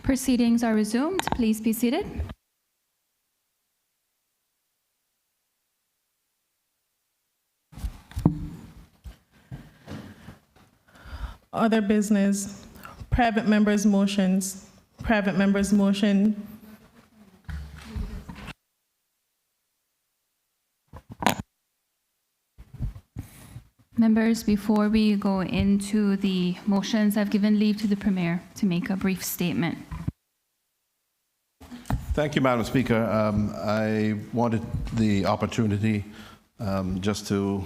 Proceedings are resumed. Please be seated. Other business, private members' motions. Private members' motion. Members, before we go into the motions, I've given leave to the Premier to make a brief statement. Thank you, Madam Speaker. I wanted the opportunity just to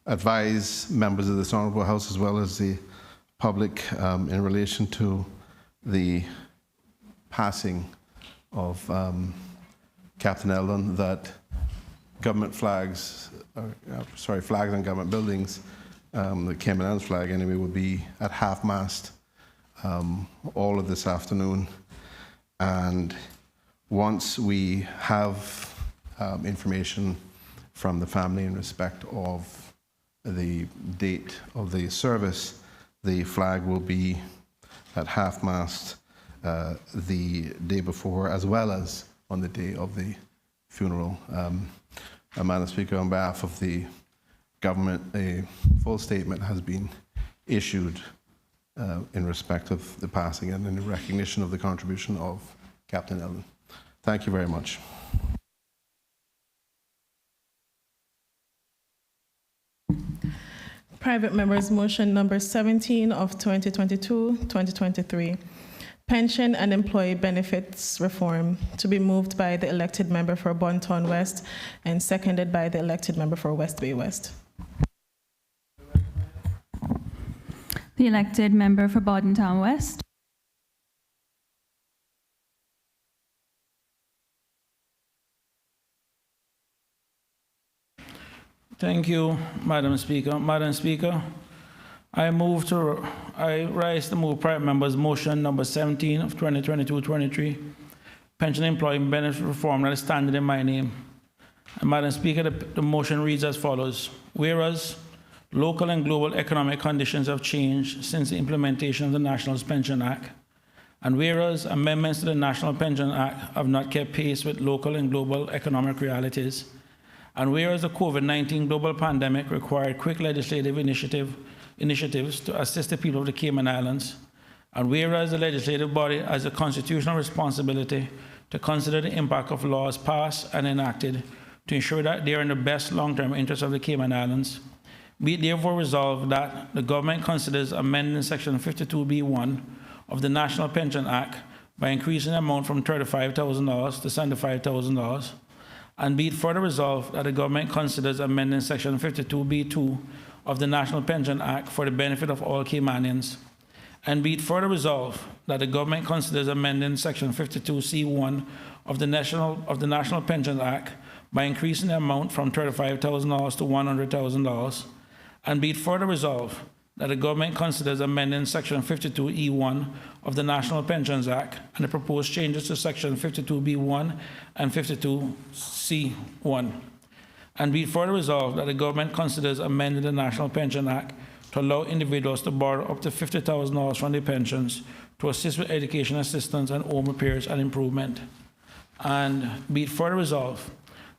advise members of this Honourable House as well as the public in relation to the passing of Captain Eldon that government flags, flags on government buildings, the Cayman Islands flag anyway, will be at half-mast all of this afternoon. And once we have information from the family in respect of the date of the service, the flag will be at half-mast the day before, as well as on the day of the funeral. Madam Speaker, on behalf of the government, a full statement has been issued in respect of the passing and in recognition of the contribution of Captain Eldon. Thank you very much. Private members' motion number 17 of 2022-2023. Pension and employee benefits reform, to be moved by the elected member for Bontown West and seconded by the elected member for West Bay West. The elected member for Bontown West. Thank you, Madam Speaker. Madam Speaker, I rise to move private members' motion number 17 of 2022-23, pension employee benefit reform that is standing in my name. And Madam Speaker, the motion reads as follows. Whereas local and global economic conditions have changed since the implementation of the National Pension Act, and whereas amendments to the National Pension Act have not kept pace with local and global economic realities, and whereas the COVID-19 global pandemic required quick legislative initiatives to assist the people of the Cayman Islands, and whereas the legislative body has a constitutional responsibility to consider the impact of laws passed and enacted to ensure that they are in the best long-term interests of the Cayman Islands, be it therefore resolved that the government considers amending Section 52B1 of the National Pension Act by increasing the amount from $35,000 to $75,000, and be it further resolved that the government considers amending Section 52B2 of the National Pension Act for the benefit of all Caymanians, and be it further resolved that the government considers amending Section 52C1 of the National Pension Act by increasing the amount from $35,000 to $100,000, and be it further resolved that the government considers amending Section 52E1 of the National Pensions Act and the proposed changes to Section 52B1 and 52C1. And be it further resolved that the government considers amending the National Pension Act to allow individuals to borrow up to $50,000 from their pensions to assist with education assistance and home repairs and improvement. And be it further resolved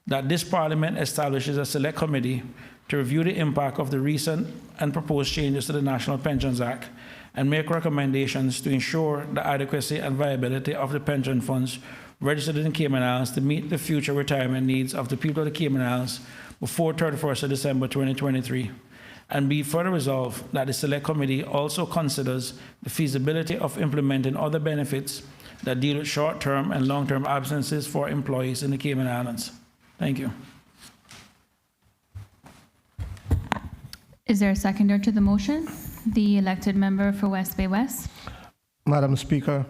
that this Parliament establishes a select committee to review the impact of the recent and proposed changes to the National Pensions Act and make recommendations to ensure the adequacy and viability of the pension funds registered in the Cayman Islands to meet the future retirement needs of the people of the Cayman Islands before 31st of December 2023. And be further resolved that the Select Committee also considers the feasibility of implementing other benefits that deal with short-term and long-term absences for employees in the Cayman Islands. Thank you. Is there a seconder to the motion? The elected member for West Bay West. Madam Speaker,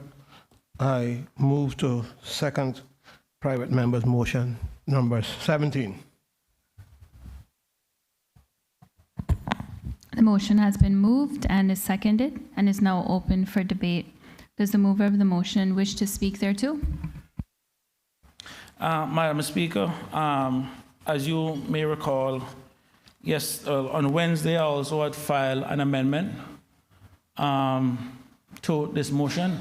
I move to second private member's motion number 17. The motion has been moved and is seconded and is now open for debate. Does the mover of the motion wish to speak thereto? Madam Speaker, as you may recall, yes, on Wednesday, I also had filed an amendment to this motion.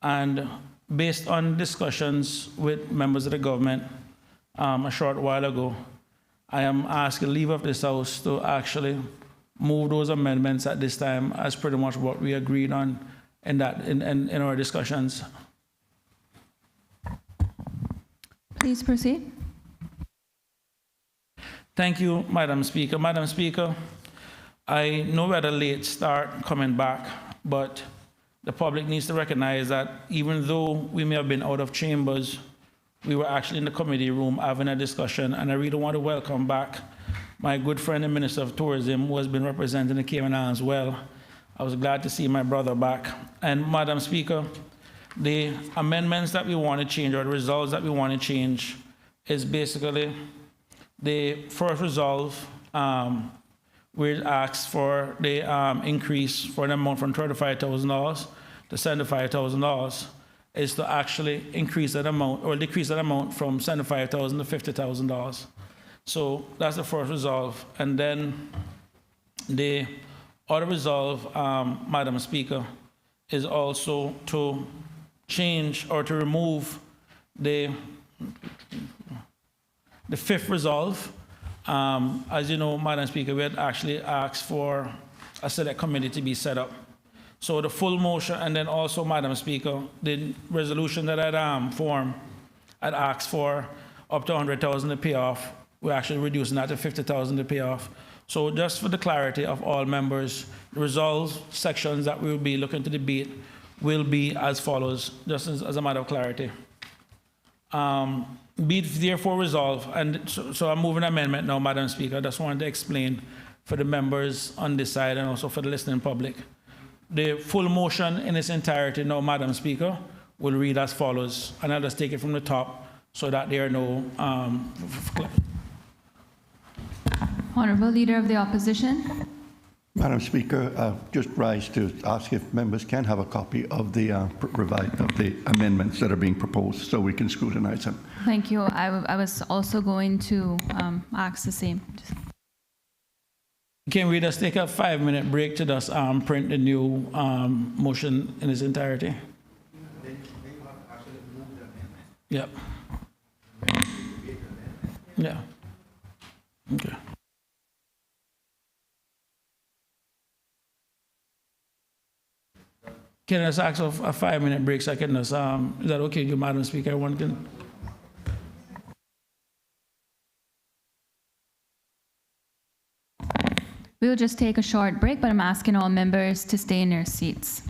And based on discussions with members of the government a short while ago, I am asking leave of this House to actually move those amendments at this time as pretty much what we agreed on in our discussions. Please proceed. Thank you, Madam Speaker. Madam Speaker, I know we had a late start coming back, but the public needs to recognize that even though we may have been out of chambers, we were actually in the committee room having a discussion, and I really want to welcome back my good friend and Minister of Tourism, who has been representing the Cayman Islands well. I was glad to see my brother back. And Madam Speaker, the amendments that we want to change, or the results that we want to change, is basically the first resolve, where it asks for the increase for an amount from $35,000 to $75,000, is to actually increase that amount or decrease that amount from $75,000 to $50,000. So that's the first resolve. And then the other resolve, Madam Speaker, is also to change or to remove the fifth resolve. As you know, Madam Speaker, we had actually asked for a select committee to be set up. So the full motion, and then also, Madam Speaker, the resolution that I'd formed, I'd asked for up to $100,000 to pay off. We're actually reducing that to $50,000 to pay off. So just for the clarity of all members, the resolve sections that we will be looking to debate will be as follows, just as a matter of clarity. Be it therefore resolved, and so I'm moving amendment now, Madam Speaker. I just wanted to explain for the members on this side and also for the listening public. The full motion in its entirety now, Madam Speaker, will read as follows, and I'll just take it from the top so that there are no... Honorable Leader of the Opposition. Madam Speaker, just rise to ask if members can have a copy of the amendments that are being proposed so we can scrutinize them. Thank you. I was also going to ask the same. Can we just take a 5-minute break to just print the new motion in its entirety? Yep. Yeah. Okay. Can I just ask for a 5-minute break so I can just, is that okay with you, Madam Speaker? Everyone can. We'll just take a short break, but I'm asking all members to stay in their seats.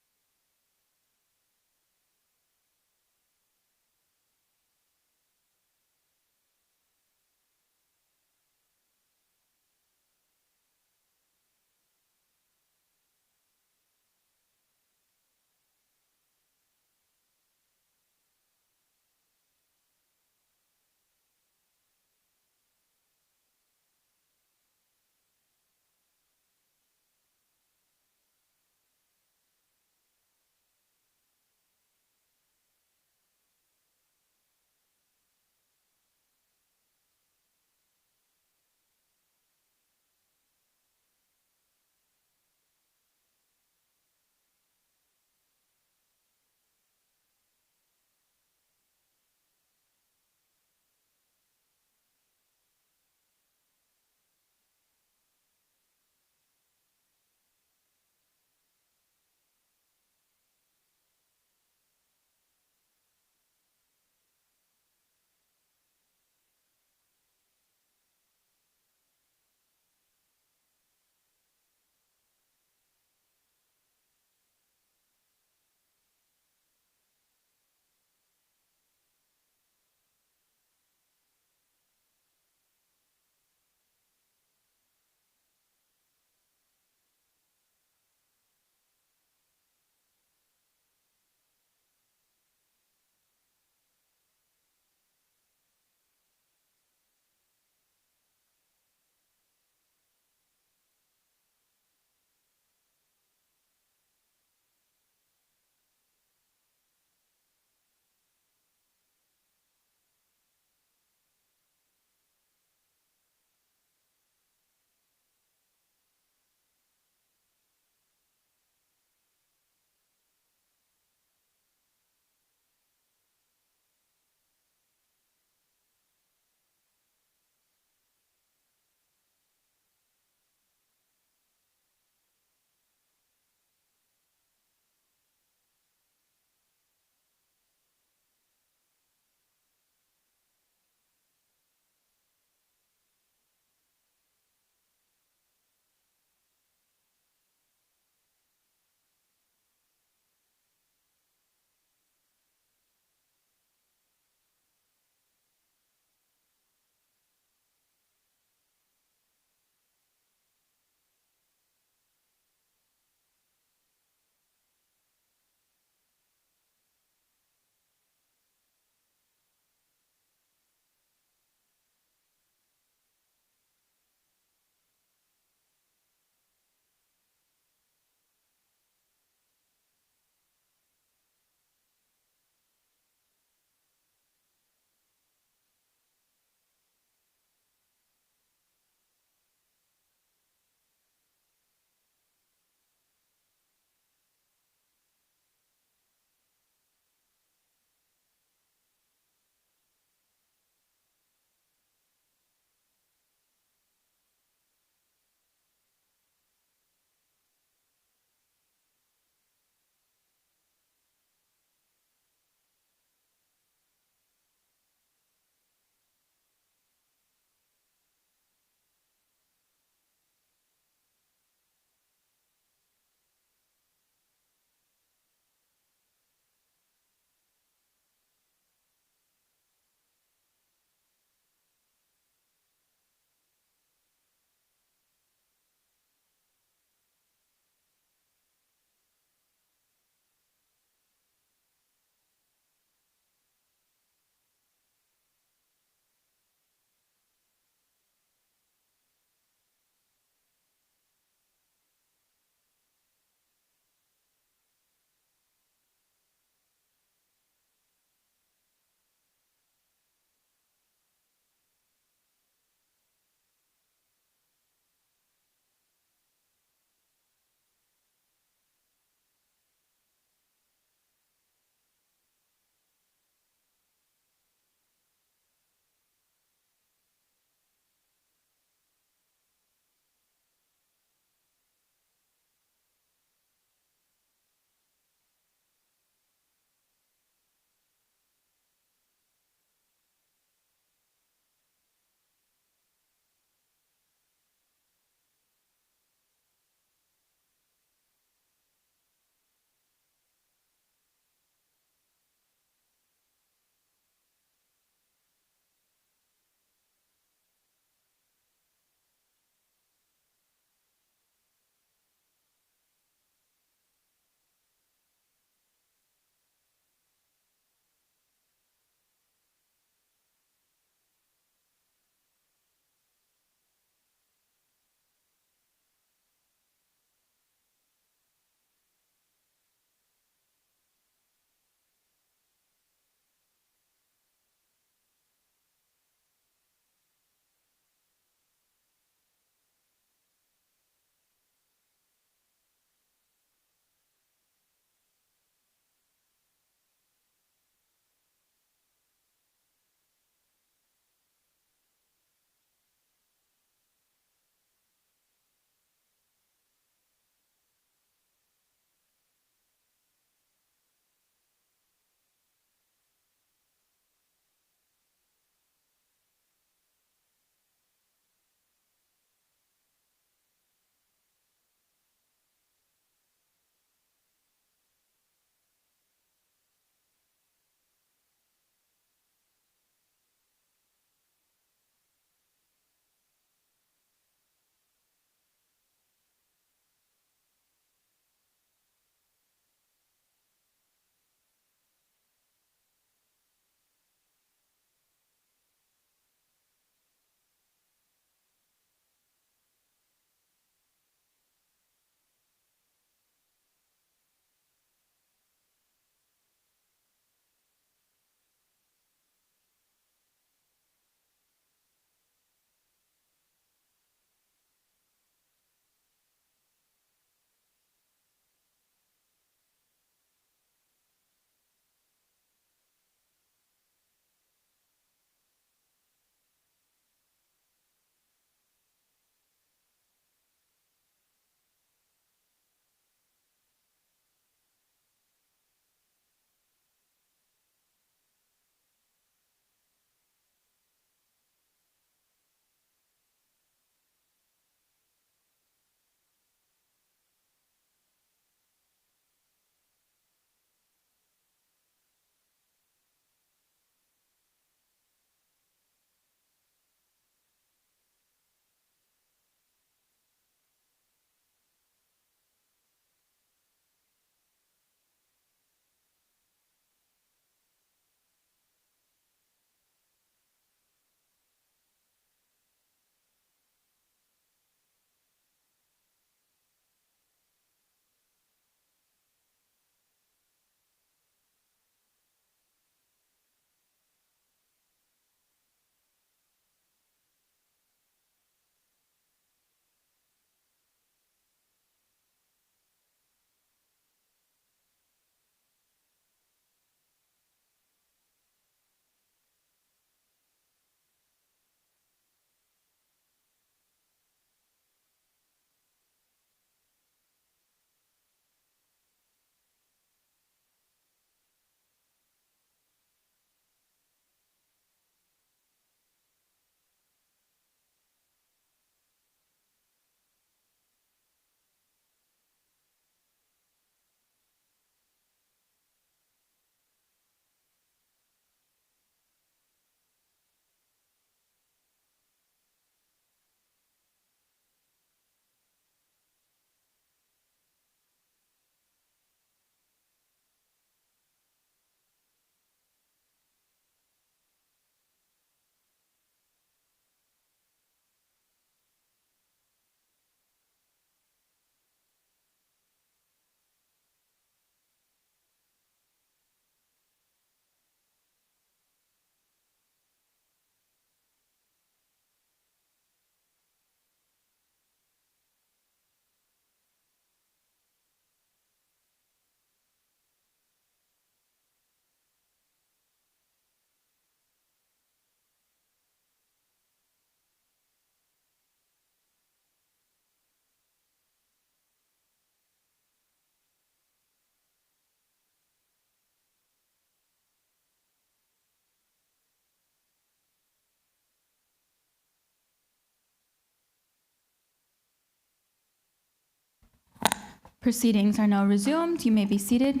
Proceedings are now resumed. You may be seated.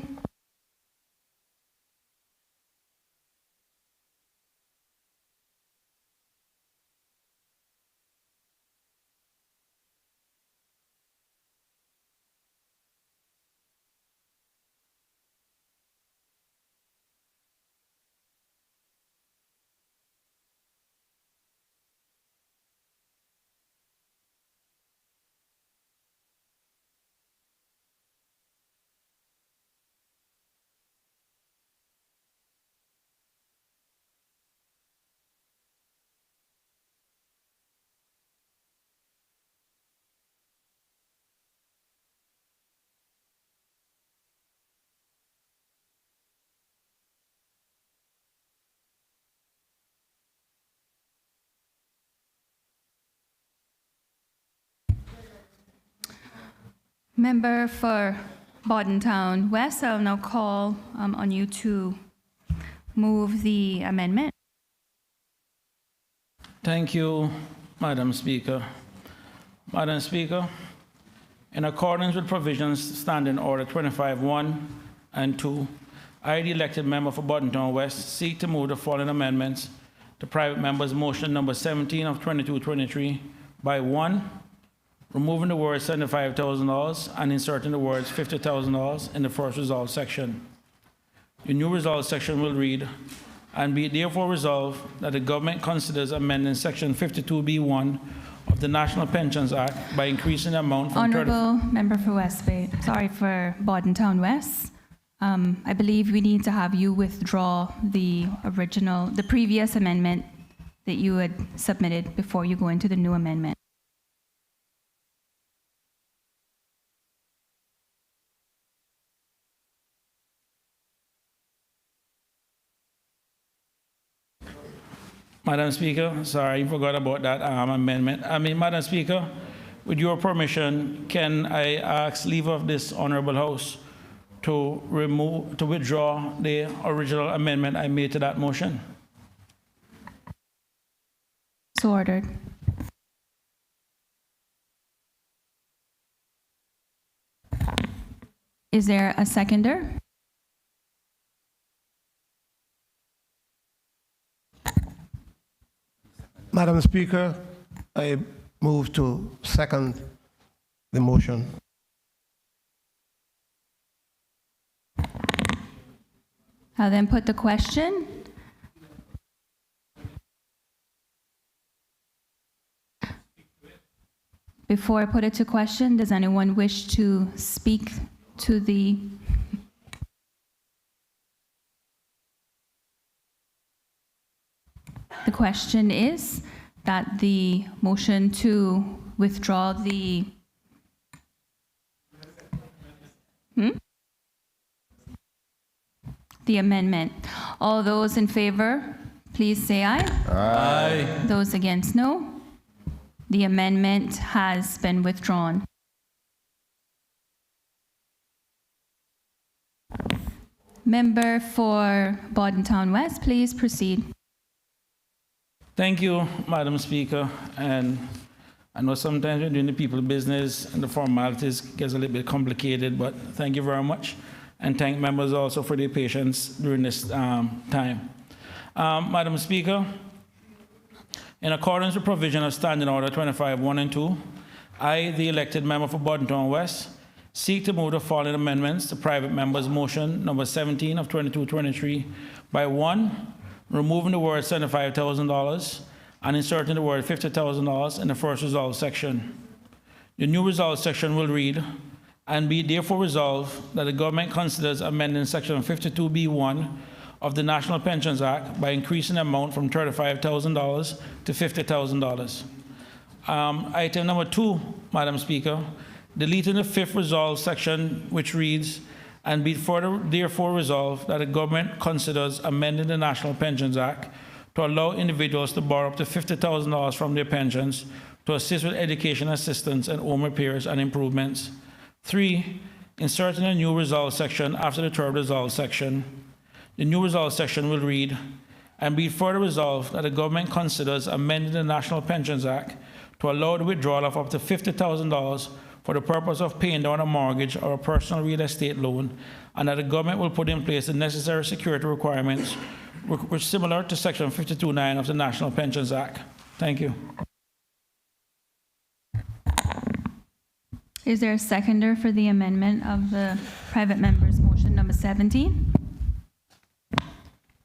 Member for Bordentown West, I'll now call on you to move the amendment. Thank you, Madam Speaker. Madam Speaker, in accordance with provisions Standing Order 25(1) and 2, I, the elected member for Bordentown West, seek to move the following amendments to private member's motion number 17 of 2223 by 1, removing the words $75,000 and inserting the words $50,000 in the first resolved section. The new resolved section will read, and be it therefore resolved that the government considers amending section 52B1 of the National Pensions Act by increasing the amount from Honorable Member for West Bay, sorry, for Bordentown West. I believe we need to have you withdraw the previous amendment that you had submitted before you go into the new amendment. Madam Speaker, sorry, I forgot about that amendment. Madam Speaker, with your permission, can I ask leave of this honorable House to withdraw the original amendment I made to that motion? So ordered. Is there a seconder? Madam Speaker, I move to second the motion. I'll then put the question. Before I put it to question, does anyone wish to speak to the question is that the motion to withdraw the amendment. All those in favor, please say aye. Aye. Those against, no. The amendment has been withdrawn. Member for Bordentown West, please proceed. Thank you, Madam Speaker. And I know sometimes when doing the people business and the formalities gets a little bit complicated, but thank you very much. And thank members also for their patience during this time. Madam Speaker, in accordance with provision of Standing Order 25(1) and 2, I, the elected member for Bordentown West, seek to move the following amendments to private member's motion number 17 of 2223 by 1, removing the word $75,000 and inserting the word $50,000 in the first resolved section. The new resolved section will read, and be therefore resolved that the government considers amending section 52B1 of the National Pensions Act by increasing the amount from $35,000 to $50,000. Item number 2, Madam Speaker, deleting the fifth resolved section, which reads, and be further therefore resolved that the government considers amending the National Pensions Act to allow individuals to borrow up to $50,000 from their pensions to assist with education assistance and home repairs and improvements. 3, inserting a new resolved section after the third resolved section. The new resolved section will read, and be further resolved that the government considers amending the National Pensions Act to allow the withdrawal of up to $50,000 for the purpose of paying down a mortgage or a personal real estate loan, and that the government will put in place the necessary security requirements which similar to Section 52(9) of the National Pensions Act. Thank you. Is there a seconder for the amendment of the private member's motion number 17?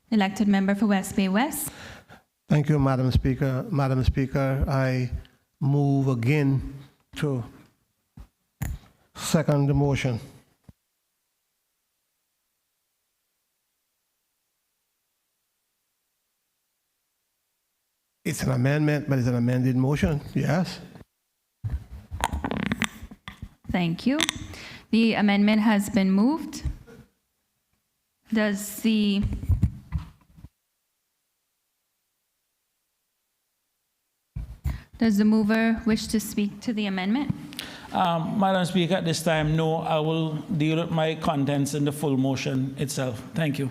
Elected member for West Bay West. Thank you, Madam Speaker. Madam Speaker, I move again to second the motion. It's an amendment, but it's an amended motion, yes? Thank you. The amendment has been moved. Does the mover wish to speak to the amendment? Madam Speaker, at this time, no. I will deal with my contents in the full motion itself. Thank you.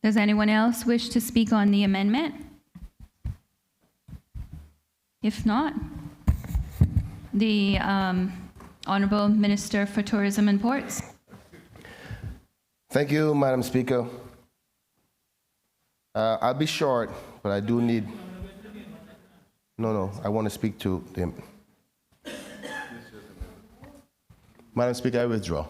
Does anyone else wish to speak on the amendment? If not, the Honorable Minister for Tourism and Ports. Thank you, Madam Speaker. I'll be short, but I do need... No, I want to speak to them. Madam Speaker, I withdraw.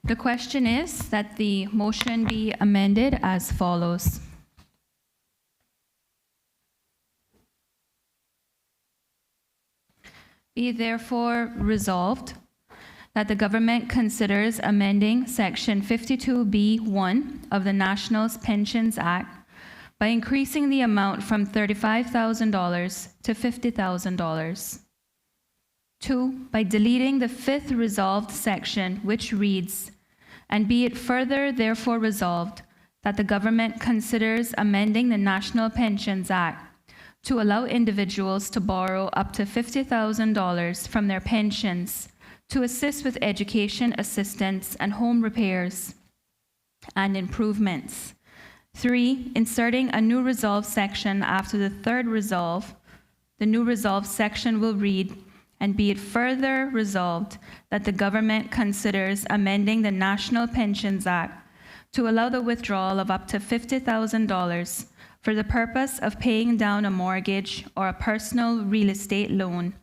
The question is that the motion be amended as follows. Be therefore resolved that the government considers amending Section 52B(1) of the National Pensions Act by increasing the amount from $35,000 to $50,000. 2, by deleting the fifth resolved section, which reads, "And be it further therefore resolved that the government considers amending the National Pensions Act to allow individuals to borrow up to $50,000 from their pensions to assist with education assistance and home repairs and improvements." 3, inserting a new resolve section after the third resolve. The new resolve section will read, "And be it further resolved that the government considers amending the National Pensions Act to allow the withdrawal of up to $50,000 for the purpose of paying down a mortgage or a personal real estate loan,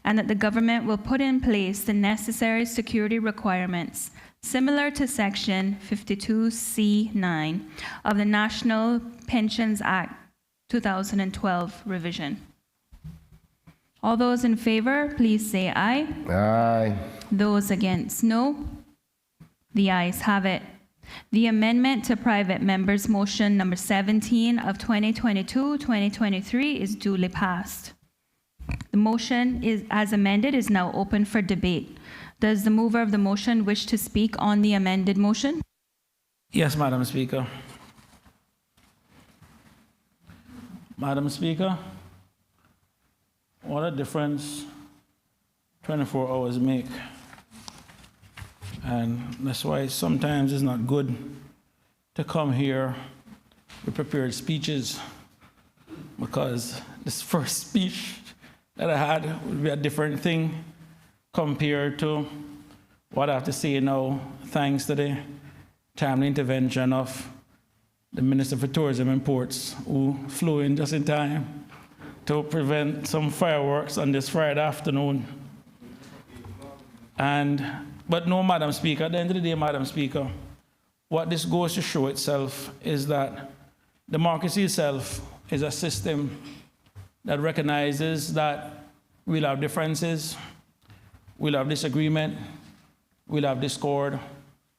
and that the government will put in place the necessary security requirements similar to Section 52C(9) of the National Pensions Act 2012 revision." All those in favor, please say aye. Aye. Those against, no. The ayes have it. The amendment to private member's motion number 17 of 2022-2023 is duly passed. The motion is, as amended, is now open for debate. Does the mover of the motion wish to speak on the amended motion? Yes, Madam Speaker. Madam Speaker, what a difference 24 hours make. And that's why sometimes it's not good to come here with prepared speeches, because this first speech that I had would be a different thing compared to what I have to say now, thanks to the timely intervention of the Minister for Tourism and Ports, who flew in just in time to prevent some fireworks on this Friday afternoon. But no, Madam Speaker, at the end of the day, Madam Speaker, what this goes to show itself is that democracy itself is a system that recognizes that we'll have differences, we'll have disagreement, we'll have discord,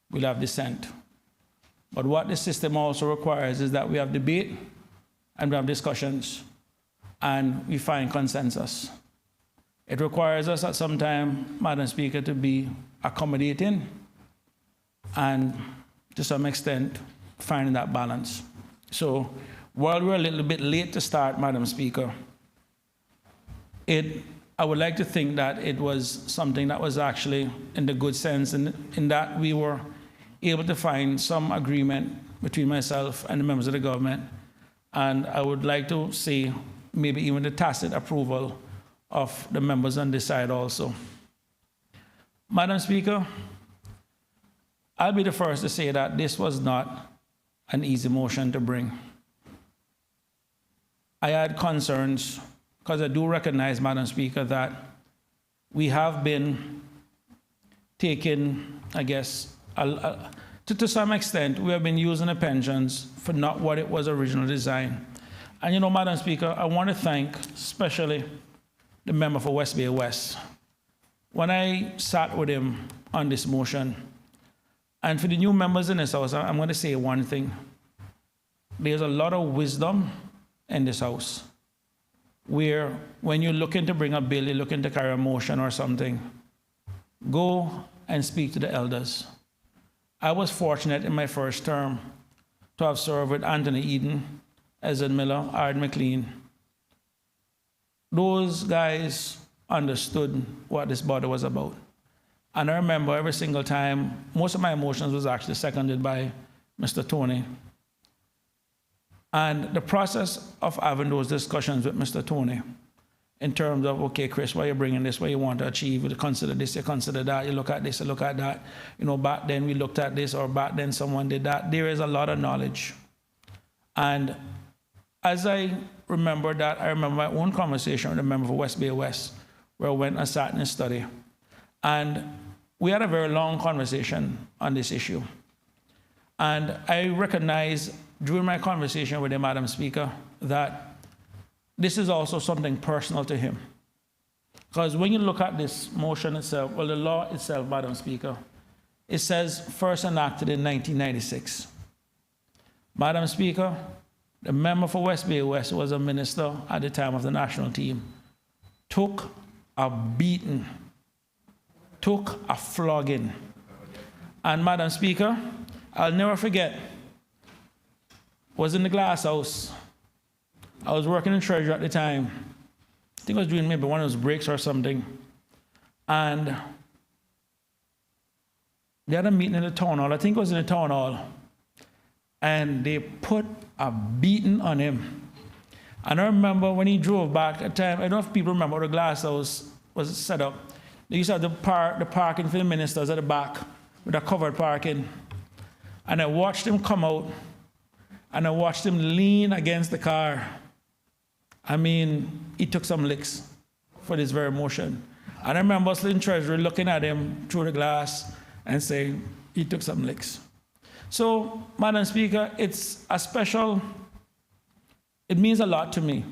we'll have dissent. But what this system also requires is that we have debate and we have discussions and we find consensus. It requires us at some time, Madam Speaker, to be accommodating and to some extent finding that balance. So while we're a little bit late to start, Madam Speaker, I would like to think that it was something that was actually in the good sense, in that we were able to find some agreement between myself and the members of the government. And I would like to see maybe even the tacit approval of the members on this side also. Madam Speaker, I'll be the first to say that this was not an easy motion to bring. I had concerns, because I do recognize, Madam Speaker, that we have been taking, I guess, to some extent, we have been using the pensions for not what it was originally designed. And you know, Madam Speaker, I want to thank especially the member for West Bay West. When I sat with him on this motion, and for the new members in this house, I'm going to say one thing. There's a lot of wisdom in this house, where when you're looking to bring a bill, you're looking to carry a motion or something, go and speak to the elders. I was fortunate in my first term to have served with Anthony Eden, Ezra Miller, Ard McLean. Those guys understood what this body was about. And I remember every single time, most of my motions was actually seconded by Mr. Tony. And the process of having those discussions with Mr. Tony, in terms of, okay, Chris, why are you bringing this, what you want to achieve, you consider this, you consider that, you look at this, you look at that. You know, back then we looked at this, or back then someone did that. There is a lot of knowledge. And as I remember that, I remember my own conversation with a member for West Bay West, where I went and sat in a study. And we had a very long conversation on this issue. And I recognized during my conversation with him, Madam Speaker, that this is also something personal to him. Because when you look at this motion itself, well, the law itself, Madam Speaker, it says first enacted in 1996. Madam Speaker, the member for West Bay West, who was a minister at the time of the national team, took a beating, took a flogging. And Madam Speaker, I'll never forget, was in the glass house. I was working in Treasury at the time. I think I was doing maybe one of those breaks or something. And they had a meeting in the town hall. I think it was in the town hall. And they put a beating on him. And I remember when he drove back at the time, I don't know if people remember how the glass house was set up. They used to have the parking for the ministers at the back with a covered parking. And I watched him come out, and I watched him lean against the car. I mean, he took some licks for this very motion. And I remember us in Treasury looking at him through the glass and saying, he took some licks. So, Madam Speaker, it's a special, it means a lot to me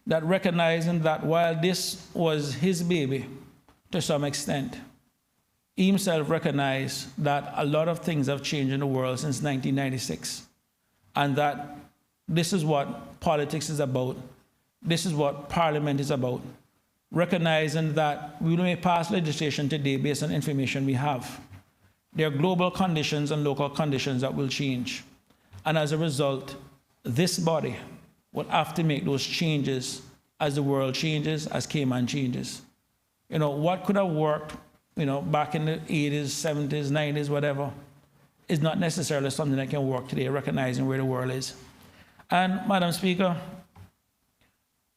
that recognizing that while this was his baby to some extent, he himself recognized that a lot of things have changed in the world since 1996, and that this is what politics is about. This is what Parliament is about. Recognizing that we may pass legislation today based on information we have. There are global conditions and local conditions that will change. And as a result, this body will have to make those changes as the world changes, as Cayman changes. You know, what could have worked, you know, back in the 80s, 70s, 90s, whatever, is not necessarily something that can work today, recognizing where the world is. And, Madam Speaker,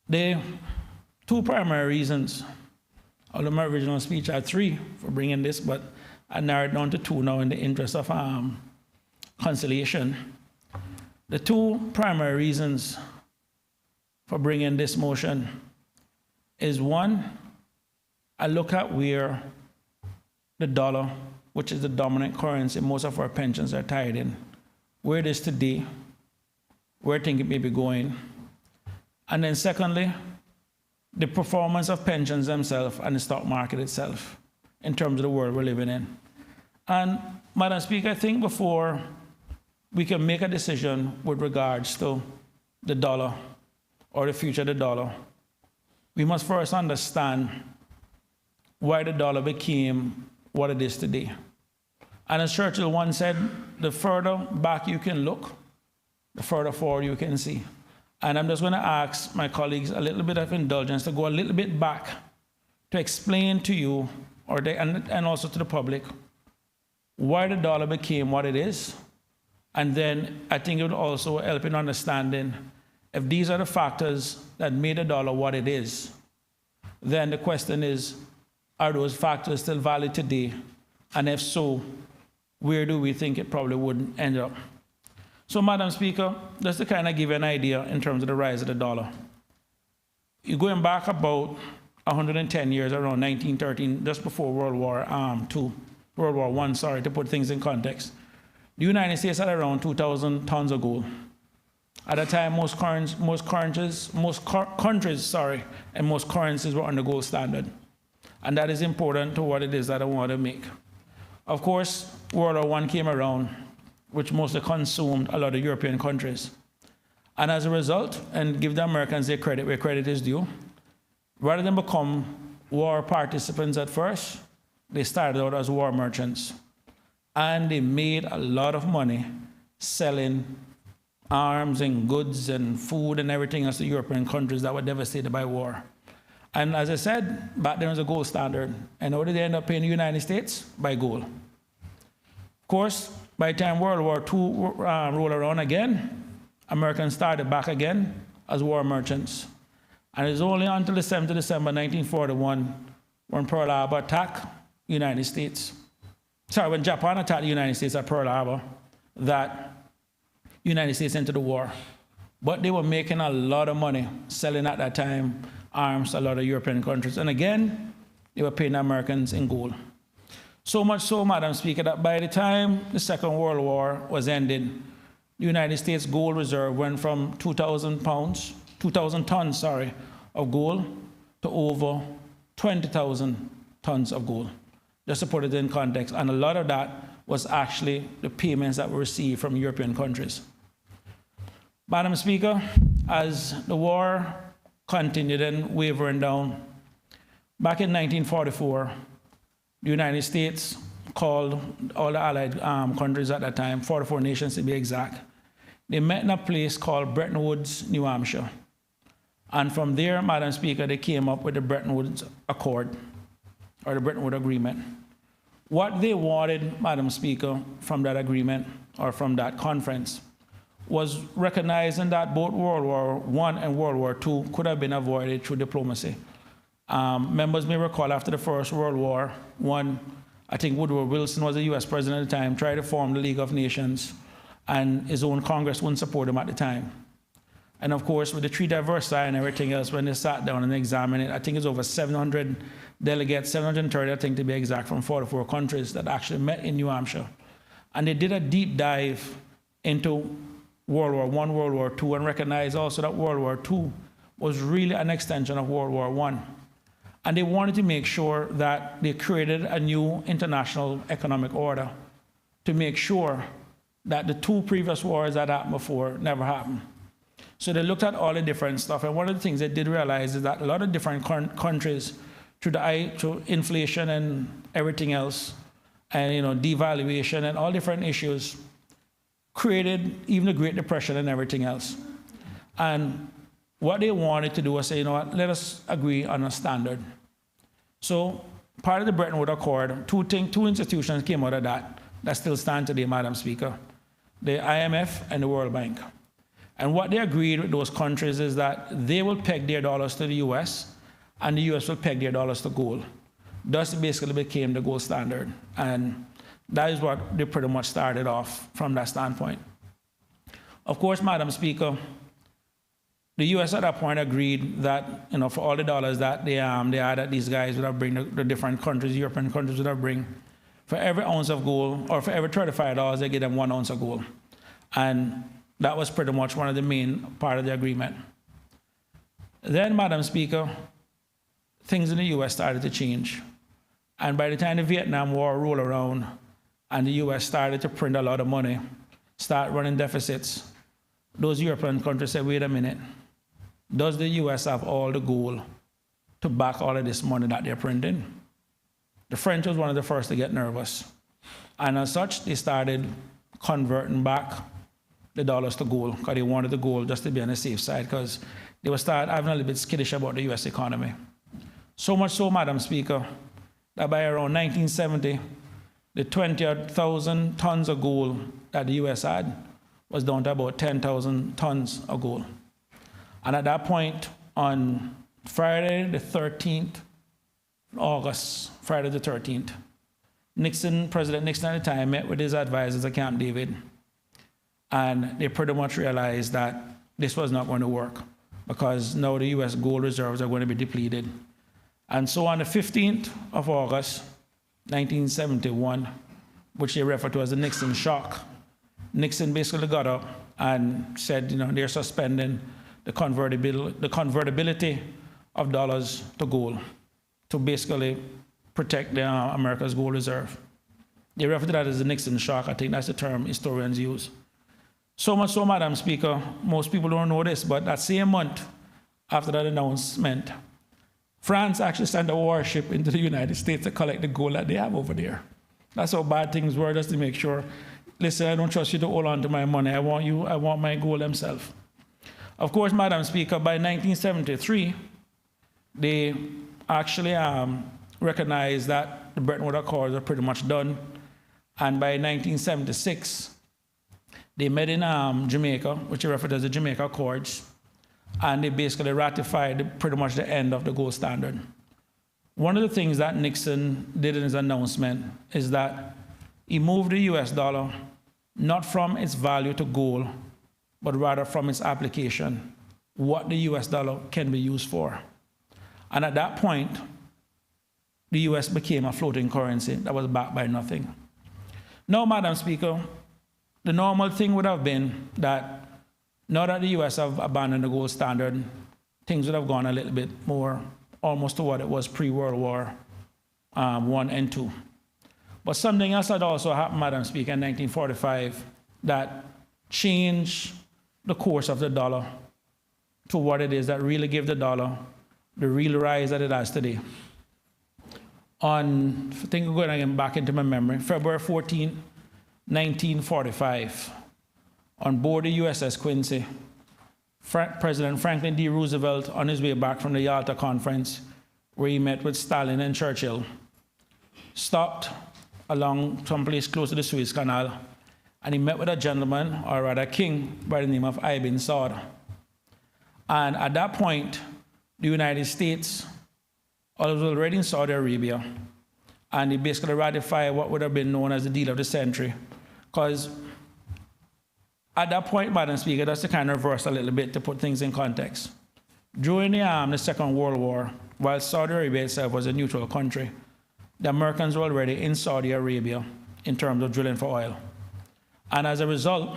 the two primary reasons, although my original speech had three for bringing this, but I narrowed down to two now in the interest of conciliation. The two primary reasons for bringing this motion is, one, I look at where the dollar, which is the dominant currency most of our pensions are tied in, where it is today, where I think it may be going. And then secondly, the performance of pensions themselves and the stock market itself in terms of the world we're living in. And, Madam Speaker, I think before we can make a decision with regards to the dollar or the future of the dollar, we must first understand why the dollar became what it is today. And as Churchill once said, the further back you can look, the further forward you can see. And I'm just going to ask my colleagues a little bit of indulgence to go a little bit back to explain to you and also to the public why the dollar became what it is. And then I think it would also help in understanding if these are the factors that made the dollar what it is, then the question is, are those factors still valid today? And if so, where do we think it probably would end up? So, Madam Speaker, just to kind of give you an idea in terms of the rise of the dollar. You're going back about 110 years, around 1913, just before World War I, to put things in context. The United States had around 2,000 tons of gold. At the time, most countries, and most currencies were on the gold standard. And that is important to what it is that I want to make. Of course, World War I came around, which mostly consumed a lot of European countries. And as a result, and give the Americans their credit where credit is due, rather than become war participants at first, they started out as war merchants. And they made a lot of money selling arms and goods and food and everything else to European countries that were devastated by war. And as I said, back then was a gold standard. And how did they end up paying the United States? By gold. Of course, by the time World War II rolled around again, Americans started back again as war merchants. And it was only until the 7th of December 1941 when Pearl Harbor attacked the United States. When Japan attacked the United States at Pearl Harbor, that the United States entered the war. But they were making a lot of money selling at that time arms to a lot of European countries. And again, they were paying the Americans in gold. So much so, Madam Speaker, that by the time the Second World War was ended, the United States gold reserve went from 2,000 tons of gold to over 20,000 tons of gold, just to put it in context. And a lot of that was actually the payments that were received from European countries. Madam Speaker, as the war continued and wavering down, back in 1944, the United States called all the allied countries at that time, 44 nations to be exact. They met in a place called Bretton Woods, New Hampshire. And from there, Madam Speaker, they came up with the Bretton Woods Accord, or the Bretton Woods Agreement. What they wanted, Madam Speaker, from that agreement, or from that conference, was recognizing that both World War I and World War II could have been avoided through diplomacy. Members may recall after the First World War I think Woodrow Wilson was the US president at the time, tried to form the League of Nations, and his own Congress wouldn't support him at the time. And of course, with the Treaty of Versailles and everything else, when they sat down and examined it, I think it's over 700 delegates, 730, I think to be exact, from 44 countries that actually met in New Hampshire. And they did a deep dive into World War I, World War II, and recognized also that World War II was really an extension of World War I. And they wanted to make sure that they created a new international economic order to make sure that the two previous wars that happened before never happened. So they looked at all the different stuff, and one of the things they did realize is that a lot of different countries, through inflation and everything else, and devaluation and all different issues, created even the Great Depression and everything else. And what they wanted to do was say, let us agree on a standard. So part of the Bretton Woods Accord, two institutions came out of that still stand today, Madam Speaker, the IMF and the World Bank. And what they agreed with those countries is that they will peg their dollars to the US, and the US will peg their dollars to gold. Thus, it basically became the gold standard. And that is what they pretty much started off from that standpoint. Of course, Madam Speaker, the US at that point agreed that, for all the dollars that they had, that these guys would have bring, the different countries, European countries would have bring, for every ounce of gold, or for every $35, they give them 1 ounce of gold. And that was pretty much one of the main part of the agreement. Then, Madam Speaker, things in the US started to change. And by the time the Vietnam War rolled around and the US started to print a lot of money, start running deficits, those European countries said, wait a minute, does the US have all the gold to back all of this money that they're printing? The French was one of the first to get nervous. And as such, they started converting back the dollars to gold, because they wanted the gold just to be on the safe side, because they would start having a little bit skittish about the U.S. economy. So much so, Madam Speaker, that by around 1970, the 20,000 tons of gold that the U.S. had was down to about 10,000 tons of gold. And at that point, on Friday the 13th, August, Friday the 13th, President Nixon at the time met with his advisors at Camp David, and they pretty much realized that this was not going to work because now the U.S. gold reserves are going to be depleted. And so on the 15th of August, 1971, which they refer to as the Nixon shock, Nixon basically got up and said, they're suspending the convertibility of dollars to gold to basically protect America's gold reserve. They refer to that as the Nixon shock. I think that's the term historians use. So much so, Madam Speaker, most people don't know this, but that same month after that announcement, France actually sent a warship into the United States to collect the gold that they have over there. That's how bad things were, just to make sure, listen, I don't trust you to hold on to my money. I want my gold themselves. Of course, Madam Speaker, by 1973, they actually recognized that the Bretton Woods Accords were pretty much done. And by 1976, they met in Jamaica, which are referred to as the Jamaica Accords, and they basically ratified pretty much the end of the gold standard. One of the things that Nixon did in his announcement is that he moved the US dollar not from its value to gold, but rather from its application, what the US dollar can be used for. And at that point, the US became a floating currency that was backed by nothing. Now, Madam Speaker, the normal thing would have been that now that the US have abandoned the gold standard, things would have gone a little bit more almost to what it was pre-World War I and II. But something else had also happened, Madam Speaker, in 1945 that changed the course of the dollar to what it is that really gave the dollar the real rise that it has today. I think we're going back into my memory, February 14, 1945, on board the USS Quincy, President Franklin D. Roosevelt, on his way back from the Yalta Conference, where he met with Stalin and Churchill, stopped along someplace close to the Suez Canal, and he met with a gentleman, or rather a king, by the name of Ibn Saud. And at that point, the United States was already in Saudi Arabia, and he basically ratified what would have been known as the deal of the century. Because at that point, Madam Speaker, that's to kind of reverse a little bit to put things in context. During the Second World War, while Saudi Arabia itself was a neutral country, the Americans were already in Saudi Arabia in terms of drilling for oil. And as a result,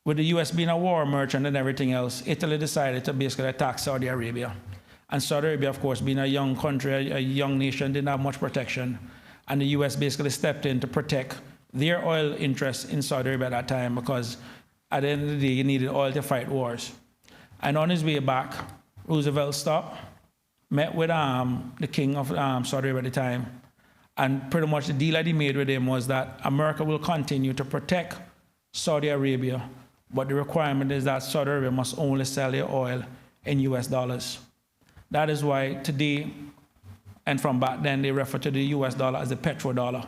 with the US being a war merchant and everything else, Italy decided to basically attack Saudi Arabia. And Saudi Arabia, of course, being a young country, a young nation, didn't have much protection. And the US basically stepped in to protect their oil interests in Saudi Arabia at that time, because at the end of the day, you needed oil to fight wars. And on his way back, Roosevelt stopped, met with the king of Saudi Arabia at the time, and pretty much the deal that he made with him was that America will continue to protect Saudi Arabia, but the requirement is that Saudi Arabia must only sell their oil in US dollars. That is why today, and from back then, they refer to the US dollar as the petrodollar.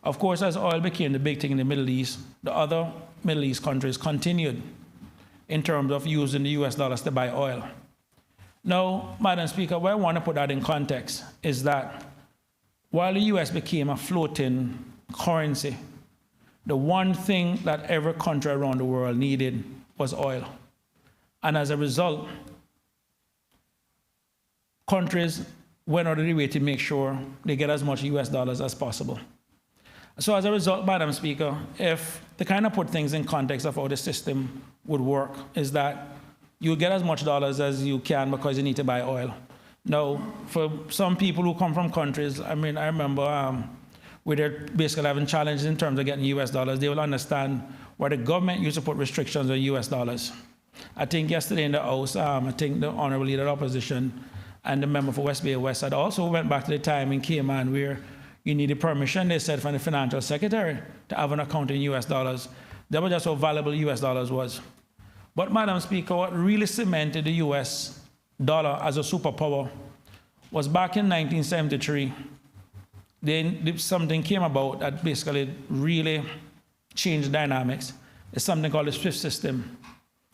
Of course, as oil became the big thing in the Middle East, the other Middle East countries continued in terms of using the US dollars to buy oil. Now, Madam Speaker, where I want to put that in context is that while the US became a floating currency, the one thing that every country around the world needed was oil. And as a result, countries went out of the way to make sure they get as much US dollars as possible. So as a result, Madam Speaker, if to kind of put things in context of how the system would work, is that you get as much dollars as you can because you need to buy oil. Now, for some people who come from countries, I remember where they're basically having challenges in terms of getting US dollars, they will understand why the government used to put restrictions on US dollars. I think yesterday in the House, I think the Honorable Leader of Opposition and the member for West Bay West had also went back to the time in Cayman where you needed permission, they said, from the financial secretary to have an account in US dollars. That was just how valuable US dollars was. But, Madam Speaker, what really cemented the US dollar as a superpower was back in 1973. Then something came about that basically really changed dynamics. It's something called the SWIFT system.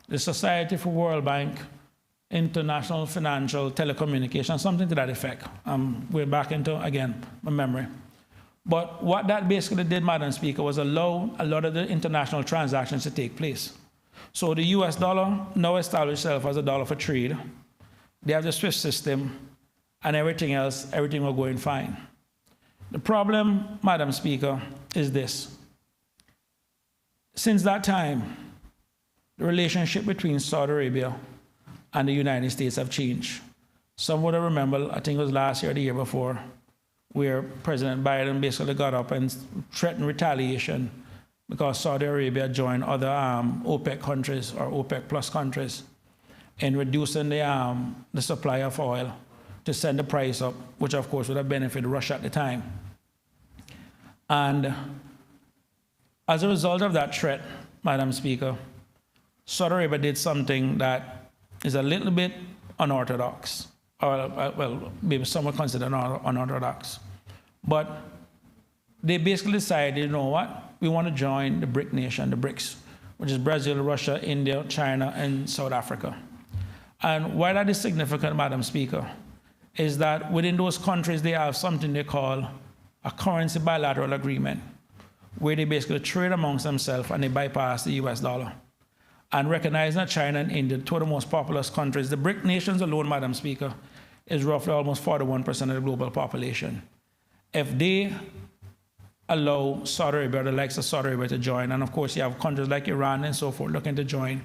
The Society for World Bank, International Financial Telecommunication, something to that effect. We're back into, again, my memory. But what that basically did, Madam Speaker, was allow a lot of the international transactions to take place. So the US dollar now established itself as a dollar for trade. They have the SWIFT system, and everything else, everything was going fine. The problem, Madam Speaker, is this. Since that time, the relationship between Saudi Arabia and the United States have changed. Some would have remembered, I think it was last year or the year before, where President Biden basically got up and threatened retaliation because Saudi Arabia joined other OPEC countries or OPEC plus countries in reducing the supply of oil to send the price up, which of course would have benefited Russia at the time. And as a result of that threat, Madam Speaker, Saudi Arabia did something that is a little bit unorthodox, or well, maybe some would consider unorthodox. But they basically decided, you know what, we want to join the BRIC nation, the BRICS, which is Brazil, Russia, India, China, and South Africa. And why that is significant, Madam Speaker, is that within those countries, they have something they call a currency bilateral agreement, where they basically trade amongst themselves and they bypass the US dollar. And recognizing that China and India, two of the most populous countries, the BRIC nations alone, Madam Speaker, is roughly almost 41% of the global population. If they allow Saudi Arabia, the likes of Saudi Arabia, to join, and of course you have countries like Iran and so forth looking to join,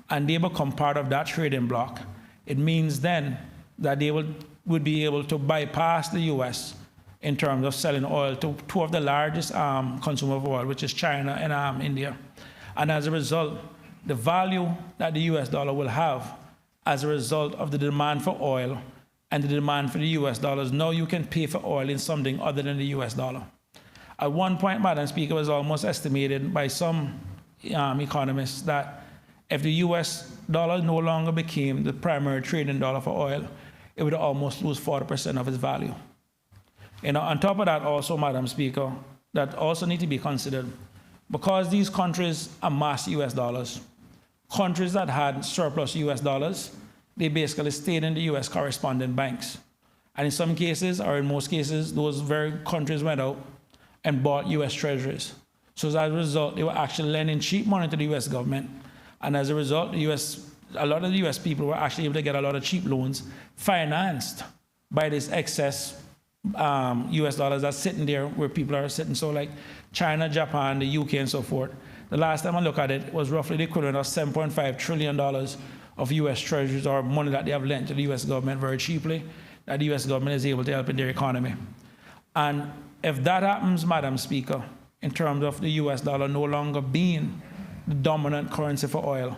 and they become part of that trading bloc, it means then that they would be able to bypass the US in terms of selling oil to two of the largest consumers of oil, which is China and India. And as a result, the value that the US dollar will have as a result of the demand for oil and the demand for the US dollars, now you can pay for oil in something other than the US dollar. At one point, Madam Speaker, it was almost estimated by some economists that if the US dollar no longer became the primary trading dollar for oil, it would almost lose 40% of its value. You know, on top of that also, Madam Speaker, that also need to be considered, because these countries amassed US dollars, countries that had surplus US dollars, they basically stayed in the US correspondent banks. And in some cases, or in most cases, those very countries went out and bought US treasuries. So as a result, they were actually lending cheap money to the US government. And as a result, a lot of the US people were actually able to get a lot of cheap loans financed by this excess US dollars that's sitting there where people are sitting. So like China, Japan, the UK, and so forth. The last time I looked at it was roughly the equivalent of $7.5 trillion of US treasuries, or money that they have lent to the US government very cheaply, that the US government is able to help in their economy. And if that happens, Madam Speaker, in terms of the US dollar no longer being the dominant currency for oil,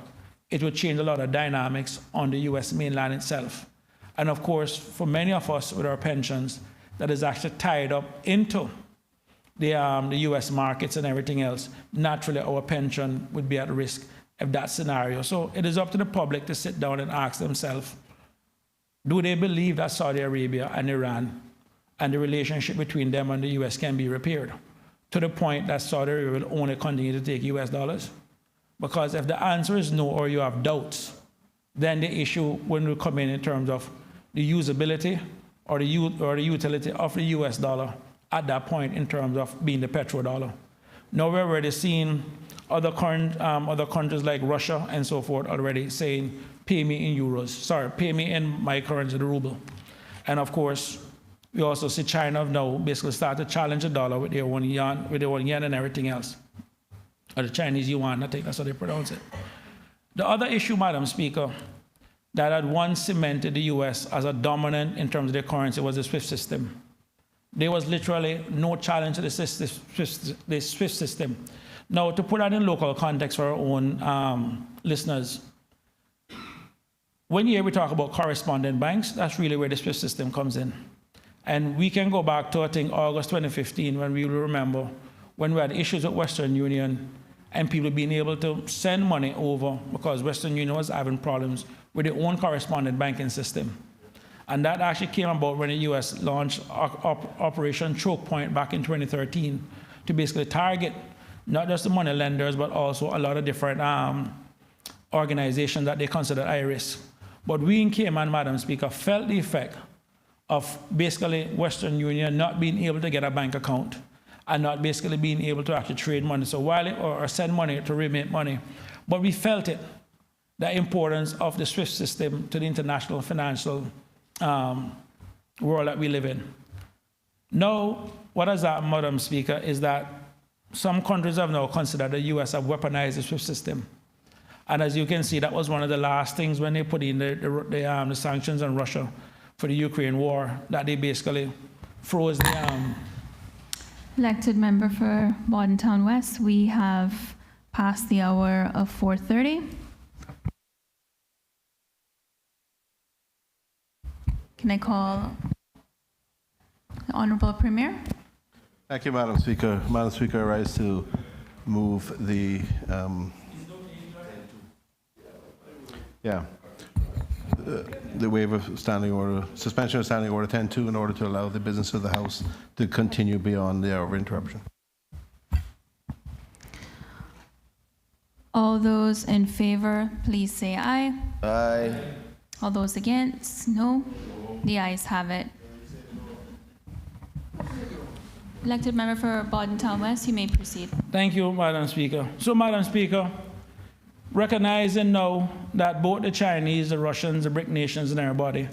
it would change a lot of dynamics on the US mainland itself. And of course, for many of us with our pensions, that is actually tied up into the US markets and everything else, naturally our pension would be at risk if that scenario. So it is up to the public to sit down and ask themselves, do they believe that Saudi Arabia and Iran and the relationship between them and the US can be repaired to the point that Saudi Arabia will only continue to take US dollars? Because if the answer is no, or you have doubts, then the issue will come in terms of the usability or the utility of the US dollar at that point in terms of being the petrodollar. Now we're already seeing other countries like Russia and so forth already saying, pay me in euros. Sorry, pay me in my currency, the ruble. And of course, we also see China now basically start to challenge the dollar with their own yen and everything else. Or the Chinese yuan, I think that's how they pronounce it. The other issue, Madam Speaker, that had once cemented the US as a dominant in terms of their currency was the SWIFT system. There was literally no challenge to the SWIFT system. Now, to put that in local context for our own listeners, when we talk about correspondent banks, that's really where the SWIFT system comes in. And we can go back to, I think, August 2015, when we will remember when we had issues with Western Union and people being able to send money over because Western Union was having problems with their own correspondent banking system. And that actually came about when the US launched Operation Choke Point back in 2013 to basically target not just the money lenders, but also a lot of different organizations that they considered high risk. But we in Cayman, Madam Speaker, felt the effect of basically Western Union not being able to get a bank account and not basically being able to actually trade money. So while or send money to remit money, but we felt it, the importance of the SWIFT system to the international financial world that we live in. Now, what has happened, Madam Speaker, is that some countries have now considered the US have weaponized the SWIFT system. And as you can see, that was one of the last things when they put in the sanctions on Russia for the Ukraine war, that they basically froze the... Elected member for Bordentown West, we have passed the hour of 4:30. Can I call the Honorable Premier? Thank you, Madam Speaker. Madam Speaker, I rise to move the the waiver of standing order, suspension of standing order 10-2 in order to allow the business of the House to continue beyond the hour of interruption. All those in favor, please say aye. Aye. All those against, no. The ayes have it. Elected member for Bordentown West, you may proceed. Thank you, Madam Speaker. So, Madam Speaker, recognizing now that both the Chinese, the Russians, the BRIC nations, and everybody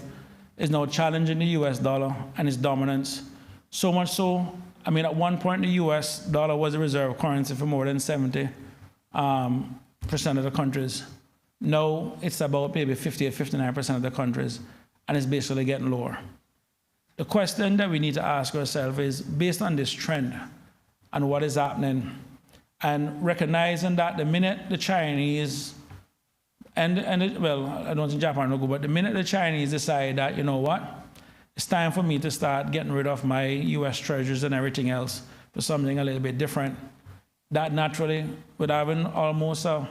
is now challenging the US dollar and its dominance. So much so, I mean, at one point, the US dollar was the reserve currency for more than 70% of the countries. Now, it's about maybe 50 or 59% of the countries, and it's basically getting lower. The question that we need to ask ourselves is, based on this trend and what is happening, and recognizing that the minute the Chinese, well, I don't think Japan will go, but the minute the Chinese decide that, you know what, it's time for me to start getting rid of my US treasuries and everything else for something a little bit different, that naturally, with having almost I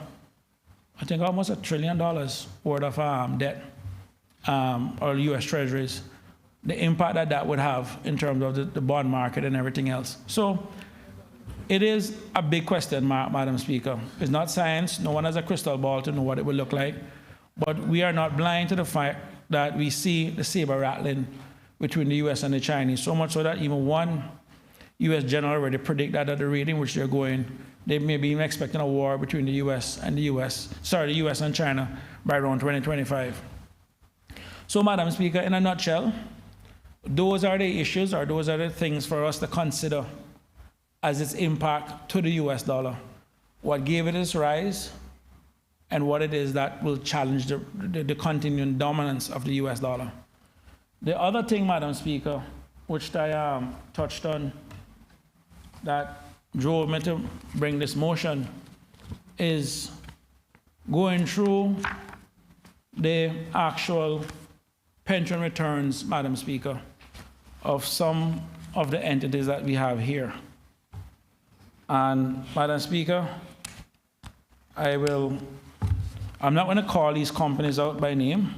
think almost $1 trillion worth of debt or US treasuries, the impact that that would have in terms of the bond market and everything else. So it is a big question, Madam Speaker. It's not science. No one has a crystal ball to know what it will look like. But we are not blind to the fact that we see the saber rattling between the US and the Chinese, so much so that even one US general already predict that at the rate in which they're going, they may be even expecting a war between the US and the US and China by around 2025. So, Madam Speaker, in a nutshell, those are the issues, or those are the things for us to consider as its impact to the US dollar, what gave it its rise, and what it is that will challenge the continuing dominance of the US dollar. The other thing, Madam Speaker, which I touched on, that drove me to bring this motion, is going through the actual pension returns, Madam Speaker, of some of the entities that we have here. And Madam Speaker, I'm not going to call these companies out by name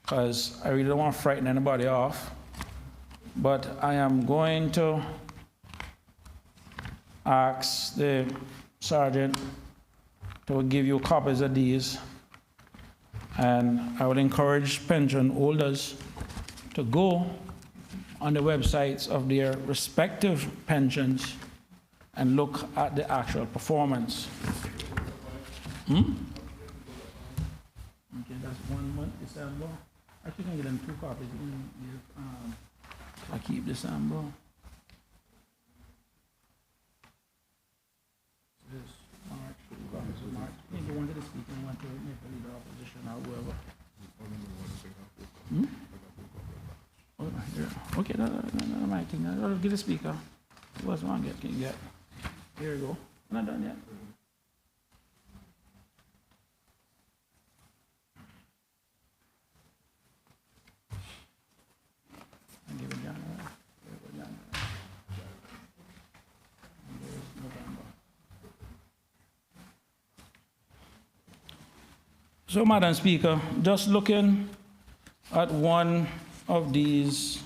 because I really don't want to frighten anybody off, but I am going to ask the sergeant to give you copies of these, and I would encourage pension holders to go on the websites of their respective pensions and look at the actual performance. Okay, that's 1 month, December. Actually, I can get them 2 copies. I keep December. This March, 2 copies of March. I think you wanted to speak and want to make a leader opposition or whoever. Oh, yeah. Okay, no, my thing. I'll give the speaker. Who else want to get? Can you get? Here we go. I'm not done yet. I'll give it January. Here we go, January. And there's November. So, Madam Speaker, just looking at one of these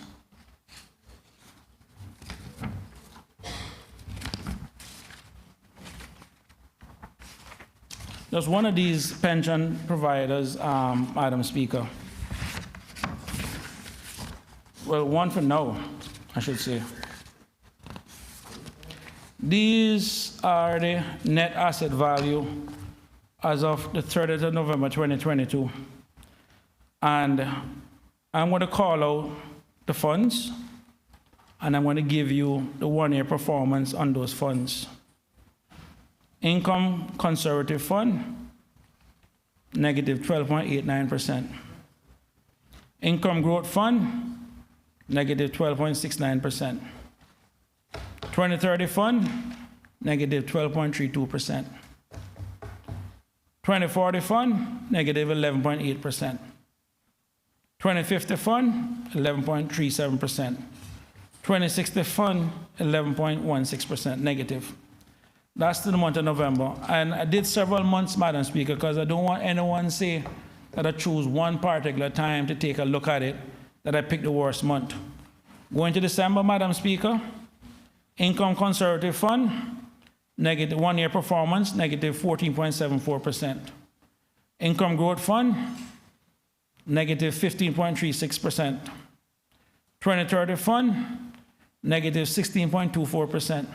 pension providers, Madam Speaker. Well, one for now, I should say. These are the net asset value as of the 30th of November 2022. And I'm going to call out the funds, and I'm going to give you the one-year performance on those funds. Income Conservative Fund, negative 12.89%. Income Growth Fund, negative 12.69%. 2030 Fund, negative 12.32%. 2040 Fund, negative 11.8%. 2050 Fund, 11.37%. 2060 Fund, 11.16% negative. That's to the month of November. And I did several months, Madam Speaker, because I don't want anyone to say that I choose one particular time to take a look at it, that I picked the worst month. Going to December, Madam Speaker, Income Conservative Fund, negative one-year performance, negative 14.74%. Income Growth Fund, negative 15.36%. 2030 Fund, negative 16.24%.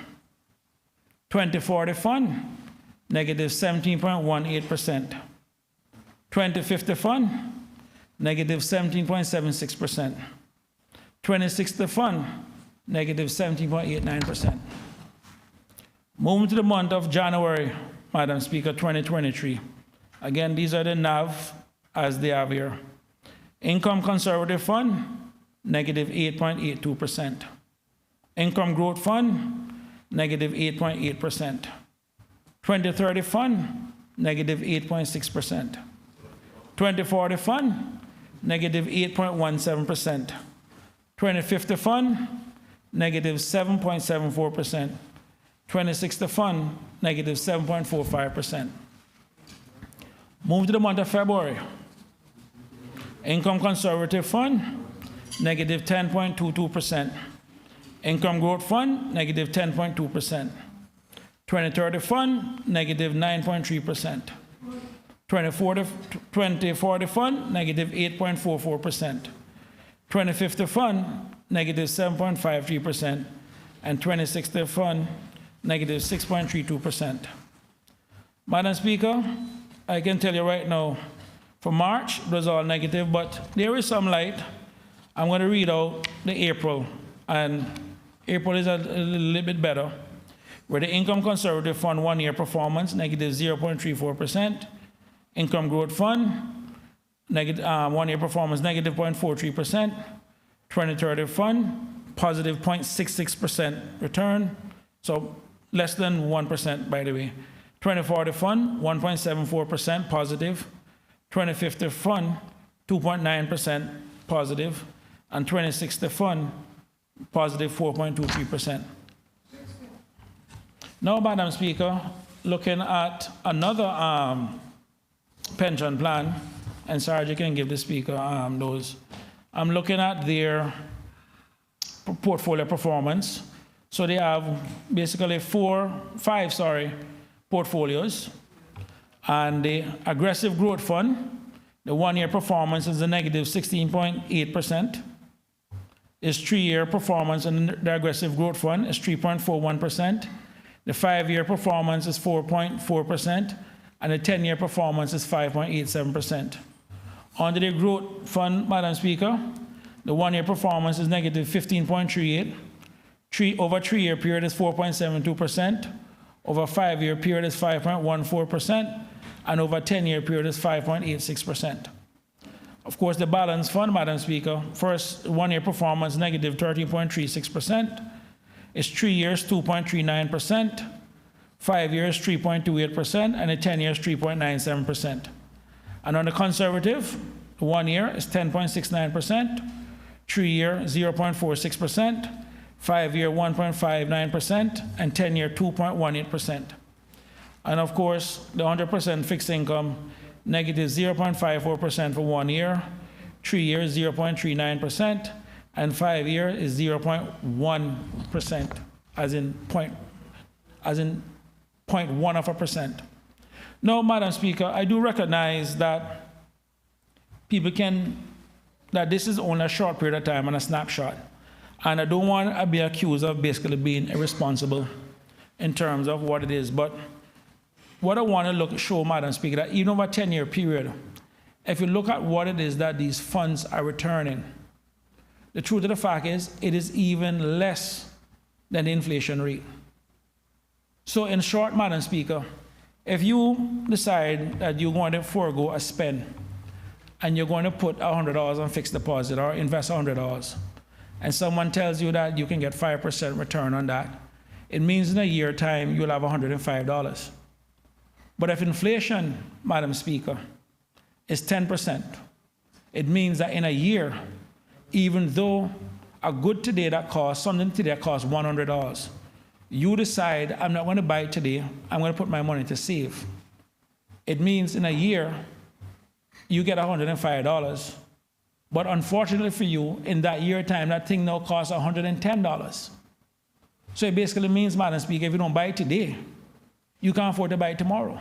2040 Fund, negative 17.18%. 2050 Fund, negative 17.76%. 2060 Fund, negative 17.89%. Moving to the month of January, Madam Speaker, 2023. Again, these are the NAV as they have here. Income Conservative Fund, negative 8.82%. Income Growth Fund, negative 8.8%. 2030 Fund, negative 8.6%. 2040 Fund, negative 8.17%. 2050 Fund, negative 7.74%. 2060 Fund, negative 7.45%. Move to the month of February. Income Conservative Fund, negative 10.22%. Income Growth Fund, negative 10.2%. 2030 Fund, negative 9.3%. 2040 Fund, negative 8.44%. 2050 Fund, negative 7.53%. And 2060 Fund, negative 6.32%. Madam Speaker, I can tell you right now, for March, it was all negative, but there is some light. I'm going to read out the April, and April is a little bit better, where the Income Conservative Fund one-year performance, negative 0.34%. Income Growth Fund, negative one-year performance, negative 0.43%. 2030 Fund, positive 0.66% return, so less than 1%, by the way. 2040 Fund, 1.74% positive. 2050 Fund, 2.9% positive. And 2060 Fund, positive 4.23%. Now, Madam Speaker, looking at another pension plan, and Sarge, you can give the Speaker those. I'm looking at their portfolio performance. So they have basically five portfolios. And the Aggressive Growth Fund, the one-year performance is a negative 16.8%. Its three-year performance in the Aggressive Growth Fund is 3.41%. The five-year performance is 4.4%. And the 10-year performance is 5.87%. Under the Growth Fund, Madam Speaker, the one-year performance is negative 15.38. Over a three-year period is 4.72%. Over a five-year period is 5.14%. And over a 10-year period is 5.86%. Of course, the Balance Fund, Madam Speaker, first one-year performance negative 13.36%. It's 3 years 2.39%. 5 years 3.28%, and the 10 years 3.97%. And on the Conservative, 1 year is 10.69%, 3 year 0.46%, 5 year 1.59%, and 10 year 2.18%. And of course, the 100% fixed income negative 0.54% for 1 year, 3 years 0.39%, and 5 years is 0.1%, as in 0.1%. Now, Madam Speaker, I do recognize that that this is only a short period of time and a snapshot. And I don't want to be accused of basically being irresponsible in terms of what it is. But what I want to show, Madam Speaker, that even over a 10-year period, if you look at what it is that these funds are returning, the truth of the fact is it is even less than the inflation rate. So in short, Madam Speaker, if you decide that you're going to forego a spend and you're going to put $100 on fixed deposit or invest $100, and someone tells you that you can get 5% return on that, it means in a year time you'll have $105. But if inflation, Madam Speaker, is 10%, it means that in a year, even though a good today that costs, something today that costs $100, you decide, I'm not going to buy it today, I'm going to put my money to save. It means in a year, you get $105. But unfortunately for you, in that year time, that thing now costs $110. So it basically means, Madam Speaker, if you don't buy it today, you can't afford to buy it tomorrow.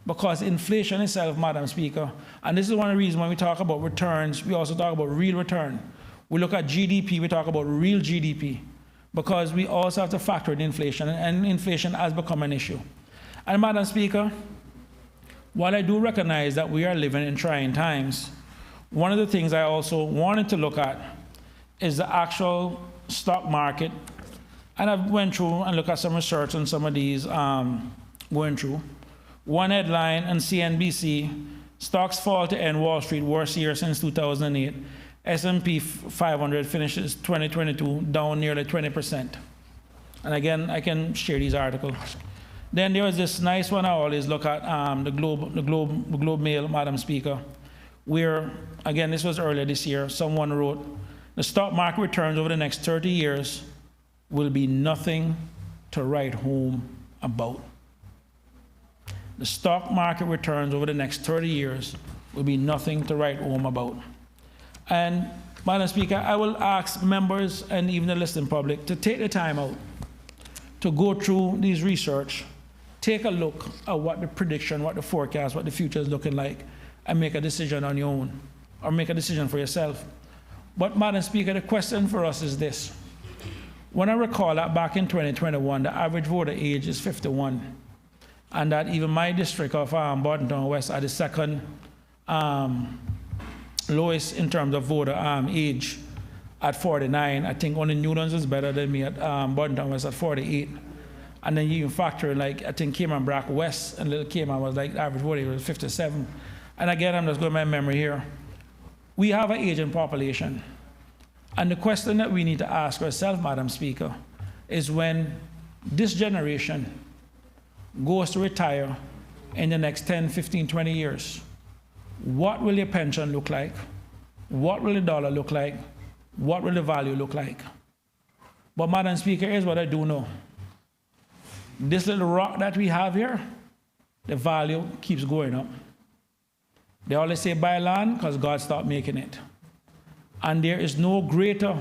Because inflation itself, Madam Speaker, and this is one of the reasons when we talk about returns, we also talk about real return. We look at GDP, we talk about real GDP, because we also have to factor in inflation, and inflation has become an issue. And Madam Speaker, while I do recognize that we are living in trying times, one of the things I also wanted to look at is the actual stock market. And I've went through and looked at some research on some of these going through. One headline on CNBC, stocks fall to end Wall Street worst year since 2008. S&P 500 finishes 2022 down nearly 20%. And again, I can share these articles. Then there was this nice one I always look at, the Globe Mail, Madam Speaker, where, again, this was earlier this year, someone wrote, the stock market returns over the next 30 years will be nothing to write home about. The stock market returns over the next 30 years will be nothing to write home about. And, Madam Speaker, I will ask members and even the listening public to take the time out to go through these research, take a look at what the prediction, what the forecast, what the future is looking like, and make a decision on your own, or make a decision for yourself. But, Madam Speaker, the question for us is this. When I recall that back in 2021, the average voter age is 51, and that even my district of Bordentown West are the second lowest in terms of voter age at 49. I think only Newlands is better than me at Bordentown West at 48. And then you even factor in, like, I think Cayman Brack West and Little Cayman was like, the average voter age was 57. And again, I'm just going by memory here. We have an aging population. And the question that we need to ask ourselves, Madam Speaker, is when this generation goes to retire in the next 10, 15, 20 years, what will your pension look like? What will the dollar look like? What will the value look like? But, Madam Speaker, here's what I do know. This little rock that we have here, the value keeps going up. They always say buy land because God stopped making it. And there is no greater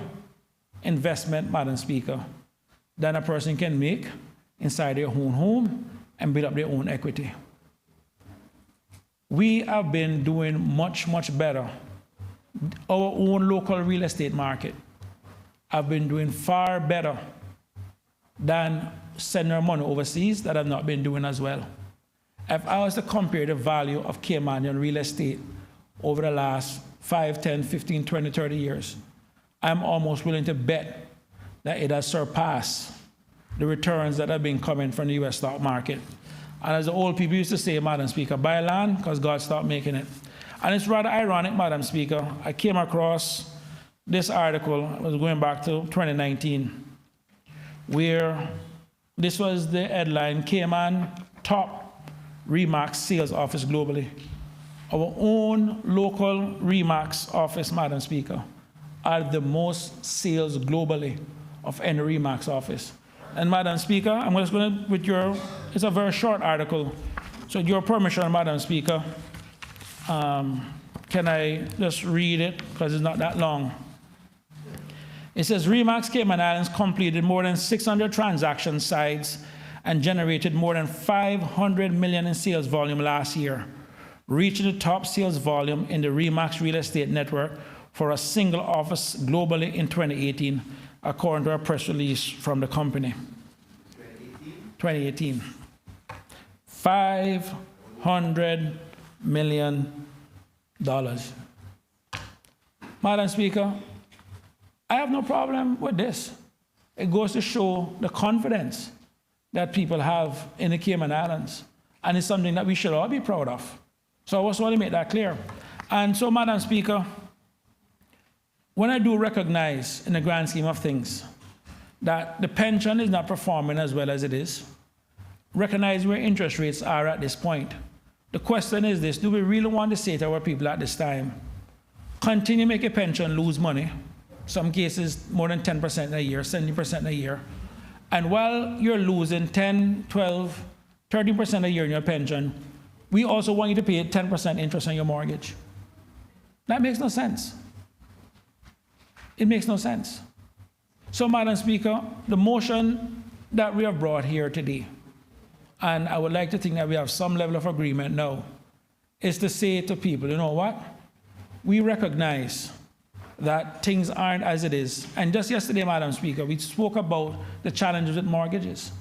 investment, Madam Speaker, than a person can make inside their own home and build up their own equity. We have been doing much, much better. Our own local real estate market have been doing far better than sending our money overseas that have not been doing as well. If I was to compare the value of Caymanian real estate over the last 5, 10, 15, 20, 30 years, I'm almost willing to bet that it has surpassed the returns that have been coming from the US stock market. And as the old people used to say, Madam Speaker, buy land because God stopped making it. And it's rather ironic, Madam Speaker. I came across this article, I was going back to 2019, where this was the headline, Cayman top RE/MAX sales office globally. Our own local RE/MAX office, Madam Speaker, are the most sales globally of any RE/MAX office. And, Madam Speaker, I'm just going to, it's a very short article, so with your permission, Madam Speaker, Can I just read it, because it's not that long? It says, Remax Cayman Islands completed more than 600 transaction sites and generated more than 500 million in sales volume last year, reaching the top sales volume in the Remax real estate network for a single office globally in 2018, according to a press release from the company. 2018. $500 million. Madam Speaker, I have no problem with this. It goes to show the confidence that people have in the Cayman Islands, and it's something that we should all be proud of. So I just want to make that clear. And so, Madam Speaker, when I do recognize, in the grand scheme of things, that the pension is not performing as well as it is, recognize where interest rates are at this point, the question is this: do we really want to say to our people at this time, continue to make a pension lose money, some cases more than 10% a year, 70% a year, and while you're losing 10, 12, 13% a year in your pension, we also want you to pay 10% interest on your mortgage? That makes no sense. It makes no sense. So, Madam Speaker, the motion that we have brought here today, and I would like to think that we have some level of agreement now, is to say to people, you know what? We recognize that things aren't as it is. And just yesterday, Madam Speaker, we spoke about the challenges with mortgages.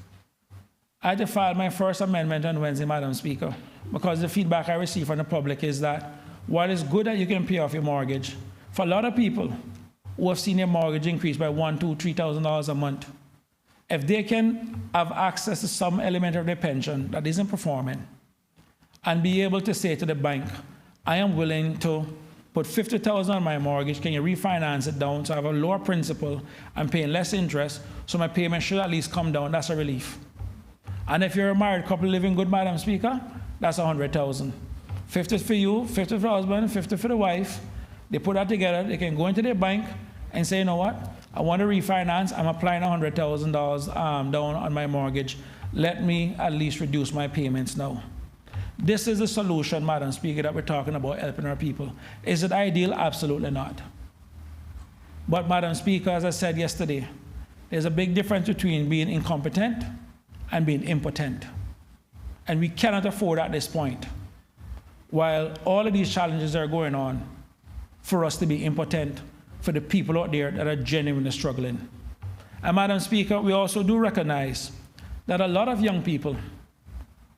I had to file my first amendment on Wednesday, Madam Speaker, because the feedback I received from the public is that while it's good that you can pay off your mortgage, for a lot of people who have seen their mortgage increase by $1,000, $2,000, $3,000 a month, if they can have access to some element of their pension that isn't performing and be able to say to the bank, I am willing to put $50,000 on my mortgage, can you refinance it down so I have a lower principal, I'm paying less interest, so my payment should at least come down, that's a relief. And if you're a married couple living good, Madam Speaker, that's $100,000. 50 for you, 50 for the husband, 50 for the wife. They put that together, they can go into their bank and say, you know what, I want to refinance, I'm applying $100,000 down on my mortgage. Let me at least reduce my payments now. This is the solution, Madam Speaker, that we're talking about, helping our people. Is it ideal? Absolutely not. But, Madam Speaker, as I said yesterday, there's a big difference between being incompetent and being impotent. And we cannot afford at this point, while all of these challenges are going on, for us to be impotent for the people out there that are genuinely struggling. And, Madam Speaker, we also do recognize that a lot of young people,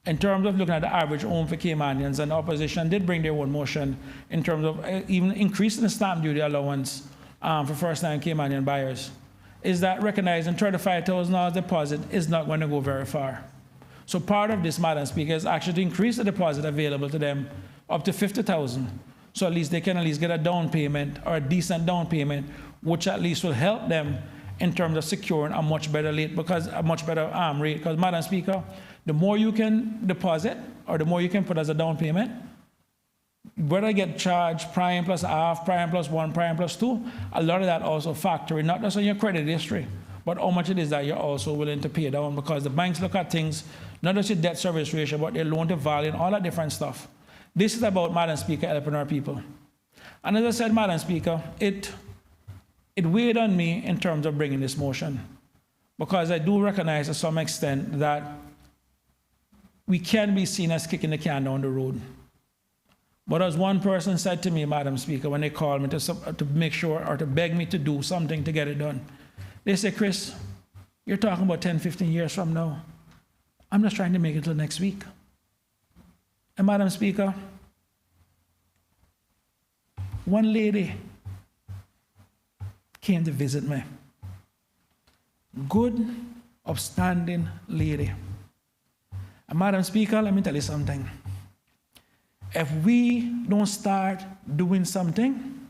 in terms of looking at the average home for Caymanians, and the opposition did bring their own motion in terms of even increasing the stamp duty allowance for first-time Caymanian buyers, is that recognizing $35,000 deposit is not going to go very far. So part of this, Madam Speaker, is actually to increase the deposit available to them up to $50,000, so at least they can at least get a down payment, or a decent down payment, which at least will help them in terms of securing a much better rate, because Madam Speaker, the more you can deposit, or the more you can put as a down payment, whether I get charged prime plus half, prime plus 1, prime plus 2, a lot of that also factor in, not just on your credit history, but how much it is that you're also willing to pay down, because the banks look at things, not just your debt service ratio, but their loan to value and all that different stuff. This is about, Madam Speaker, helping our people. And as I said, Madam Speaker, it weighed on me in terms of bringing this motion, because I do recognize to some extent that we can be seen as kicking the can down the road. But as one person said to me, Madam Speaker, when they called me to make sure, or to beg me to do something to get it done, they said, Chris, you're talking about 10, 15 years from now. I'm just trying to make it till next week. And, Madam Speaker, one lady came to visit me. Good, upstanding lady. And, Madam Speaker, let me tell you something. If we don't start doing something,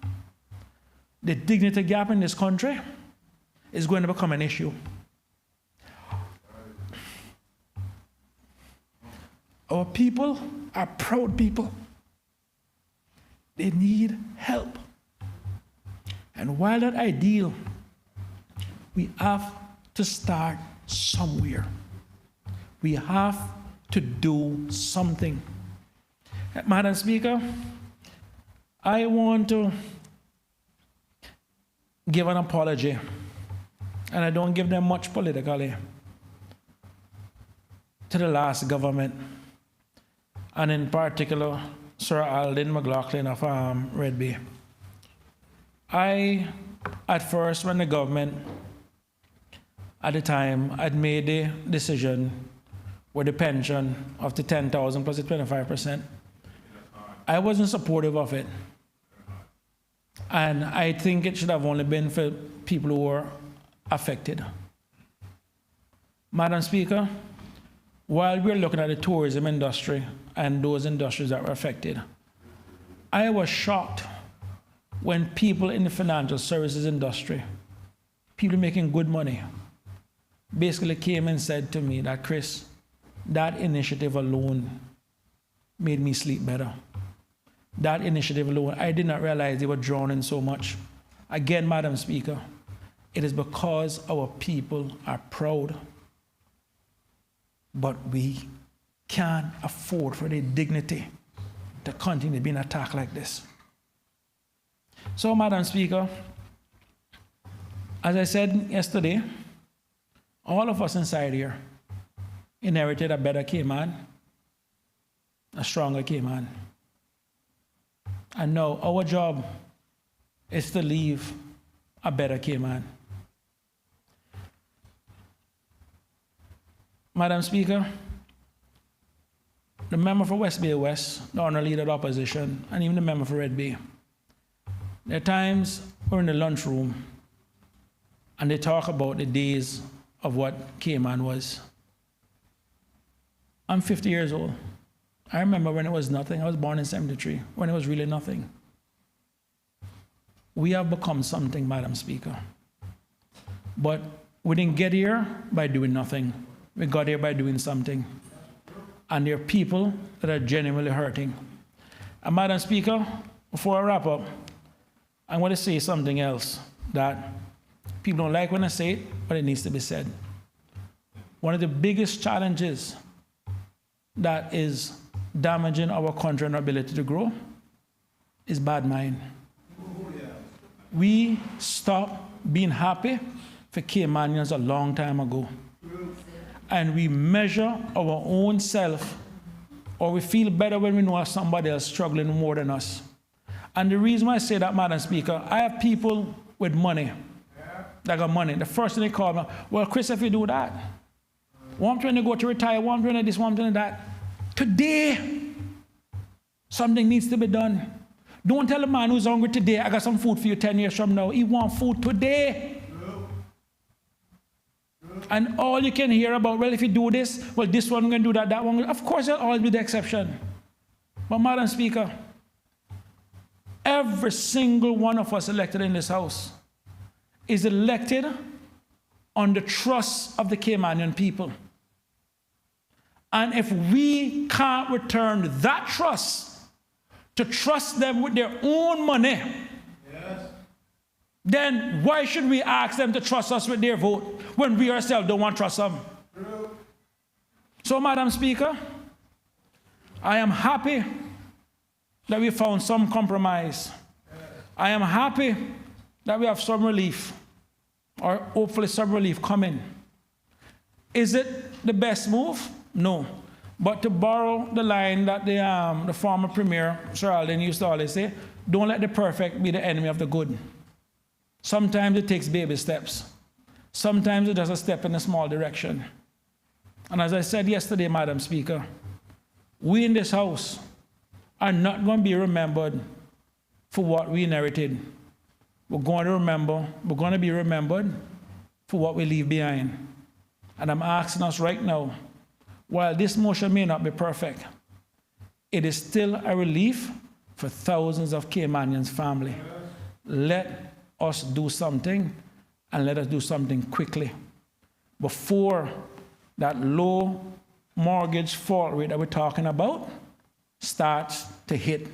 the dignity gap in this country is going to become an issue. Our people are proud people. They need help. And while that ideal, we have to start somewhere. We have to do something. Madam Speaker, I want to give an apology, and I don't give them much politically, to the last government, and in particular, Sir Alden McLaughlin of Red Bay. At first, when the government at the time had made the decision with the pension of the 10,000 plus the 25%, I wasn't supportive of it. And I think it should have only been for people who were affected. Madam Speaker, while we're looking at the tourism industry and those industries that were affected, I was shocked when people in the financial services industry, people making good money, basically came and said to me that, Chris, that initiative alone made me sleep better. That initiative alone, I did not realize they were drawn in so much. Again, Madam Speaker, it is because our people are proud, but we can't afford for their dignity to continue being attacked like this. So, Madam Speaker, as I said yesterday, all of us inside here inherited a better Cayman, a stronger Cayman. And now our job is to leave a better Cayman. Madam Speaker, the member for West Bay West, the Honourable Leader of the Opposition, and even the member for Red Bay, there are times we're in the lunchroom and they talk about the days of what Cayman was. I'm 50 years old. I remember when it was nothing. I was born in 73, when it was really nothing. We have become something, Madam Speaker. But we didn't get here by doing nothing. We got here by doing something. And there are people that are genuinely hurting. And Madam Speaker, before I wrap up, I'm going to say something else that people don't like when I say it, but it needs to be said. One of the biggest challenges that is damaging our country and our ability to grow is bad mind. We stopped being happy for Caymanians a long time ago. And we measure our own self, or we feel better when we know somebody else struggling more than us. And the reason why I say that, Madam Speaker, I have people with money, that got money. The first thing they call me, well, Chris, if you do that, one trying to go to retire, one trying to this, one trying to that. Today, something needs to be done. Don't tell a man who's hungry today, I got some food for you 10 years from now. He wants food today. And all you can hear about, well, if you do this, well, this one going to do that, that one. Of course, there'll always be the exception. But, Madam Speaker, every single one of us elected in this House is elected on the trust of the Caymanian people. And if we can't return that trust, to trust them with their own money, then why should we ask them to trust us with their vote when we ourselves don't want to trust them? So, Madam Speaker, I am happy that we found some compromise. I am happy that we have some relief, or hopefully some relief coming. Is it the best move? No. But to borrow the line that the former Premier, Sir Alden, used to always say, don't let the perfect be the enemy of the good. Sometimes it takes baby steps. Sometimes it's just a step in a small direction. And as I said yesterday, Madam Speaker, we in this House are not going to be remembered for what we inherited. We're going to be remembered for what we leave behind. And I'm asking us right now, while this motion may not be perfect, it is still a relief for thousands of Caymanians' family. Let us do something, and let us do something quickly before that low mortgage fault rate that we're talking about starts to hit.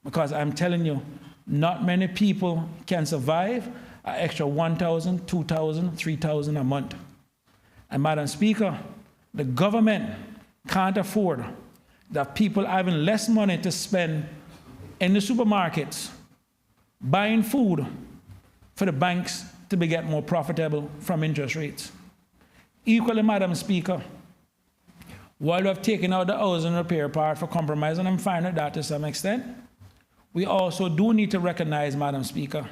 Because I'm telling you, not many people can survive an extra $1,000, $2,000, $3,000 a month. And Madam Speaker, the government can't afford that people having less money to spend in the supermarkets, buying food for the banks to get more profitable from interest rates. Equally, Madam Speaker, while we have taken out the housing repair part for compromise, and I'm fine with that to some extent, we also do need to recognize, Madam Speaker,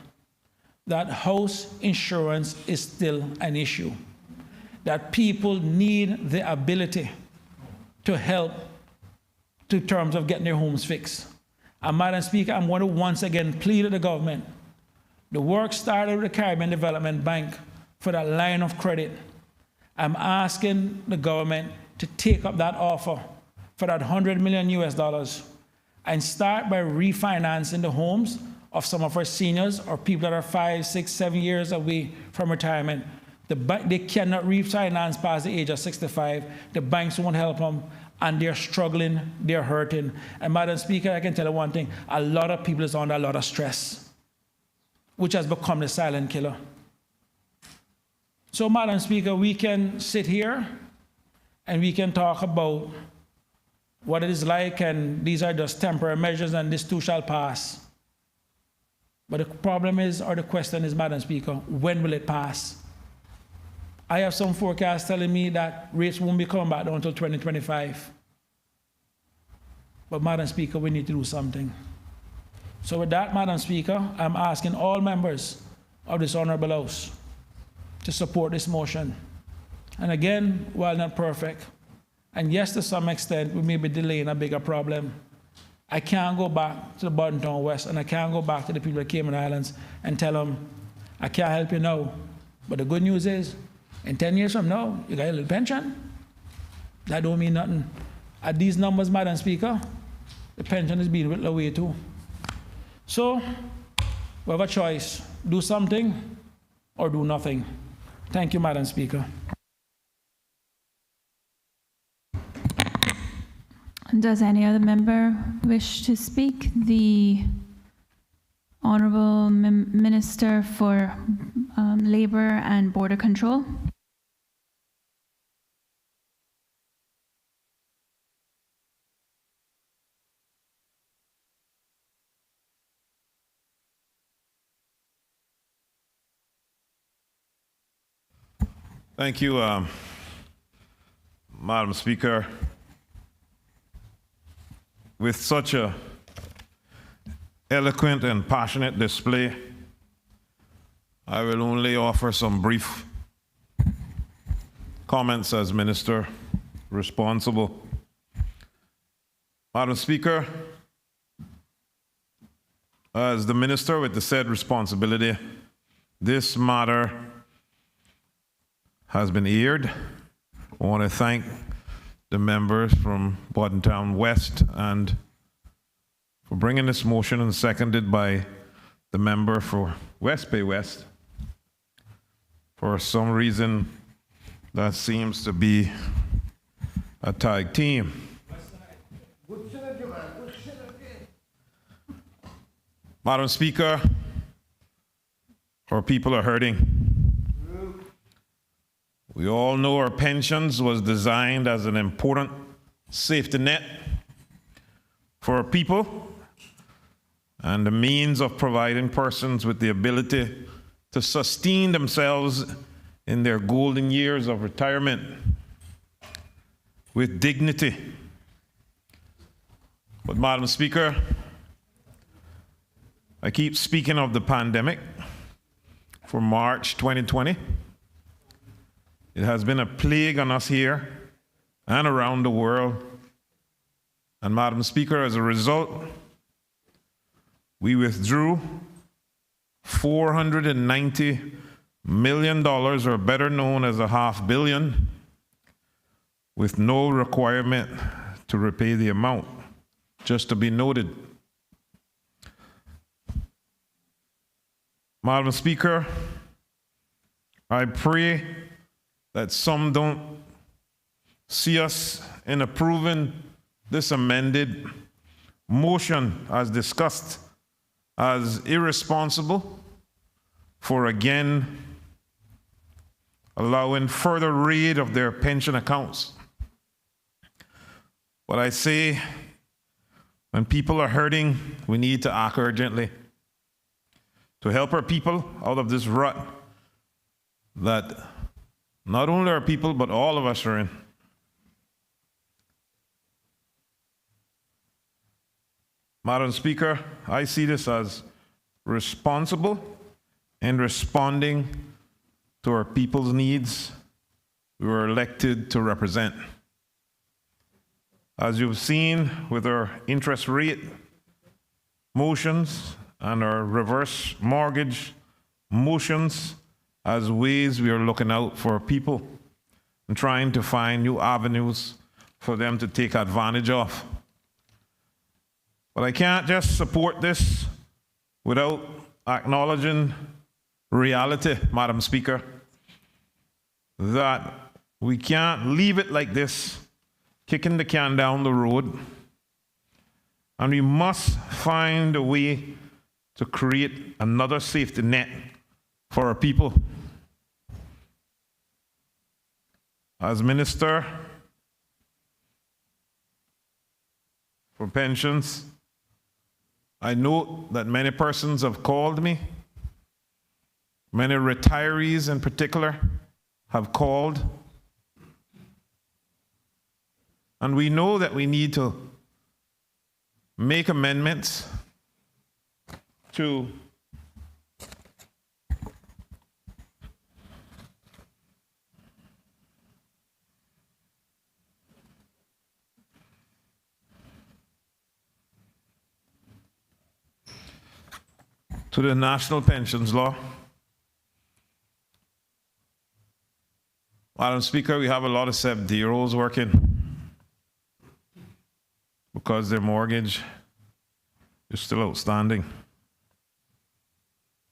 that house insurance is still an issue, that people need the ability to help in terms of getting their homes fixed. And Madam Speaker, I'm going to once again plead with the government. The work started with the Cayman Development Bank for that line of credit. I'm asking the government to take up that offer for that $100 million and start by refinancing the homes of some of our seniors or people that are 5, 6, 7 years away from retirement. They cannot refinance past the age of 65. The banks won't help them, and they're struggling, they're hurting. And Madam Speaker, I can tell you one thing, a lot of people is under a lot of stress, which has become the silent killer. So, Madam Speaker, we can sit here and we can talk about what it is like, and these are just temporary measures, and this too shall pass. But the problem is, or the question is, Madam Speaker, when will it pass? I have some forecasts telling me that rates won't be coming back down until 2025. But, Madam Speaker, we need to do something. So with that, Madam Speaker, I'm asking all members of this honorable House to support this motion. And again, while not perfect, and yes, to some extent, we may be delaying a bigger problem, I can't go back to the Bodentown West, and I can't go back to the people of the Cayman Islands and tell them, I can't help you now. But the good news is, in 10 years from now, you got a little pension. That don't mean nothing. At these numbers, Madam Speaker, the pension is being whittled away too. So, we have a choice. Do something or do nothing. Thank you, Madam Speaker. Does any other member wish to speak? The Honorable Minister for Labor and Border Control. Thank you, Madam Speaker. With such a eloquent and passionate display, I will only offer some brief comments as Minister responsible. Madam Speaker, as the Minister with the said responsibility, this matter has been aired. I want to thank the members from Bodentown West and for bringing this motion, and seconded by the member for West Bay West. For some reason, that seems to be a tag team. Madam Speaker, our people are hurting. We all know our pensions was designed as an important safety net for our people and the means of providing persons with the ability to sustain themselves in their golden years of retirement with dignity. But, Madam Speaker, I keep speaking of the pandemic for March 2020. It has been a plague on us here and around the world. And Madam Speaker, as a result, we withdrew $490 million, or better known as $500 million, with no requirement to repay the amount, just to be noted. Madam Speaker, I pray that some don't see us in approving this amended motion as discussed as irresponsible for again allowing further raid of their pension accounts. But I say, When people are hurting, we need to act urgently to help our people out of this rut that not only our people, but all of us are in. Madam Speaker, I see this as responsible in responding to our people's needs we were elected to represent. As you've seen with our interest rate motions and our reverse mortgage motions as ways we are looking out for people and trying to find new avenues for them to take advantage of. But I can't just support this without acknowledging reality, Madam Speaker, that we can't leave it like this, kicking the can down the road, and we must find a way to create another safety net for our people. As Minister for Pensions, I note that many persons have called me, many retirees in particular have called, and we know that we need to make amendments to the National Pensions Law. Madam Speaker, we have a lot of 70-year-olds working because their mortgage is still outstanding.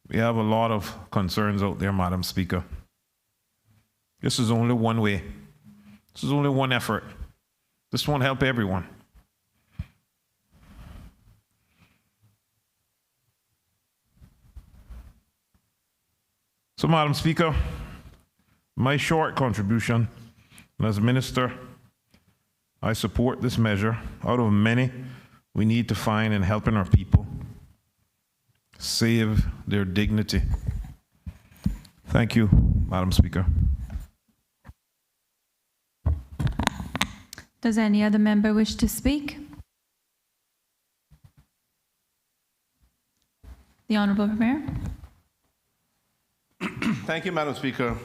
We have a lot of concerns out there, Madam Speaker. This is only one way. This is only one effort. This won't help everyone. So, Madam Speaker, my short contribution, and as Minister, I support this measure out of many we need to find in helping our people save their dignity. Thank you, Madam Speaker. Does any other member wish to speak? The Honourable Premier. Thank you, Madam Speaker.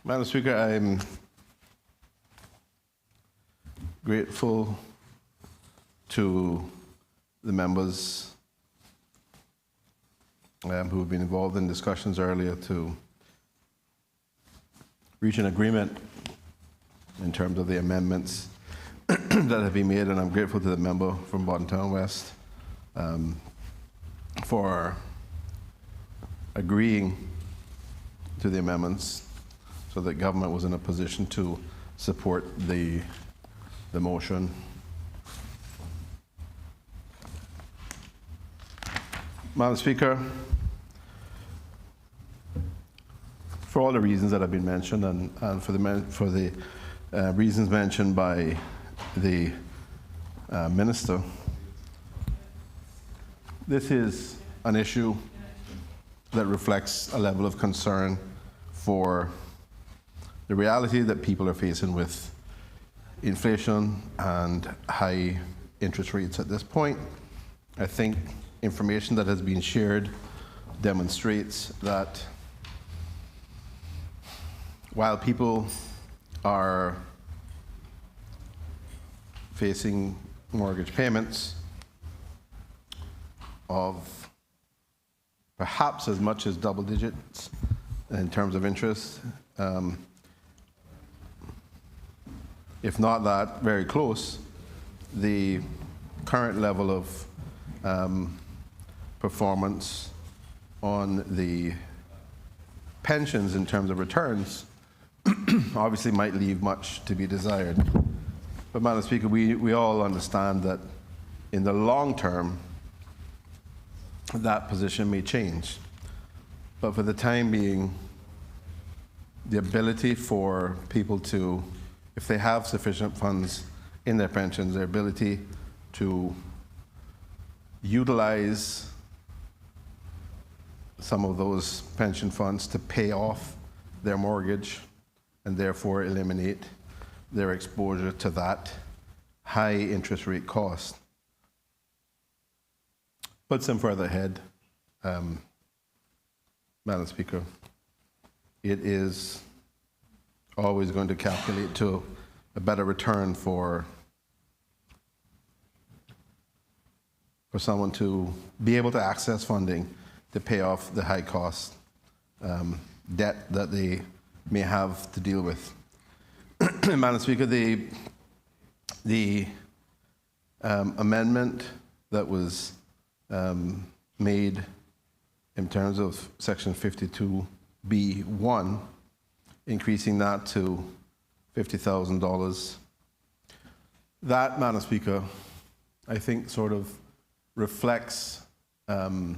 Madam Speaker, I'm grateful to the members who have been involved in discussions earlier to reach an agreement in terms of the amendments that have been made, and I'm grateful to the member from Bordentown West for agreeing to the amendments so that government was in a position to support the motion. Madam Speaker, for all the reasons that have been mentioned and for the reasons mentioned by the Minister, this is an issue that reflects a level of concern for the reality that people are facing with inflation and high interest rates at this point. I think information that has been shared demonstrates that while people are facing mortgage payments of perhaps as much as double digits in terms of interest, if not that, very close, the current level of performance on the pensions in terms of returns obviously might leave much to be desired. But Madam Speaker, we all understand that in the long term, that position may change. But for the time being, the ability for people to, if they have sufficient funds in their pensions, their ability to utilize some of those pension funds to pay off their mortgage and therefore eliminate their exposure to that high interest rate cost. But some further ahead, Madam Speaker, it is always going to calculate to a better return for someone to be able to access funding to pay off the high cost debt that they may have to deal with. Madam Speaker, the amendment that was made in terms of Section 52B1, increasing that to $50,000, that, Madam Speaker, I think sort of reflects the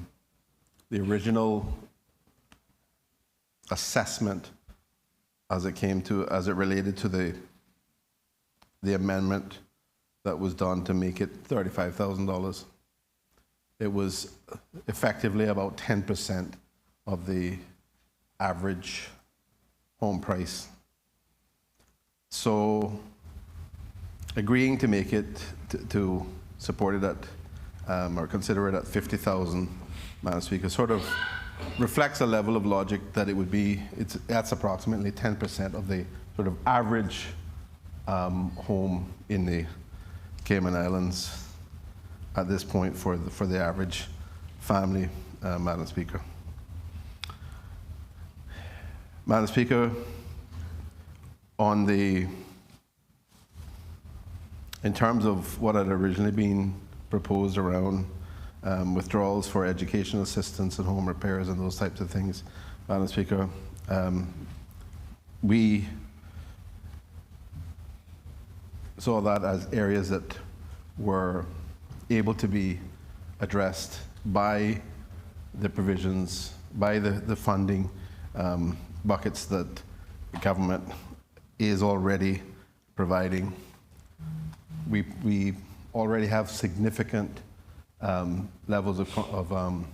original assessment as it related to the amendment that was done to make it $35,000. It was effectively about 10% of the average home price. So agreeing to make it, to support it at, or consider it at 50,000, Madam Speaker, sort of reflects a level of logic that it would be, that's approximately 10% of the sort of average home in the Cayman Islands at this point for the average family, Madam Speaker. Madam Speaker, in terms of what had originally been proposed around withdrawals for educational assistance and home repairs and those types of things, Madam Speaker, we saw that as areas that were able to be addressed by the provisions, by the funding buckets that the government is already providing. We already have significant levels of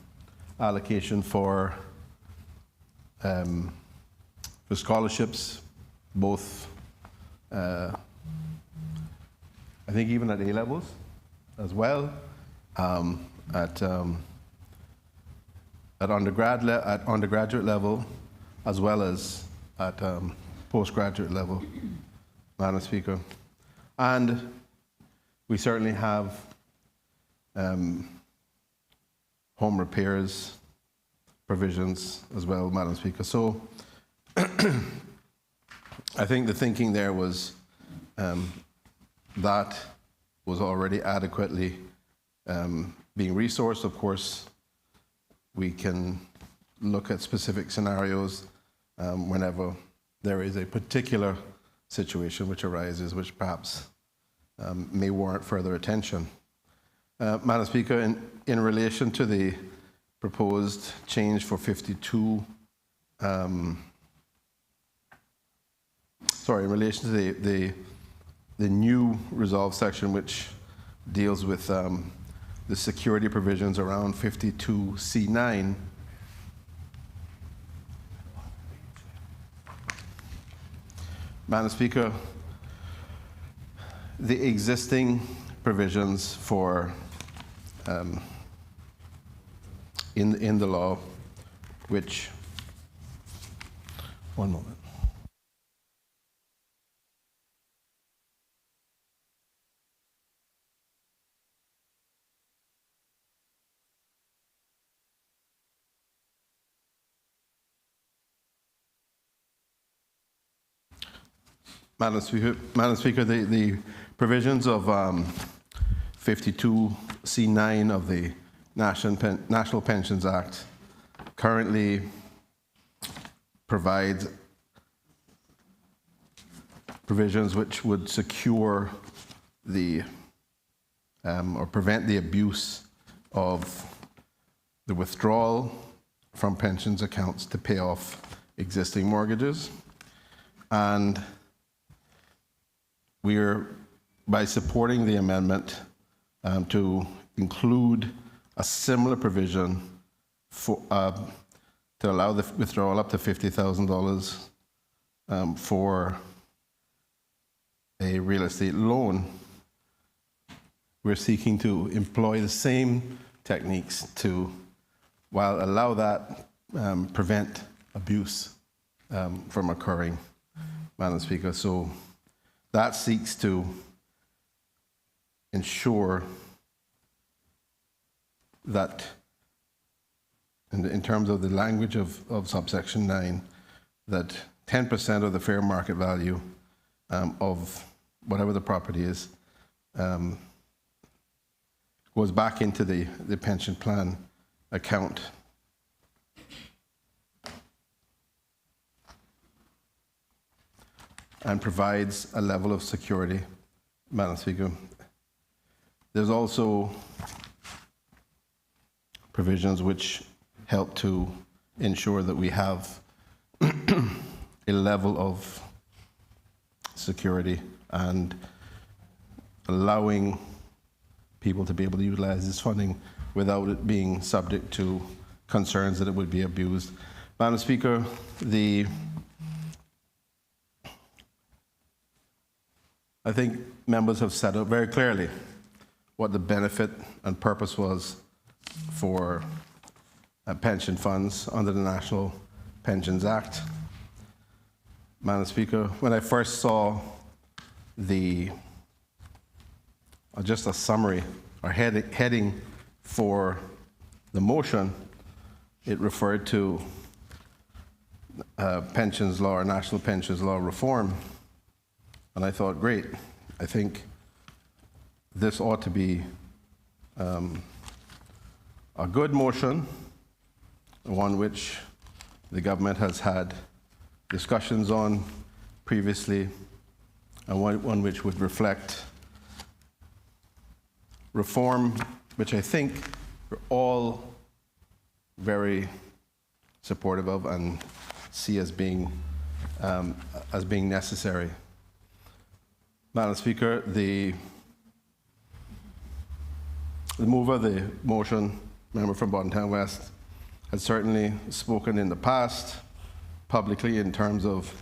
allocation for scholarships, both I think even at A levels as well, at undergraduate level, as well as at postgraduate level, Madam Speaker. And we certainly have home repairs provisions as well, Madam Speaker. So I think the thinking there was that was already adequately being resourced. Of course, we can look at specific scenarios whenever there is a particular situation which arises, which perhaps may warrant further attention. Madam Speaker, in relation to the proposed change for 52, in relation to the new resolve section, which deals with the security provisions around 52C9, Madam Speaker, the existing provisions for in the law, which, one moment. Madam Speaker, the provisions of 52C9 of the National Pensions Act currently provides provisions which would secure the or prevent the abuse of the withdrawal from pensions accounts to pay off existing mortgages. And we are, by supporting the amendment, to include a similar provision for, to allow the withdrawal up to $50,000 for a real estate loan. We're seeking to employ the same techniques to, while allow that, prevent abuse from occurring, Madam Speaker. So that seeks to ensure that, in terms of the language of subsection 9, that 10% of the fair market value of whatever the property is goes back into the pension plan account. And provides a level of security, Madam Speaker. There's also provisions which help to ensure that we have a level of security and allowing people to be able to utilize this funding without it being subject to concerns that it would be abused. Madam Speaker, I think members have set out very clearly what the benefit and purpose was for pension funds under the National Pensions Act. Madam Speaker, when I first saw just a summary or heading for the motion, it referred to pensions law or national pensions law reform. And I thought, great, I think this ought to be a good motion, one which the government has had discussions on previously, and one which would reflect reform, which I think we're all very supportive of and see as being necessary. Madam Speaker, the mover of the motion, member from Boddentown West, has certainly spoken in the past publicly in terms of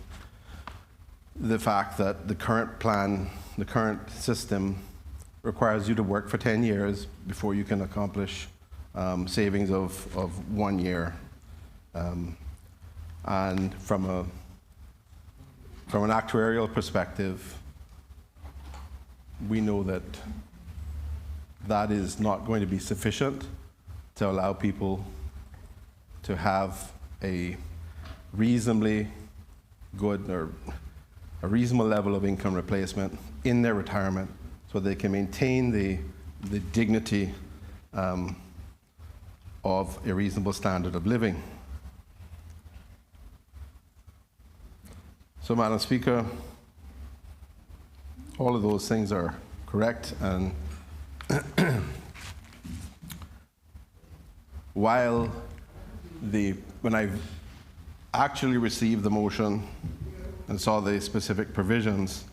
the fact that the current plan, the current system requires you to work for 10 years before you can accomplish savings of 1 year. And from an actuarial perspective, we know that that is not going to be sufficient to allow people to have a reasonably good or a reasonable level of income replacement in their retirement so they can maintain the dignity of a reasonable standard of living. So, Madam Speaker, all of those things are correct, and when I actually received the motion and saw the specific provisions,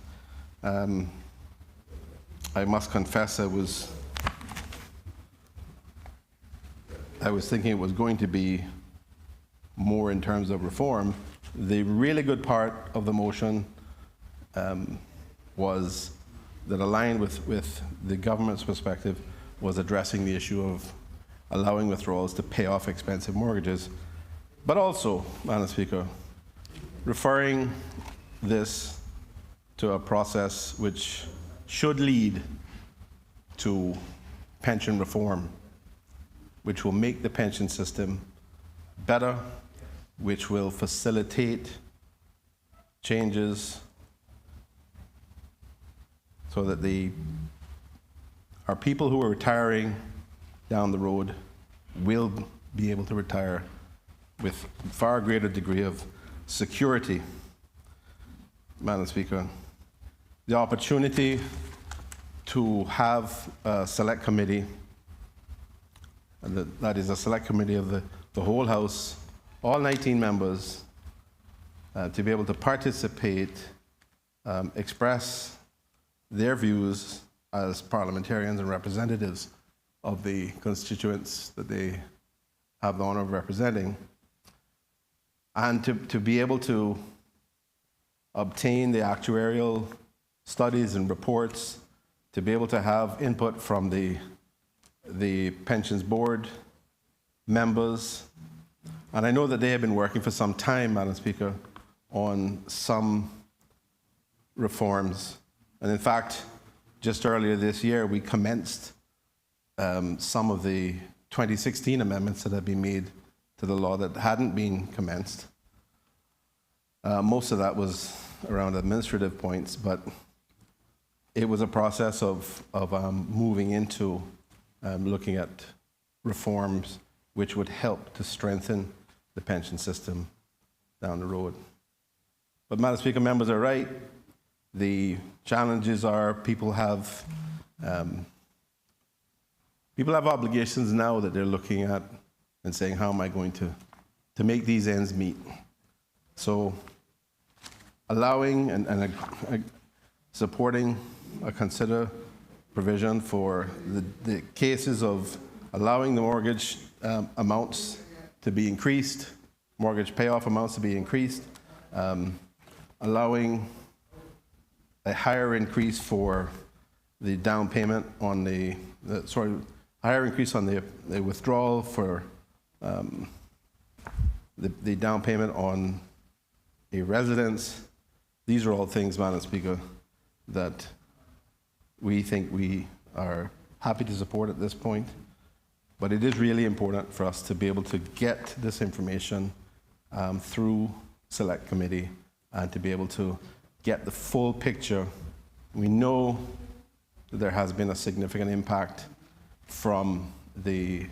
I must confess I was thinking it was going to be more in terms of reform. The really good part of the motion was that aligned with the government's perspective was addressing the issue of allowing withdrawals to pay off expensive mortgages, but also, Madam Speaker, referring this to a process which should lead to pension reform, which will make the pension system better, which will facilitate changes so that our people who are retiring down the road will be able to retire with far greater degree of security. Madam Speaker, the opportunity to have a select committee, and that is a select committee of the whole House, all 19 members, to be able to participate, express their views as parliamentarians and representatives of the constituents that they have the honor of representing, and to be able to obtain the actuarial studies and reports, to be able to have input from the pensions board members. And I know that they have been working for some time, Madam Speaker, on some reforms. And in fact, just earlier this year, we commenced some of the 2016 amendments that had been made to the law that hadn't been commenced. Most of that was around administrative points, but it was a process of moving into looking at reforms which would help to strengthen the pension system down the road. But Madam Speaker, members are right. The challenges are people have obligations now that they're looking at and saying, how am I going to make these ends meet? So allowing and supporting a consider provision for the cases of allowing the mortgage amounts to be increased, mortgage payoff amounts to be increased, allowing a higher increase for the down payment on higher increase on the withdrawal for the down payment on a residence. These are all things, Madam Speaker, that we think we are happy to support at this point. But it is really important for us to be able to get this information through Select Committee and to be able to get the full picture. We know that there has been a significant impact from the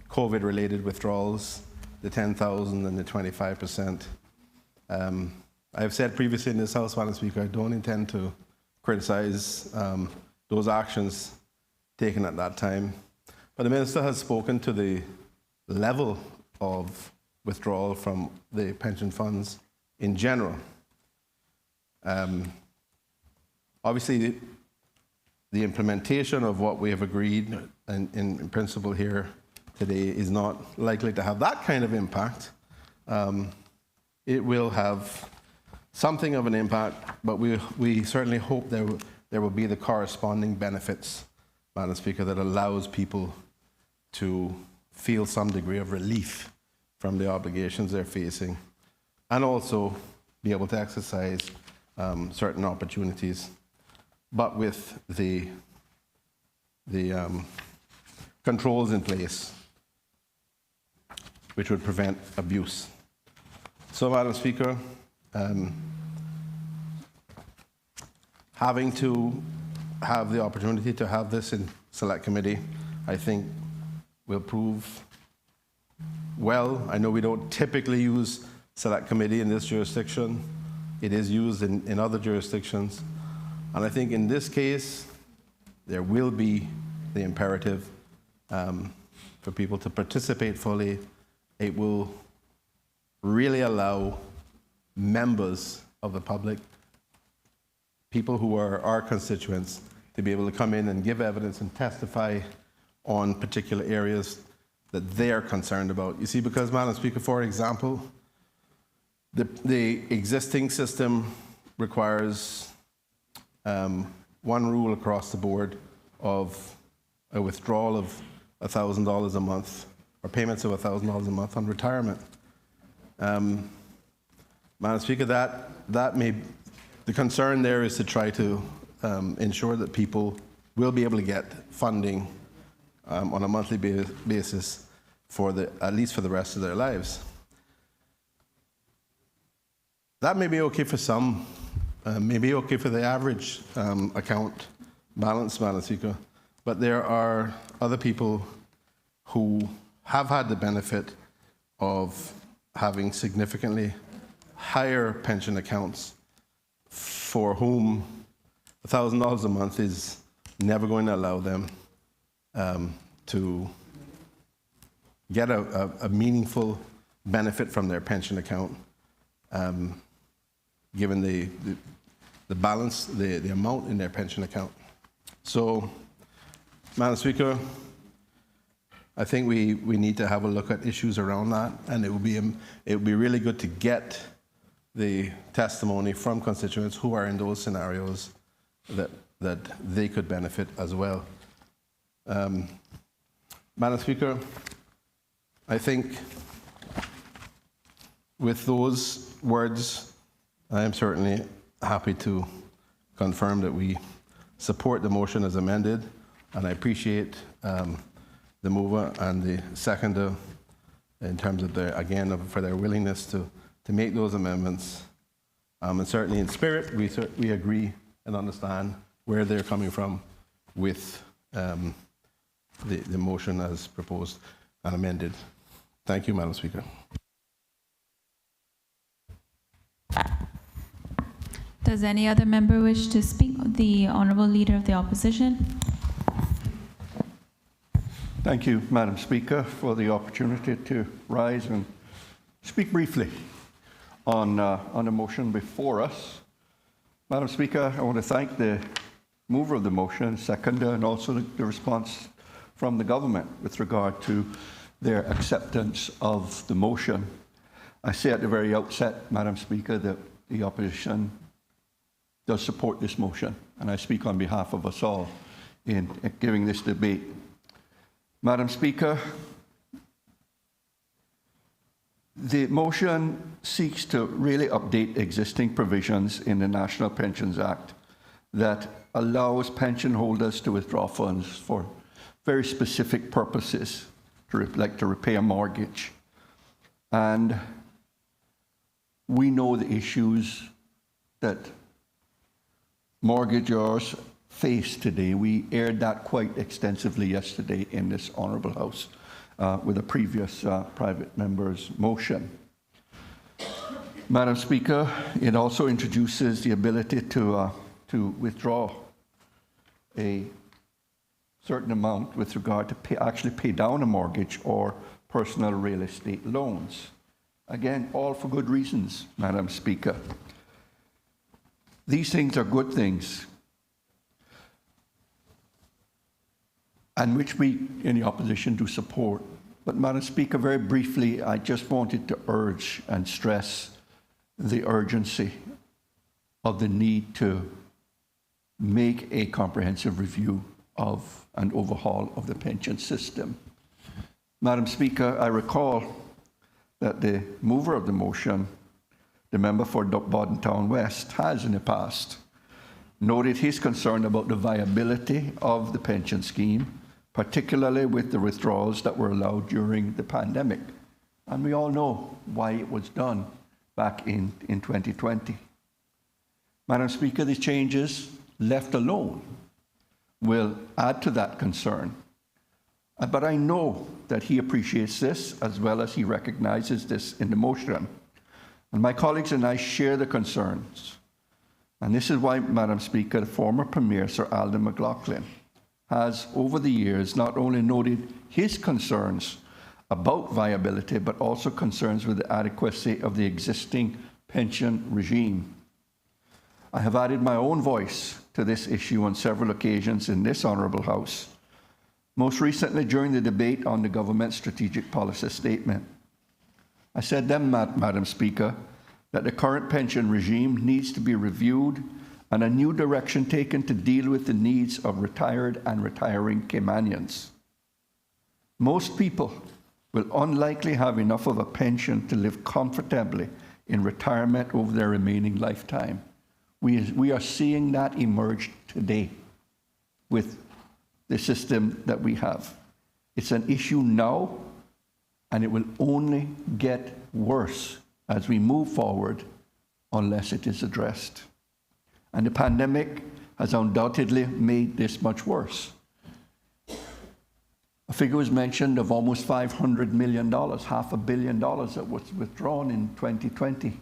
COVID-related withdrawals, the 10,000 and the 25%. I have said previously in this House, Madam Speaker, I don't intend to criticize those actions taken at that time. But the Minister has spoken to the level of withdrawal from the pension funds in general. Obviously, the implementation of what we have agreed in principle here today is not likely to have that kind of impact. It will have something of an impact, but we certainly hope there will be the corresponding benefits, Madam Speaker, that allows people to feel some degree of relief from the obligations they're facing, and also be able to exercise certain opportunities, but with the controls in place which would prevent abuse. So, Madam Speaker, having to have the opportunity to have this in Select Committee, I think will prove well. I know we don't typically use Select Committee in this jurisdiction. It is used in other jurisdictions. And I think in this case, there will be the imperative for people to participate fully. It will really allow members of the public, people who are our constituents, to be able to come in and give evidence and testify on particular areas that they are concerned about. You see, because, Madam Speaker, for example, the existing system requires one rule across the board of a withdrawal of $1,000 a month, or payments of $1,000 a month on retirement. Madam Speaker, the concern there is to try to ensure that people will be able to get funding on a monthly basis at least for the rest of their lives. That may be okay for some, may be okay for the average account balance, Madam Speaker, but there are other people who have had the benefit of having significantly higher pension accounts for whom $1,000 a month is never going to allow them to get a meaningful benefit from their pension account, given the balance, the amount in their pension account. So, Madam Speaker, I think we need to have a look at issues around that, and it would be really good to get the testimony from constituents who are in those scenarios that they could benefit as well. Madam Speaker, I think with those words, I am certainly happy to confirm that we support the motion as amended, and I appreciate the mover and the seconder in terms of for their willingness to make those amendments. And certainly in spirit, we agree and understand where they're coming from with the motion as proposed and amended. Thank you, Madam Speaker. Does any other member wish to speak? The Honourable Leader of the Opposition. Thank you, Madam Speaker, for the opportunity to rise and speak briefly on the motion before us. Madam Speaker, I want to thank the mover of the motion, seconder, and also the response from the government with regard to their acceptance of the motion. I say at the very outset, Madam Speaker, that the opposition does support this motion, and I speak on behalf of us all in giving this debate. Madam Speaker, the motion seeks to really update existing provisions in the National Pensions Act that allows pension holders to withdraw funds for very specific purposes, like to repay a mortgage. And we know the issues that mortgagors face today. We aired that quite extensively yesterday in this Honourable House with a previous private member's motion. Madam Speaker, it also introduces the ability to withdraw a certain amount with regard to actually pay down a mortgage or personal real estate loans. Again, all for good reasons, Madam Speaker. These things are good things, and which we in the opposition do support. But Madam Speaker, very briefly, I just wanted to urge and stress the urgency of the need to make a comprehensive review of and overhaul of the pension system. Madam Speaker, I recall that the mover of the motion, the member for Borden Town West, has in the past noted his concern about the viability of the pension scheme, particularly with the withdrawals that were allowed during the pandemic. And we all know why it was done back in 2020. Madam Speaker, these changes left alone will add to that concern. But I know that he appreciates this as well as he recognizes this in the motion. And my colleagues and I share the concerns. And this is why, Madam Speaker, the former Premier, Sir Alden McLaughlin, has over the years not only noted his concerns about viability, but also concerns with the adequacy of the existing pension regime. I have added my own voice to this issue on several occasions in this Honourable House, most recently during the debate on the government's strategic policy statement. I said then, Madam Speaker, that the current pension regime needs to be reviewed and a new direction taken to deal with the needs of retired and retiring Caymanians. Most people will unlikely have enough of a pension to live comfortably in retirement over their remaining lifetime. We are seeing that emerge today with the system that we have. It's an issue now, and it will only get worse as we move forward unless it is addressed. And the pandemic has undoubtedly made this much worse. A figure was mentioned of almost $500 million, $500 million that was withdrawn in 2020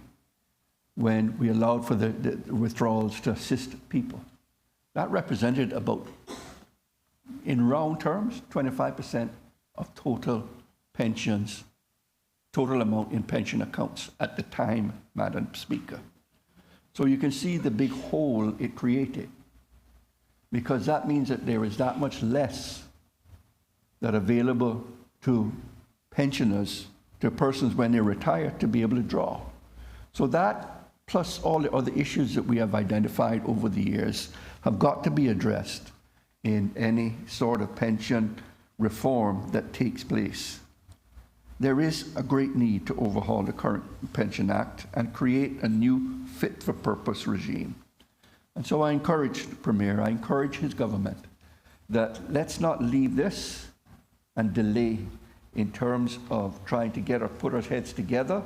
when we allowed for the withdrawals to assist people. That represented about, in round terms, 25% of total pensions, total amount in pension accounts at the time, Madam Speaker. So you can see the big hole it created. because that means that there is that much less that available to pensioners, to persons when they retire, to be able to draw. So that, plus all the other issues that we have identified over the years, have got to be addressed in any sort of pension reform that takes place. There is a great need to overhaul the current Pension Act and create a new fit-for-purpose regime. And so I encourage the Premier, I encourage his government, that let's not leave this and delay in terms of trying to put our heads together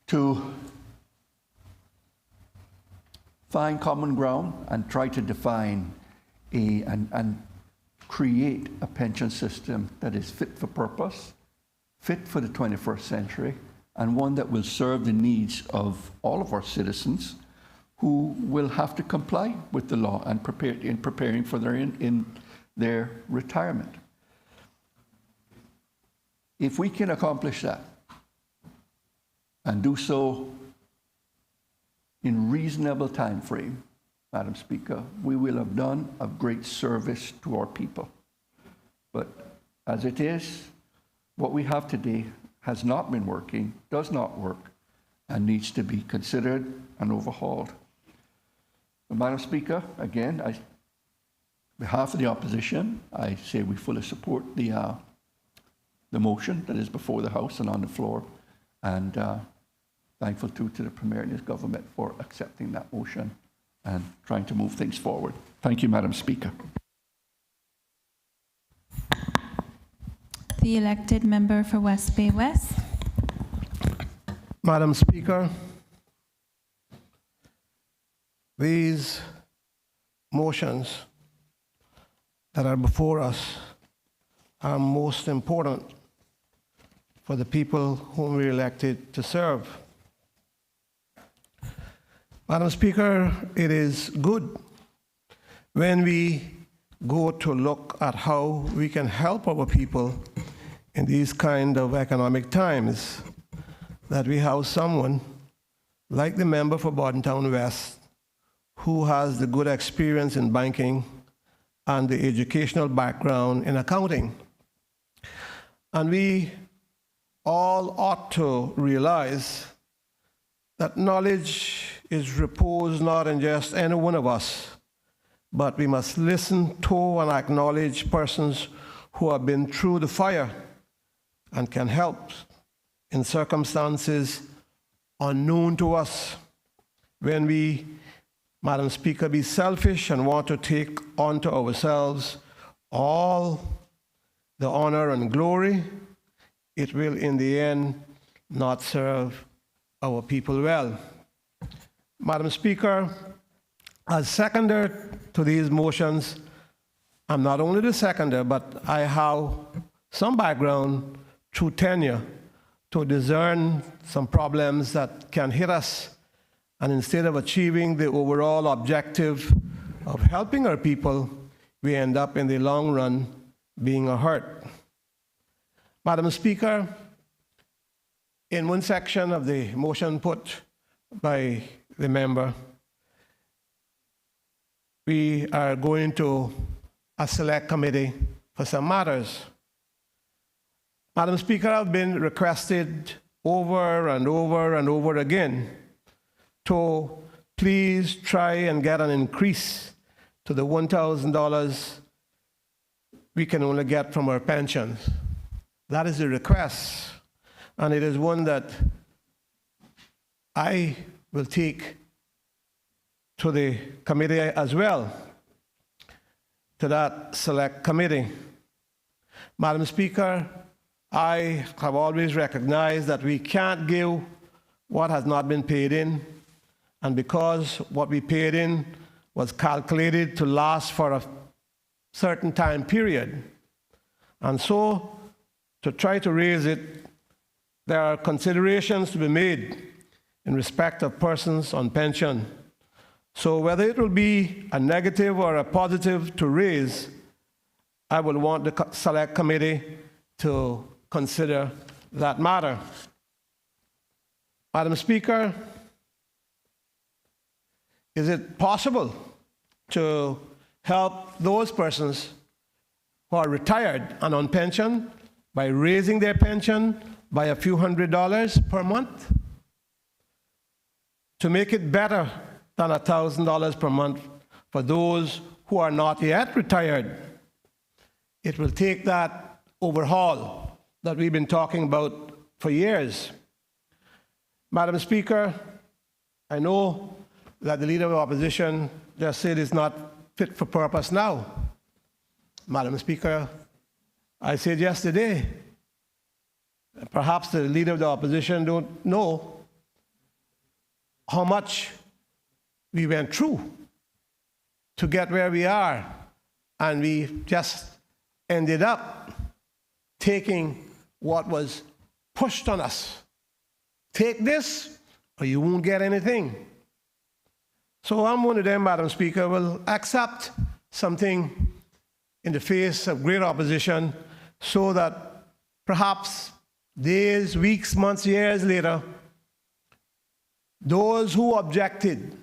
to find common ground and try to define and create a pension system that is fit for purpose, fit for the 21st century, and one that will serve the needs of all of our citizens who will have to comply with the law and preparing for their retirement. If we can accomplish that and do so in reasonable time frame, Madam Speaker, we will have done a great service to our people. But as it is, what we have today has not been working, does not work, and needs to be considered and overhauled. But Madam Speaker, again, on behalf of the opposition, I say we fully support the motion that is before the House and on the floor, and thankful to the Premier and his government for accepting that motion and trying to move things forward. Thank you, Madam Speaker. The elected member for West Bay West. Madam Speaker, these motions that are before us are most important for the people whom we elected to serve. Madam Speaker, it is good when we go to look at how we can help our people in these kind of economic times, that we have someone like the member for Bordentown West who has the good experience in banking and the educational background in accounting. And we all ought to realize that knowledge is reposed not in just any one of us, but we must listen to and acknowledge persons who have been through the fire and can help in circumstances unknown to us. When we, Madam Speaker, be selfish and want to take onto ourselves all the honor and glory, it will in the end not serve our people well. Madam Speaker, as seconder to these motions, I'm not only the seconder, but I have some background through tenure to discern some problems that can hit us, and instead of achieving the overall objective of helping our people, we end up in the long run being a hurt. Madam Speaker, in one section of the motion put by the member, we are going to a select committee for some matters. Madam Speaker, I've been requested over and over and over again to please try and get an increase to the $1,000 we can only get from our pensions. That is the request, and it is one that I will take to the committee as well, to that select committee. Madam Speaker, I have always recognized that we can't give what has not been paid in, and because what we paid in was calculated to last for a certain time period. And so, to try to raise it, there are considerations to be made in respect of persons on pension. So whether it will be a negative or a positive to raise, I will want the select committee to consider that matter. Madam Speaker, is it possible to help those persons who are retired and on pension by raising their pension by a few $100s per month to make it better than $1,000 per month for those who are not yet retired. It will take that overhaul that we've been talking about for years. Madam Speaker, I know that the Leader of the Opposition just said it's not fit for purpose now. Madam Speaker, I said yesterday, perhaps the Leader of the Opposition don't know how much we went through to get where we are, and we just ended up taking what was pushed on us. Take this or you won't get anything. So I'm one of them, Madam Speaker, will accept something in the face of great opposition so that perhaps days, weeks, months, years later, those who objected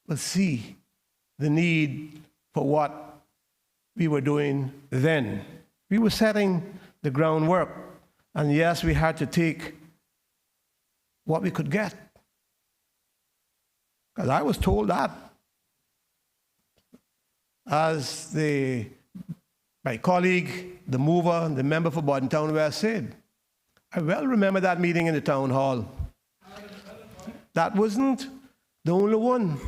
will see the need for what we were doing then. We were setting the groundwork, and yes, we had to take what we could get. Because I was told that, as my colleague, the mover, the member for Borden Town West said. I well remember that meeting in the town hall. That wasn't the only one.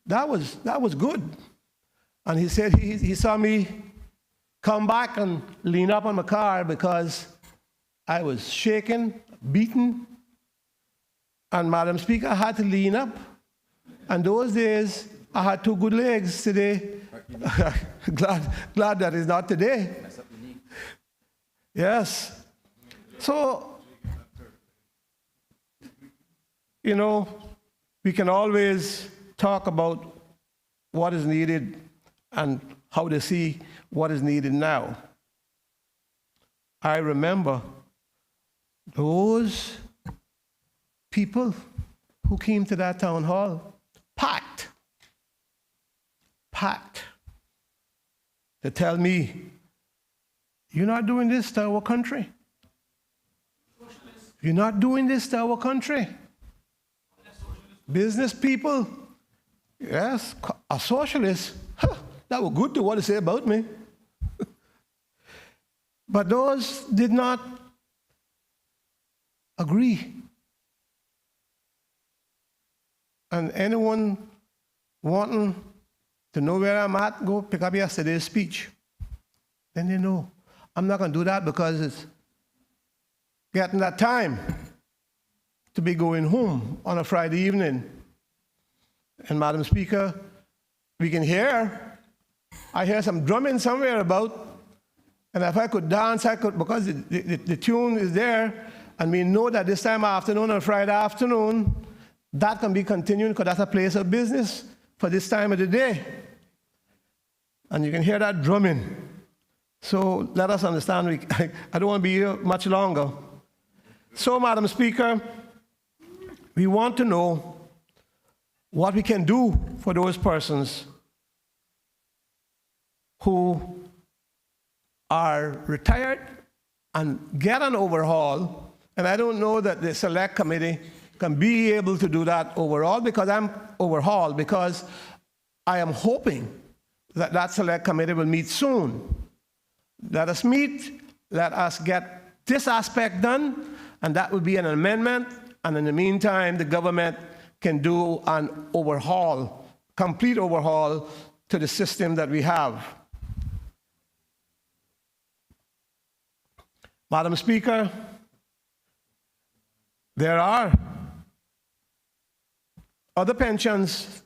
That was good. And he said he saw me come back and lean up on my car because I was shaken, beaten, and Madam Speaker, I had to lean up. And those days, I had two good legs. Today, glad that is not today. Yes. So, you know, we can always talk about what is needed and how to see what is needed now. I remember those people who came to that town hall, packed, to tell me, you're not doing this to our country. You're not doing this to our country. Business people, yes, a socialist, that was good to what to say about me. But those did not agree. And anyone wanting to know where I'm at, go pick up yesterday's speech. Then they know. I'm not going to do that because it's getting that time to be going home on a Friday evening. And Madam Speaker, we can hear, I hear some drumming somewhere about, and if I could dance, I could, because the tune is there, and we know that this time afternoon, on Friday afternoon, that can be continuing because that's a place of business for this time of the day. And you can hear that drumming. So let us understand, I don't want to be here much longer. So, Madam Speaker, we want to know what we can do for those persons who are retired and get an overhaul. And I don't know that the select committee can be able to do that overall because I am hoping that that select committee will meet soon. Let us meet, let us get this aspect done, and that will be an amendment, and in the meantime, the government can do an overhaul, complete overhaul to the system that we have. Madam Speaker, there are other pensions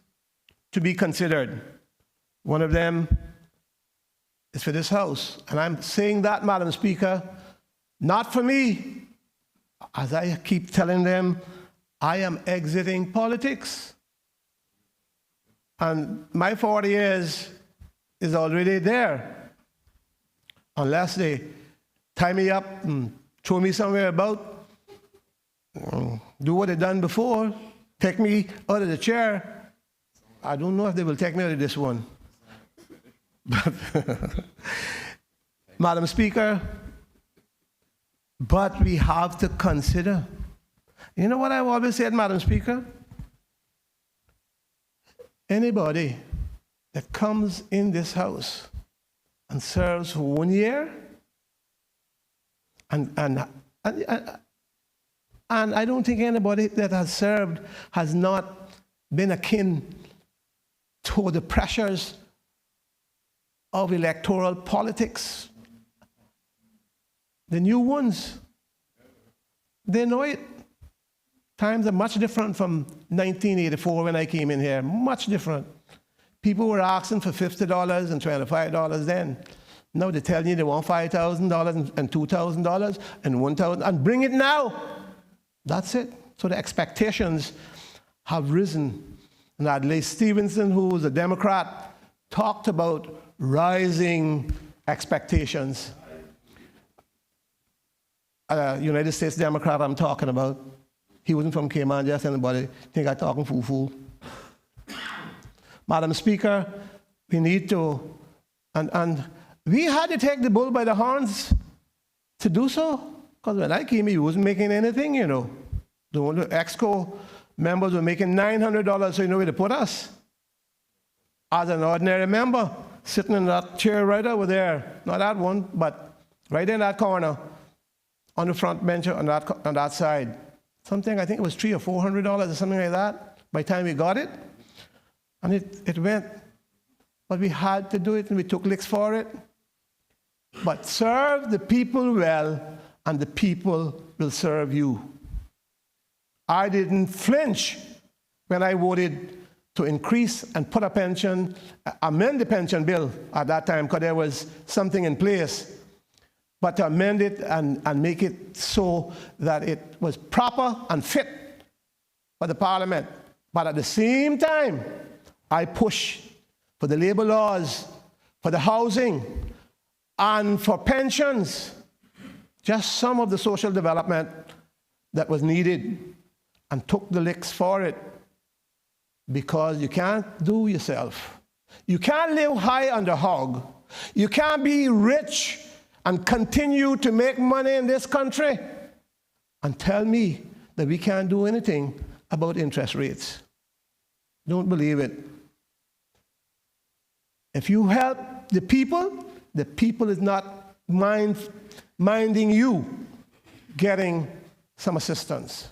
to be considered. One of them is for this House. And I'm saying that, Madam Speaker, not for me. As I keep telling them, I am exiting politics. And my 40 years is already there. Unless they tie me up and throw me somewhere about, do what they've done before, take me out of the chair, I don't know if they will take me out of this one. But Madam Speaker, but we have to consider. You know what I've always said, Madam Speaker? Anybody that comes in this house and serves for 1 year, and I don't think anybody that has served has not been akin to the pressures of electoral politics. The new ones, they know it. Times are much different from 1984 when I came in here, much different. People were asking for $50 and $25 then. Now they're telling you they want $5,000 and $2,000 and $1,000 and bring it now. That's it. So the expectations have risen. And Adlai Stevenson, who was a Democrat, talked about rising expectations. United States Democrat I'm talking about. He wasn't from Cayman, just anybody think I'm talking foo-foo. Madam Speaker, we need to, and we had to take the bull by the horns to do so, because when I came here, he wasn't making anything, you know. The EXCO members were making $900, so you know where to put us. As an ordinary member, sitting in that chair right over there, not that one, but right in that corner, on the front bench on that side. Something, I think it was $300 or $400 or something like that, by the time we got it. And it went. But we had to do it, and we took licks for it. But serve the people well, and the people will serve you. I didn't flinch when I voted to increase and put a pension, amend the pension bill at that time, because there was something in place. But to amend it and make it so that it was proper and fit for the Parliament. But at the same time, I pushed for the labor laws, for the housing, and for pensions. Just some of the social development that was needed, and took the licks for it. Because you can't do yourself. You can't live high on the hog. You can't be rich and continue to make money in this country and tell me that we can't do anything about interest rates. Don't believe it. If you help the people is not minding you getting some assistance.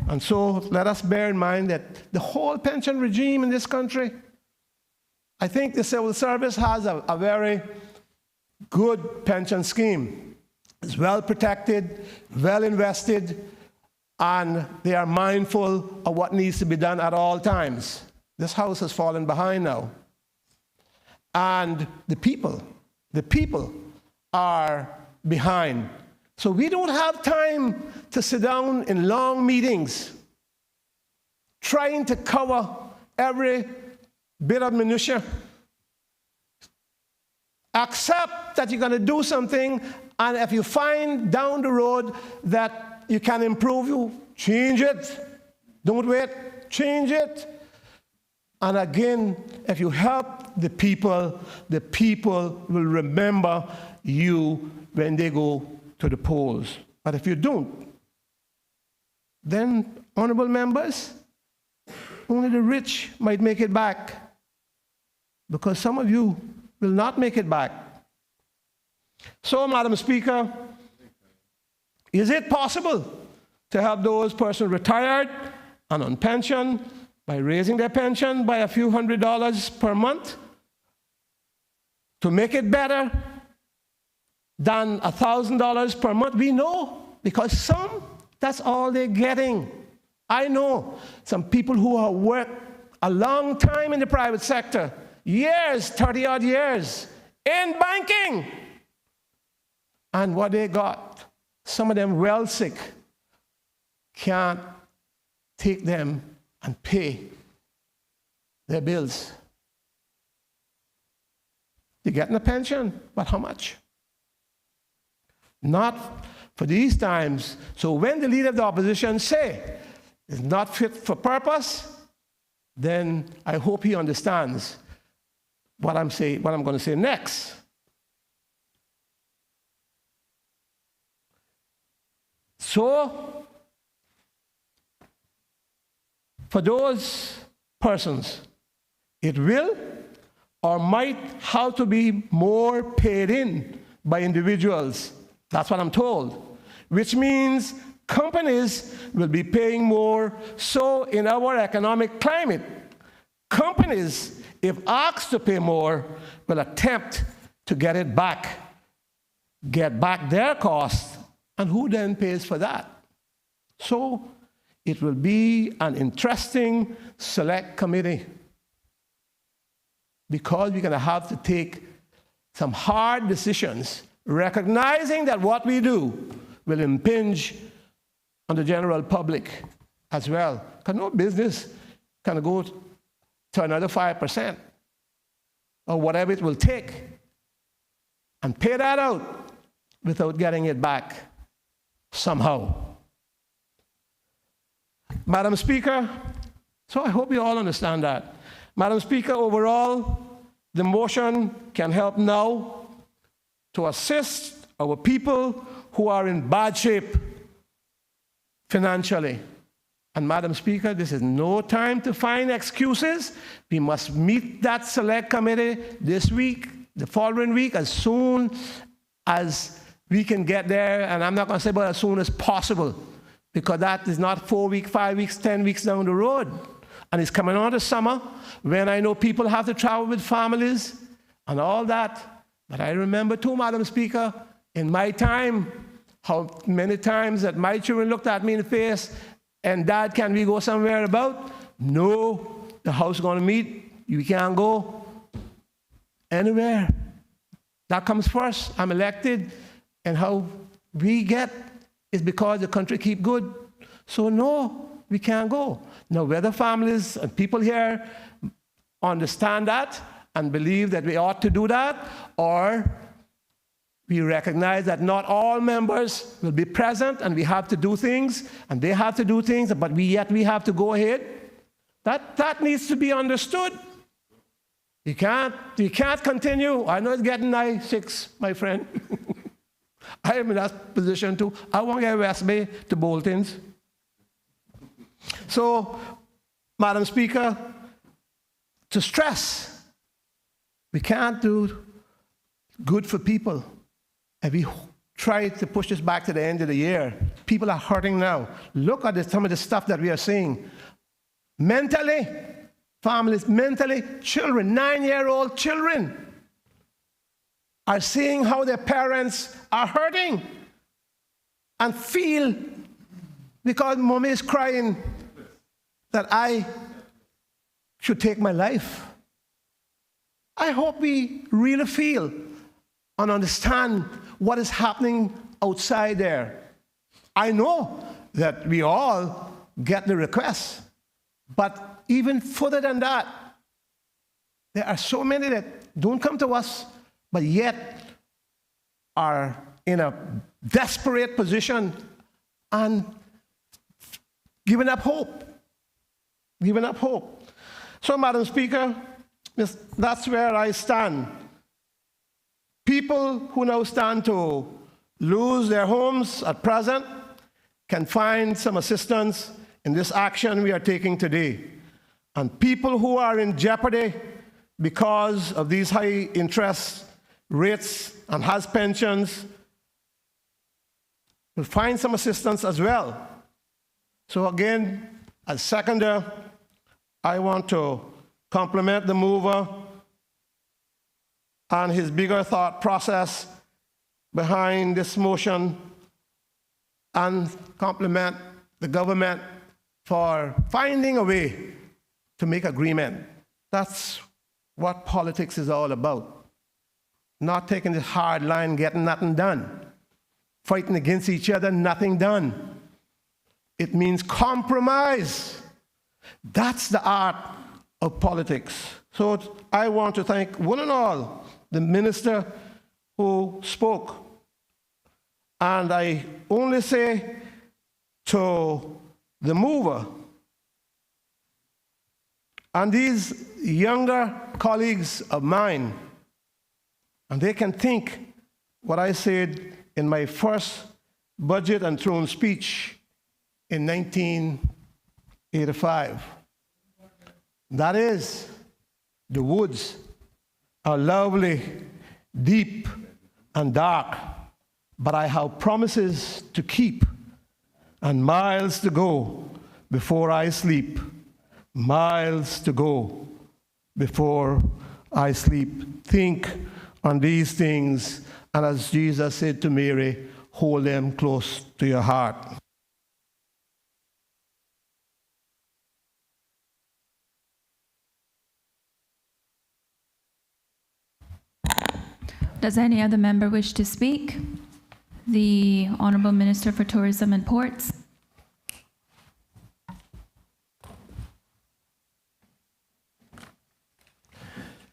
And so let us bear in mind that the whole pension regime in this country, I think the civil service has a very good pension scheme. It's well protected, well invested, and they are mindful of what needs to be done at all times. This house has fallen behind now. And the people are behind. So we don't have time to sit down in long meetings trying to cover every bit of minutia. Accept that you're going to do something, and if you find down the road that you can improve, you change it. Don't wait, change it. And again, if you help the people will remember you when they go to the polls. But if you don't, then, honorable members, only the rich might make it back, because some of you will not make it back. So, Madam Speaker, is it possible to help those persons retired and on pension by raising their pension by a few $100s per month to make it better than $1,000 per month? We know, because some, that's all they're getting. I know some people who have worked a long time in the private sector, years, 30-odd years, in banking. And what they got, some of them well sick, can't take them and pay their bills. They're getting a pension, but how much? Not for these times. So when the leader of the opposition say it's not fit for purpose, then I hope he understands what I'm going to say next. So, for those persons, it will or might have to be more paid in by individuals. That's what I'm told, which means companies will be paying more. So in our economic climate, companies, if asked to pay more, will attempt to get back their costs, and who then pays for that? So it will be an interesting select committee, because we're going to have to take some hard decisions, recognizing that what we do will impinge on the general public as well. Because no business can go to another 5% or whatever it will take and pay that out without getting it back somehow. Madam Speaker, so I hope you all understand that. Madam Speaker, overall, the motion can help now to assist our people who are in bad shape financially. And Madam Speaker, this is no time to find excuses. We must meet that select committee this week, the following week, as soon as we can get there. And I'm not going to say about as soon as possible, because that is not 4 weeks, 5 weeks, 10 weeks down the road. And it's coming on to summer, when I know people have to travel with families and all that. But I remember too, Madam Speaker, in my time, how many times that my children looked at me in the face, and Dad, can we go somewhere about? No, the house is going to meet. You can't go anywhere. That comes first. I'm elected, and how we get is because the country keep good. So no, we can't go. Now, whether families and people here understand that and believe that we ought to do that, or we recognize that not all members will be present and we have to do things and they have to do things, but we have to go ahead, that needs to be understood. You can't continue. I know it's getting nigh 6, my friend. I am in that position too. I want to get West Bay to Bolton's. So, Madam Speaker, to stress, we can't do good for people. And we try to push this back to the end of the year. People are hurting now. Look at some of the stuff that we are seeing. Mentally, families, mentally, children, 9-year-old children are seeing how their parents are hurting and feel, because mommy is crying, that I should take my life. I hope we really feel and understand what is happening outside there. I know that we all get the requests, but even further than that, there are so many that don't come to us, but yet are in a desperate position and giving up hope. Giving up hope. So, Madam Speaker, that's where I stand. People who now stand to lose their homes at present can find some assistance in this action we are taking today. And people who are in jeopardy because of these high interest rates and has pensions will find some assistance as well. So again, as seconder, I want to compliment the mover and his bigger thought process behind this motion, and compliment the government for finding a way to make agreement. That's what politics is all about. Not taking this hard line, getting nothing done. Fighting against each other, nothing done. It means compromise. That's the art of politics. So I want to thank one and all the minister who spoke. And I only say to the mover, And these younger colleagues of mine, and they can think what I said in my first budget and throne speech in 1985. That is, the woods are lovely, deep, and dark, but I have promises to keep and miles to go before I sleep. Miles to go before I sleep. Think on these things, and as Jesus said to Mary, hold them close to your heart. Does any other member wish to speak? The Honorable Minister for Tourism and Ports.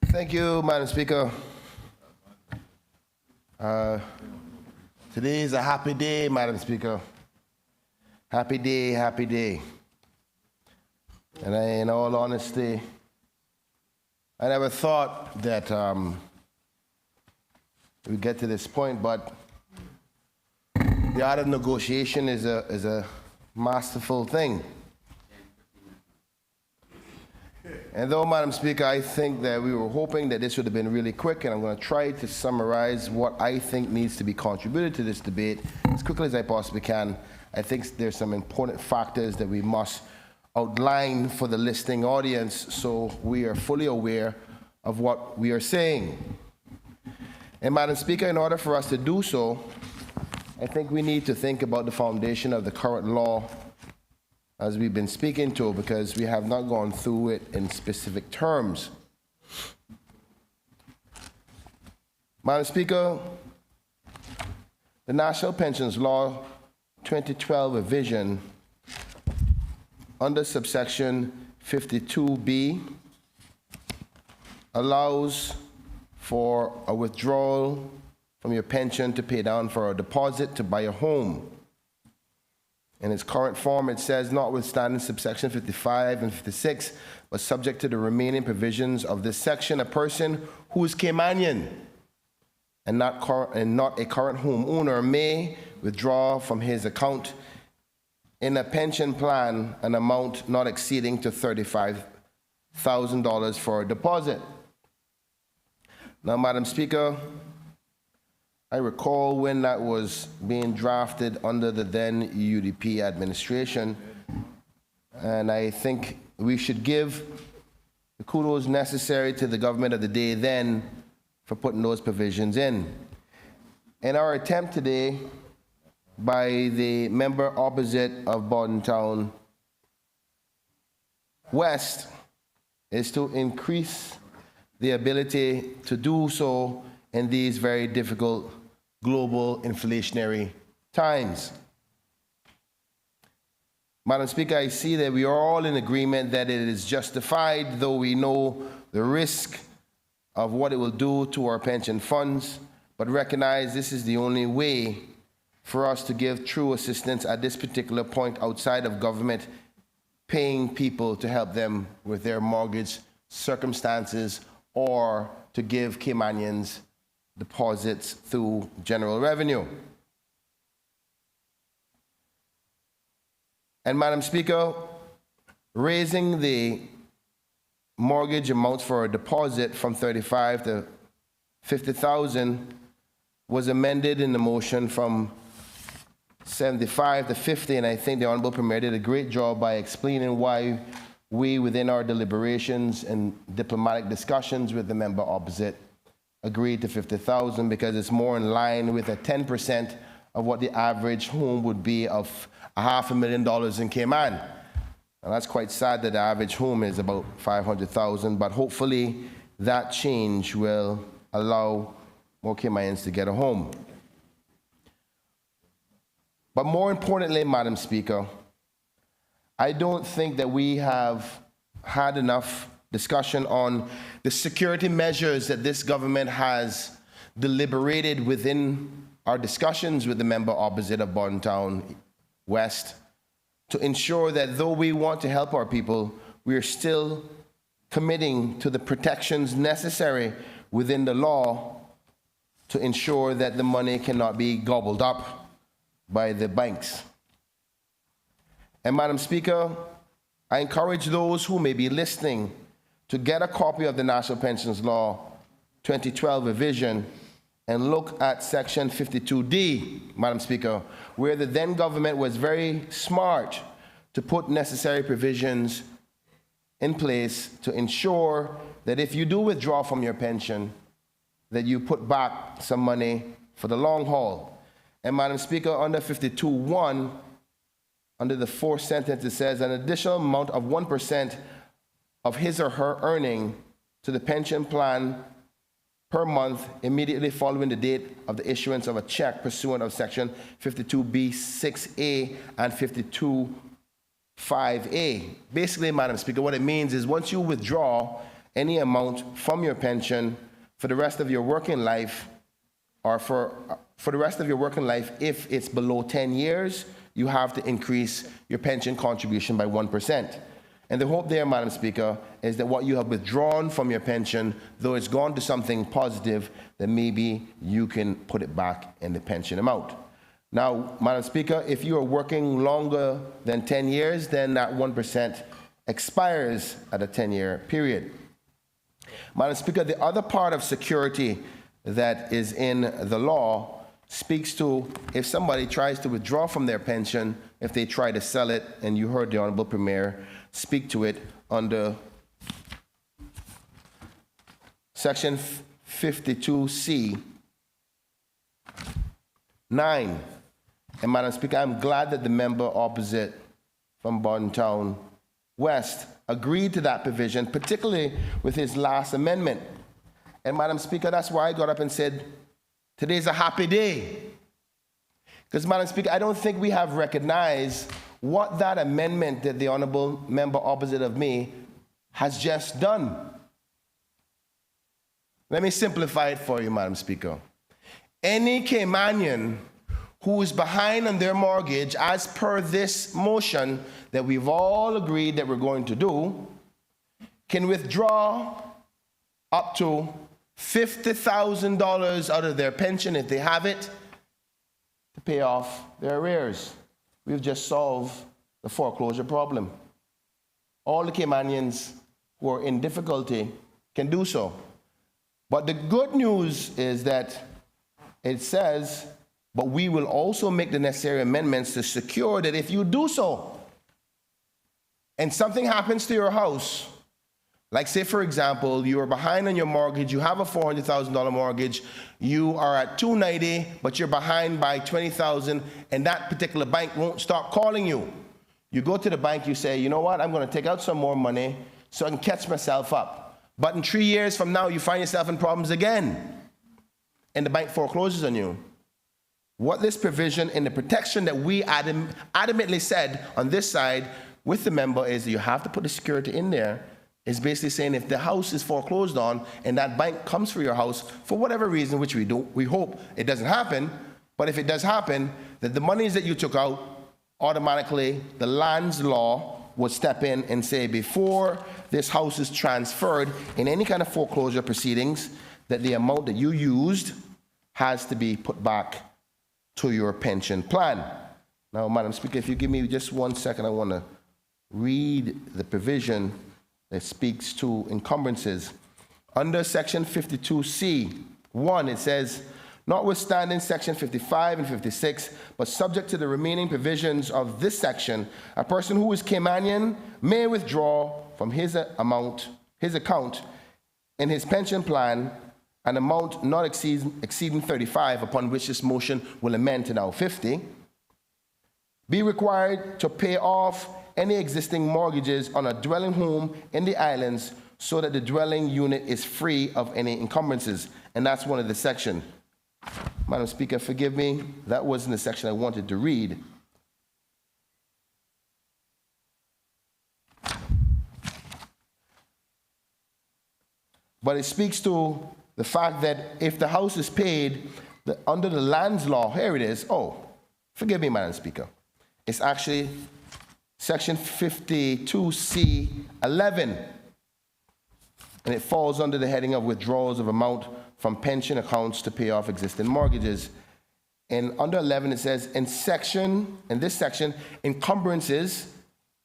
Thank you, Madam Speaker. Today is a happy day, Madam Speaker. Happy day, happy day. And in all honesty, I never thought that we'd get to this point, but the art of negotiation is a masterful thing. And though, Madam Speaker, I think that we were hoping that this would have been really quick, and I'm going to try to summarize what I think needs to be contributed to this debate as quickly as I possibly can. I think there's some important factors that we must outline for the listening audience so we are fully aware of what we are saying. And, Madam Speaker, in order for us to do so, I think we need to think about the foundation of the current law as we've been speaking to, because we have not gone through it in specific terms. Madam Speaker, the National Pensions Law 2012 revision under subsection 52B allows for a withdrawal from your pension to pay down for a deposit to buy a home. In its current form, it says, notwithstanding subsection 55 and 56, but subject to the remaining provisions of this section, a person who is Caymanian and not a current homeowner may withdraw from his account in a pension plan an amount not exceeding to $35,000 for a deposit. Now, Madam Speaker, I recall when that was being drafted under the then UDP administration, and I think we should give the kudos necessary to the government of the day then for putting those provisions in. In our attempt today by the member opposite of Bordentown West is to increase the ability to do so in these very difficult global inflationary times. Madam Speaker, I see that we are all in agreement that it is justified, though we know the risk of what it will do to our pension funds, but recognize this is the only way for us to give true assistance at this particular point outside of government paying people to help them with their mortgage circumstances or to give Caymanians deposits through general revenue. And Madam Speaker, raising the mortgage amounts for a deposit from $35,000 to $50,000 was amended in the motion from $75,000 to $50,000, and I think the Honourable Premier did a great job by explaining why we, within our deliberations and diplomatic discussions with the member opposite, agreed to $50,000 because it's more in line with a 10% of what the average home would be of $500,000 in Cayman. And that's quite sad that the average home is about $500,000, but hopefully that change will allow more Caymanians to get a home. But more importantly, Madam Speaker, I don't think that we have had enough discussion on the security measures that this government has deliberated within our discussions with the member opposite of Bordentown West to ensure that though we want to help our people, we are still committing to the protections necessary within the law to ensure that the money cannot be gobbled up by the banks. And Madam Speaker, I encourage those who may be listening to get a copy of the National Pensions Law 2012 revision and look at Section 52D, Madam Speaker, where the then government was very smart to put necessary provisions in place to ensure that if you do withdraw from your pension, that you put back some money for the long haul. And Madam Speaker, under 52(1), under the fourth sentence, it says an additional amount of 1% of his or her earning to the pension plan per month immediately following the date of the issuance of a check pursuant of Section 52B6A and 52(5)A. Basically, Madam Speaker, what it means is once you withdraw any amount from your pension for the rest of your working life, or for the rest of your working life, if it's below 10 years, you have to increase your pension contribution by 1%. And the hope there, Madam Speaker, is that what you have withdrawn from your pension, though it's gone to something positive, that maybe you can put it back in the pension amount. Now, Madam Speaker, if you are working longer than 10 years, then that 1% expires at a 10-year period. Madam Speaker, the other part of security that is in the law speaks to if somebody tries to withdraw from their pension, if they try to sell it, and you heard the Honorable Premier speak to it under Section 52C 9. And Madam Speaker, I'm glad that the member opposite from Borden Town West agreed to that provision, particularly with his last amendment. And Madam Speaker, that's why I got up and said, today's a happy day. Because, Madam Speaker, I don't think we have recognized what that amendment that the honorable member opposite of me has just done. Let me simplify it for you, Madam Speaker. Any Caymanian who is behind on their mortgage, as per this motion that we've all agreed that we're going to do, can withdraw up to $50,000 out of their pension, if they have it, to pay off their arrears. We've just solved the foreclosure problem. All the Caymanians who are in difficulty can do so. But the good news is that it says, but we will also make the necessary amendments to secure that if you do so, and something happens to your house, like say, for example, you are behind on your mortgage, you have a $400,000 mortgage, you are at $290,000, but you're behind by $20,000, and that particular bank won't stop calling you. You go to the bank, you say, you know what, I'm going to take out some more money so I can catch myself up. But in 3 years from now, you find yourself in problems again, and the bank forecloses on you. What this provision in the protection that we adamantly said on this side with the member is that you have to put the security in there. Is basically saying if the house is foreclosed on and that bank comes for your house for whatever reason, which we hope it doesn't happen, but if it does happen, that the monies that you took out, automatically the lands law would step in and say before this house is transferred in any kind of foreclosure proceedings, that the amount that you used has to be put back to your pension plan. Now, Madam Speaker, if you give me just 1 second, I want to read the provision that speaks to encumbrances. Under Section 52C 1, it says, notwithstanding Section 55 and 56, but subject to the remaining provisions of this section, a person who is Caymanian may withdraw from his account in his pension plan an amount not exceeding 35, upon which this motion will amend to now 50, be required to pay off any existing mortgages on a dwelling home in the islands so that the dwelling unit is free of any encumbrances. And that's one of the sections. Madam Speaker, forgive me, that wasn't the section I wanted to read. But it speaks to the fact that if the house is paid under the lands law, here it is. Oh, forgive me, Madam Speaker. It's actually Section 52C 11. and it falls under the heading of withdrawals of amount from pension accounts to pay off existing mortgages. And under 11, it says, in this section, encumbrances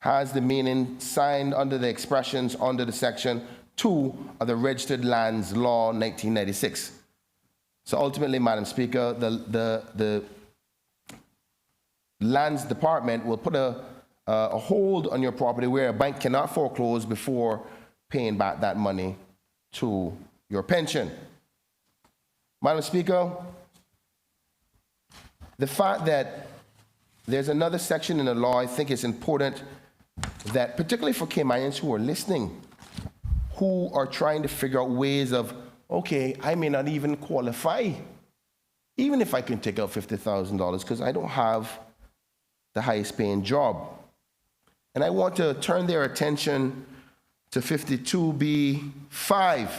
has the meaning signed under the expressions under the section 2 of the Registered Lands Law 1996. So ultimately, Madam Speaker, the Lands Department will put a hold on your property where a bank cannot foreclose before paying back that money to your pension. Madam Speaker, the fact that there's another section in the law, I think it's important that, particularly for Caymanians who are listening, who are trying to figure out ways of, okay, I may not even qualify, even if I can take out $50,000 because I don't have the highest paying job. And I want to turn their attention to 52B5.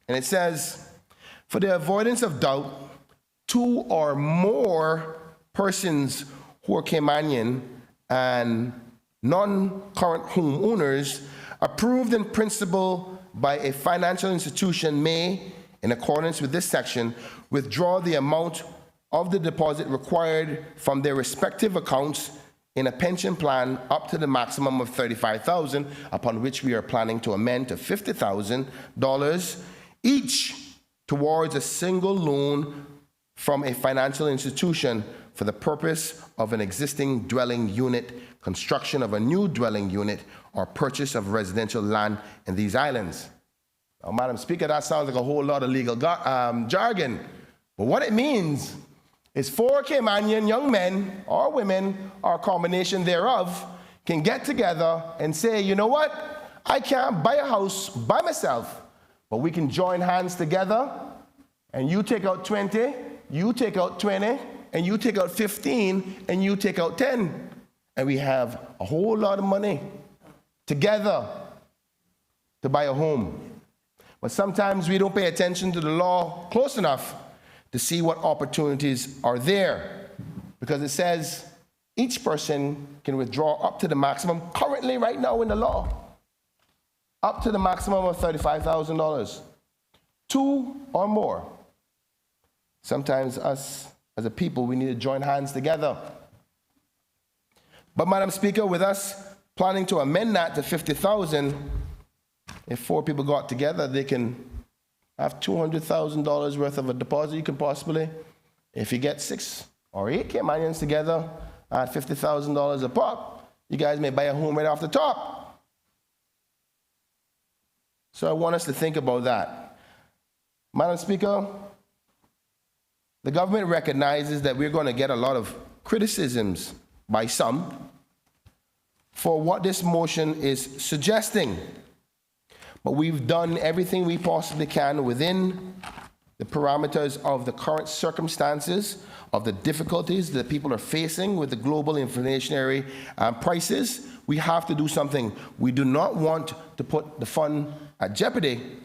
And it says, for the avoidance of doubt, 2 or more persons who are Caymanian and non-current homeowners approved in principle by a financial institution may, in accordance with this section, withdraw the amount of the deposit required from their respective accounts in a pension plan up to the maximum of $35,000, upon which we are planning to amend to $50,000 each towards a single loan from a financial institution for the purpose of an existing dwelling unit, construction of a new dwelling unit, or purchase of residential land in these islands. Now, Madam Speaker, that sounds like a whole lot of legal jargon, but what it means is 4 Caymanian young men or women or a combination thereof can get together and say, you know what, I can't buy a house by myself, but we can join hands together and you take out 20, you take out 20, and you take out 15, and you take out 10. And we have a whole lot of money together to buy a home. But sometimes we don't pay attention to the law close enough to see what opportunities are there. Because it says each person can withdraw up to the maximum, currently right now in the law, up to the maximum of $35,000. 2 or more. Sometimes us as a people, we need to join hands together. But Madam Speaker, with us planning to amend that to $50,000, if 4 people got together, they can have $200,000 worth of a deposit you can possibly. If you get 6 or 8 Caymanians together at $50,000 a pop, you guys may buy a home right off the top. So I want us to think about that. Madam Speaker, the government recognizes that we're going to get a lot of criticisms by some for what this motion is suggesting. But we've done everything we possibly can within the parameters of the current circumstances, of the difficulties that people are facing with the global inflationary prices. We have to do something. We do not want to put the fund at jeopardy.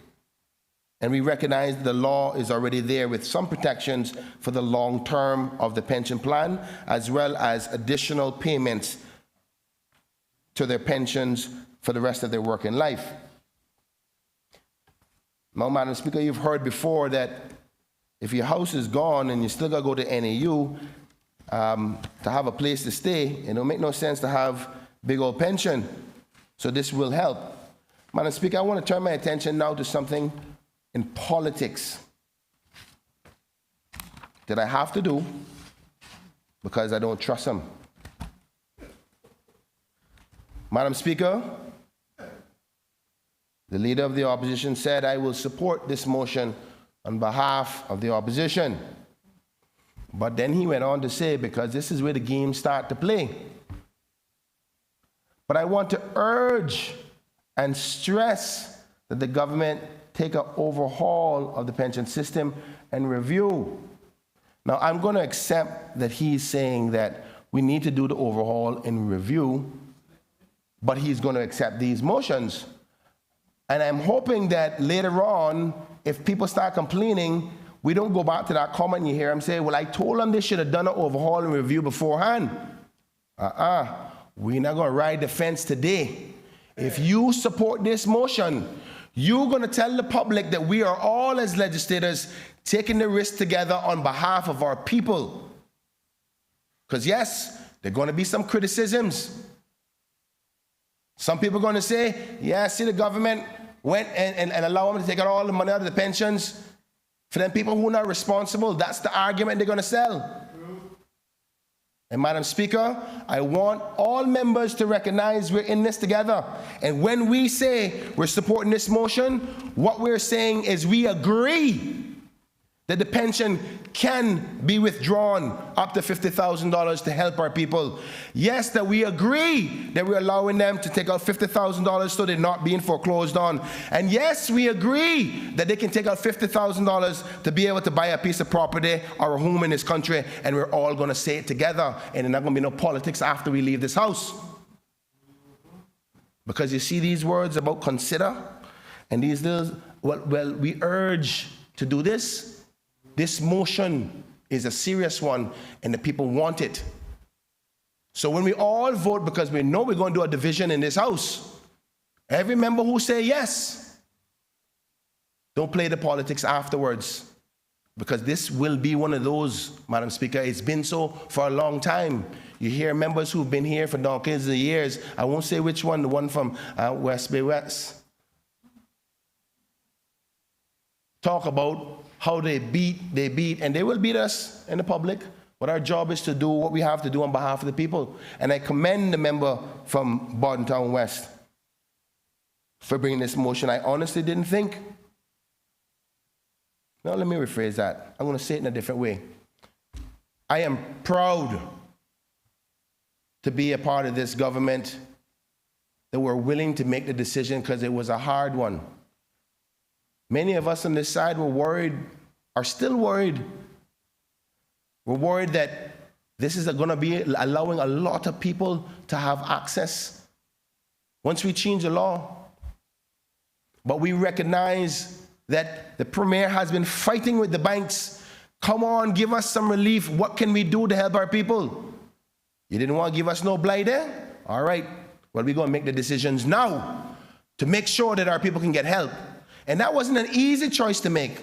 And we recognize the law is already there with some protections for the long term of the pension plan, as well as additional payments to their pensions for the rest of their working life. Now, Madam Speaker, you've heard before that if your house is gone and you still got to go to NAU to have a place to stay, it don't make no sense to have big old pension. So this will help. Madam Speaker, I want to turn my attention now to something in politics that I have to do because I don't trust them. Madam Speaker, the leader of the opposition said, I will support this motion on behalf of the opposition. But then he went on to say, because this is where the games start to play. But I want to urge and stress that the government take an overhaul of the pension system and review. Now, I'm going to accept that he's saying that we need to do the overhaul and review, but he's going to accept these motions. And I'm hoping that later on, if people start complaining, we don't go back to that comment you hear him say, well, I told them they should have done an overhaul and review beforehand. We're not going to ride the fence today If you support this motion, you're going to tell the public that we are all, as legislators, taking the risk together on behalf of our people. Because yes, there are going to be some criticisms. Some people are going to say, yeah, see, the government went and allowed them to take out all the money out of the pensions. For them people who are not responsible, that's the argument they're going to sell. And Madam Speaker, I want all members to recognize we're in this together. And when we say we're supporting this motion, what we're saying is we agree that the pension can be withdrawn up to $50,000 to help our people. Yes, that we agree that we're allowing them to take out $50,000 so they're not being foreclosed on. And yes, we agree that they can take out $50,000 to be able to buy a piece of property or a home in this country, and we're all going to say it together, and there's not going to be no politics after we leave this house. Because you see these words about consider, and these little, well, we urge to do this. This motion is a serious one, and the people want it. So when we all vote, because we know we're going to do a division in this house, every member who say yes, don't play the politics afterwards, because this will be one of those, Madam Speaker. It's been so for a long time. You hear members who've been here for decades of years. I won't say which one, the one from West Bay West, talk about how they beat, and they will beat us in the public, but our job is to do what we have to do on behalf of the people. And I commend the member from Bordentown West for bringing this motion. I honestly didn't think. Now let me rephrase that. I'm going to say it in a different way. I am proud to be a part of this government that were willing to make the decision, because it was a hard one. Many of us on this side were worried, are still worried. We're worried that this is going to be allowing a lot of people to have access once we change the law. But we recognize that the Premier has been fighting with the banks. Come on, give us some relief. What can we do to help our people? You didn't want to give us no blight there? All right. Well, we're going to make the decisions now to make sure that our people can get help. And that wasn't an easy choice to make.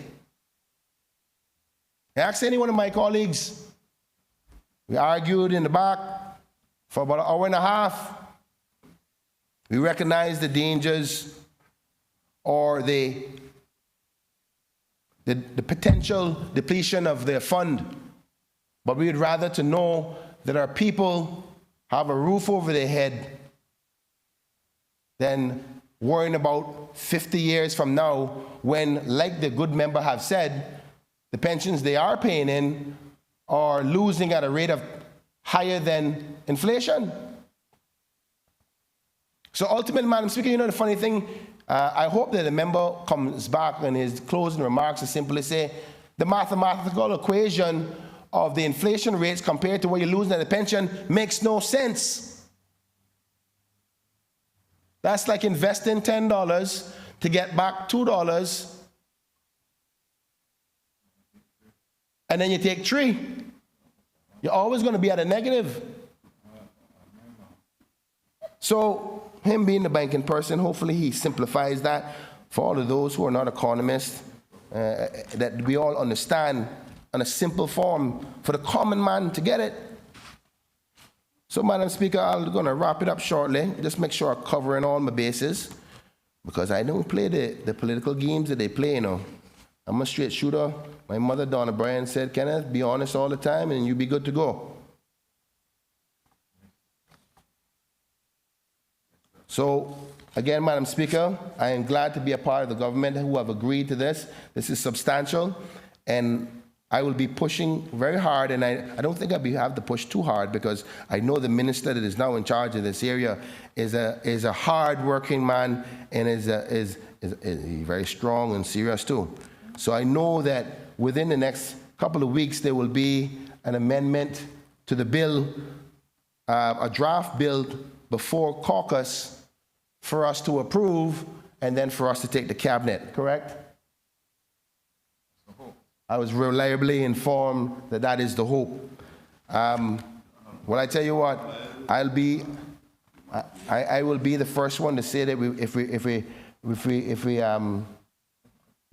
Ask any one of my colleagues. We argued in the back for about an hour and a half. We recognized the dangers or the potential depletion of their fund. But we would rather to know that our people have a roof over their head than worrying about 50 years from now when, like the good member have said, the pensions they are paying in are losing at a rate of higher than inflation. So ultimately, Madam Speaker, you know the funny thing, I hope that the member comes back and his closing remarks is simply say, the mathematical equation of the inflation rates compared to what you're losing at the pension makes no sense. That's like investing $10 to get back $2, and then you take 3. You're always going to be at a negative. So him being the banking person, hopefully he simplifies that for all of those who are not economists, that we all understand on a simple form for the common man to get it. So, Madam Speaker, I'm going to wrap it up shortly. Just make sure I'm covering all my bases, because I don't play the political games that they play, you know. I'm a straight shooter. My mother, Donna Bryan, said, Kenneth, be honest all the time and you'll be good to go. So, again, Madam Speaker, I am glad to be a part of the government who have agreed to this. This is substantial, and I will be pushing very hard, and I don't think I'll have to push too hard, because I know the minister that is now in charge of this area is a hard-working man and is very strong and serious too. So I know that within the next couple of weeks there will be an amendment to the bill, a draft bill before caucus for us to approve, and then for us to take to cabinet, correct? I was reliably informed that that is the hope. Well, I tell you what, I'll be I will be the first one to say that if we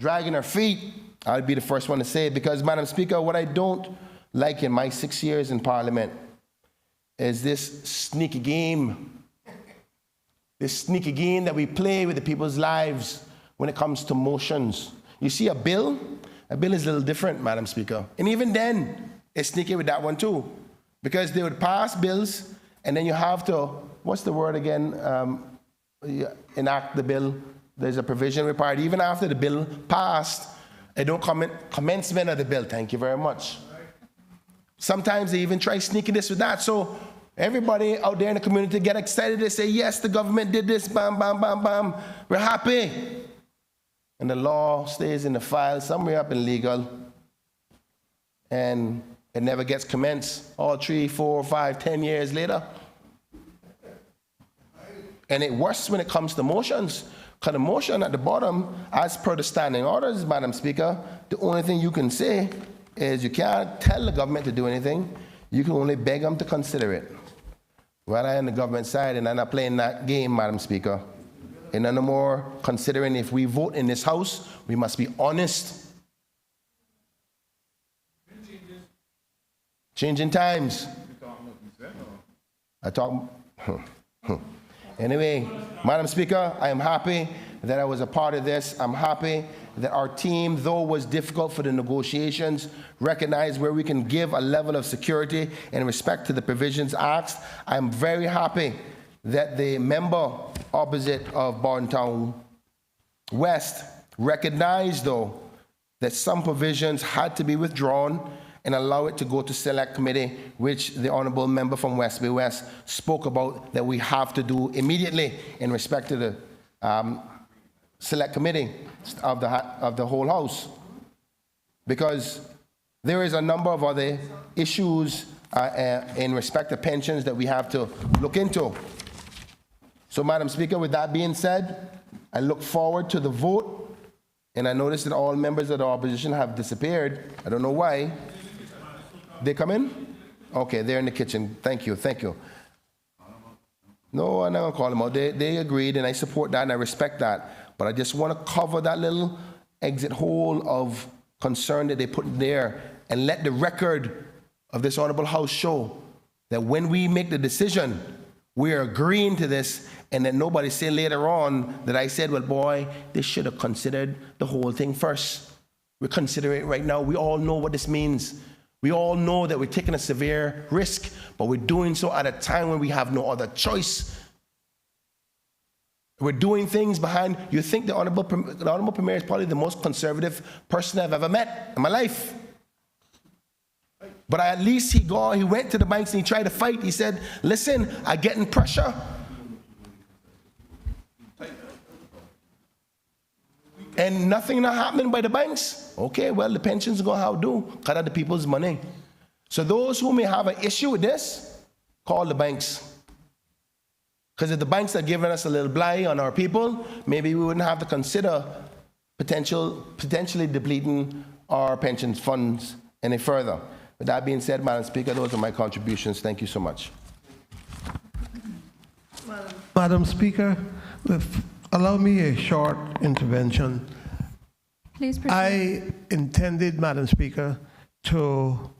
dragging our feet, I'll be the first one to say it, because, Madam Speaker, what I don't like in my 6 years in Parliament is this sneaky game that we play with the people's lives when it comes to motions. You see, a bill is a little different, Madam Speaker. And even then, it's sneaky with that one too. Because they would pass bills, and then you have to, what's the word again? Enact the bill. There's a provision required. Even after the bill passed, they don't commencement of the bill. Thank you very much. Sometimes they even try sneaking this with that. So everybody out there in the community get excited. They say, yes, the government did this, bam, bam, bam, bam. We're happy. And the law stays in the file somewhere up in legal, and it never gets commenced all 3, 4, 5, 10 years later. And it worse when it comes to motions. Because the motion at the bottom, as per the standing orders, Madam Speaker, the only thing you can say is you can't tell the government to do anything. You can only beg them to consider it. Well, I'm on the government side, and I'm not playing that game, Madam Speaker. And no more considering if we vote in this House, we must be honest. Changing times. I talk. Anyway, Madam Speaker, I am happy that I was a part of this. I'm happy that our team, though it was difficult for the negotiations, recognized where we can give a level of security in respect to the provisions asked. I'm very happy that the member opposite of Bordentown West recognized, though, that some provisions had to be withdrawn and allow it to go to select committee, which the honorable member from West Bay West spoke about that we have to do immediately in respect to the select committee of the whole House. Because there is a number of other issues in respect to pensions that we have to look into. So, Madam Speaker, with that being said, I look forward to the vote, and I notice that all members of the opposition have disappeared. I don't know why. They come in? Okay, they're in the kitchen. Thank you, thank you. No, I'm not going to call them out. They agreed, and I support that, and I respect that. But I just want to cover that little exit hole of concern that they put there, and let the record of this honorable House show that when we make the decision, we are agreeing to this, and that nobody say later on that I said, well, boy, they should have considered the whole thing first. We're considering it right now. We all know what this means. We all know that we're taking a severe risk, but we're doing so at a time when we have no other choice. We're doing things behind. You think the Honorable Premier is probably the most conservative person I've ever met in my life. But at least he went to the banks and he tried to fight. He said, listen, I'm getting pressure. And nothing not happening by the banks. Okay, well, the pensions are going to have to do. Cut out the people's money. So those who may have an issue with this, call the banks. Because if the banks are giving us a little blight on our people, maybe we wouldn't have to consider potentially depleting our pension funds any further. With that being said, Madam Speaker, those are my contributions. Thank you so much. Madam Speaker, allow me a short intervention. Please proceed. I intended, Madam Speaker, to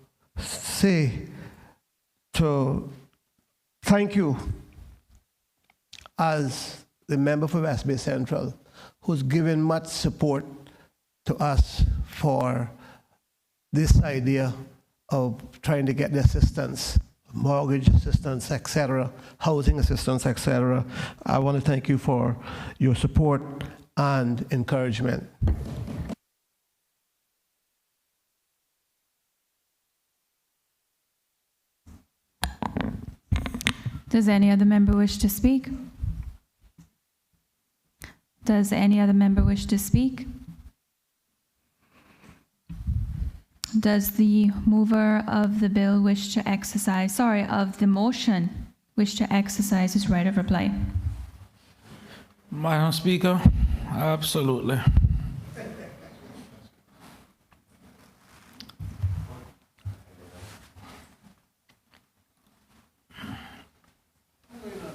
thank you as the member for West Bay Central, who's given much support to us for this idea of trying to get the assistance, mortgage assistance, etc., housing assistance, etc. I want to thank you for your support and encouragement. Does any other member wish to speak? Does any other member wish to speak? Does the mover of the bill wish to exercise, of the motion, wish to exercise his right of reply? Madam Speaker, absolutely.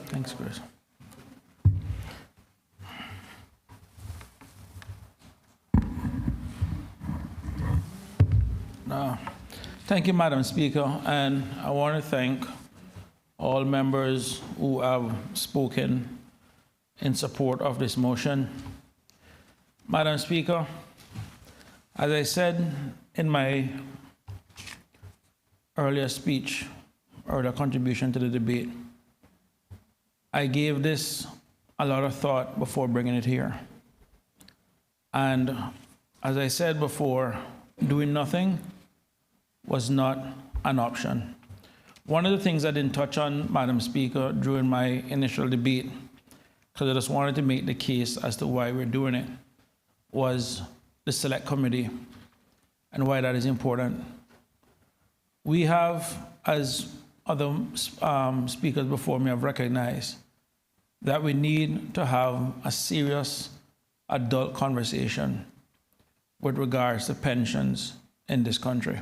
Thanks, Chris. Thank you, Madam Speaker, and I want to thank all members who have spoken in support of this motion. Madam Speaker, as I said in my earlier speech, earlier contribution to the debate, I gave this a lot of thought before bringing it here. And as I said before, doing nothing was not an option. One of the things I didn't touch on, Madam Speaker, during my initial debate, because I just wanted to make the case as to why we're doing it, was the Select Committee and why that is important. We have, as other speakers before me have recognized, that we need to have a serious adult conversation with regards to pensions in this country.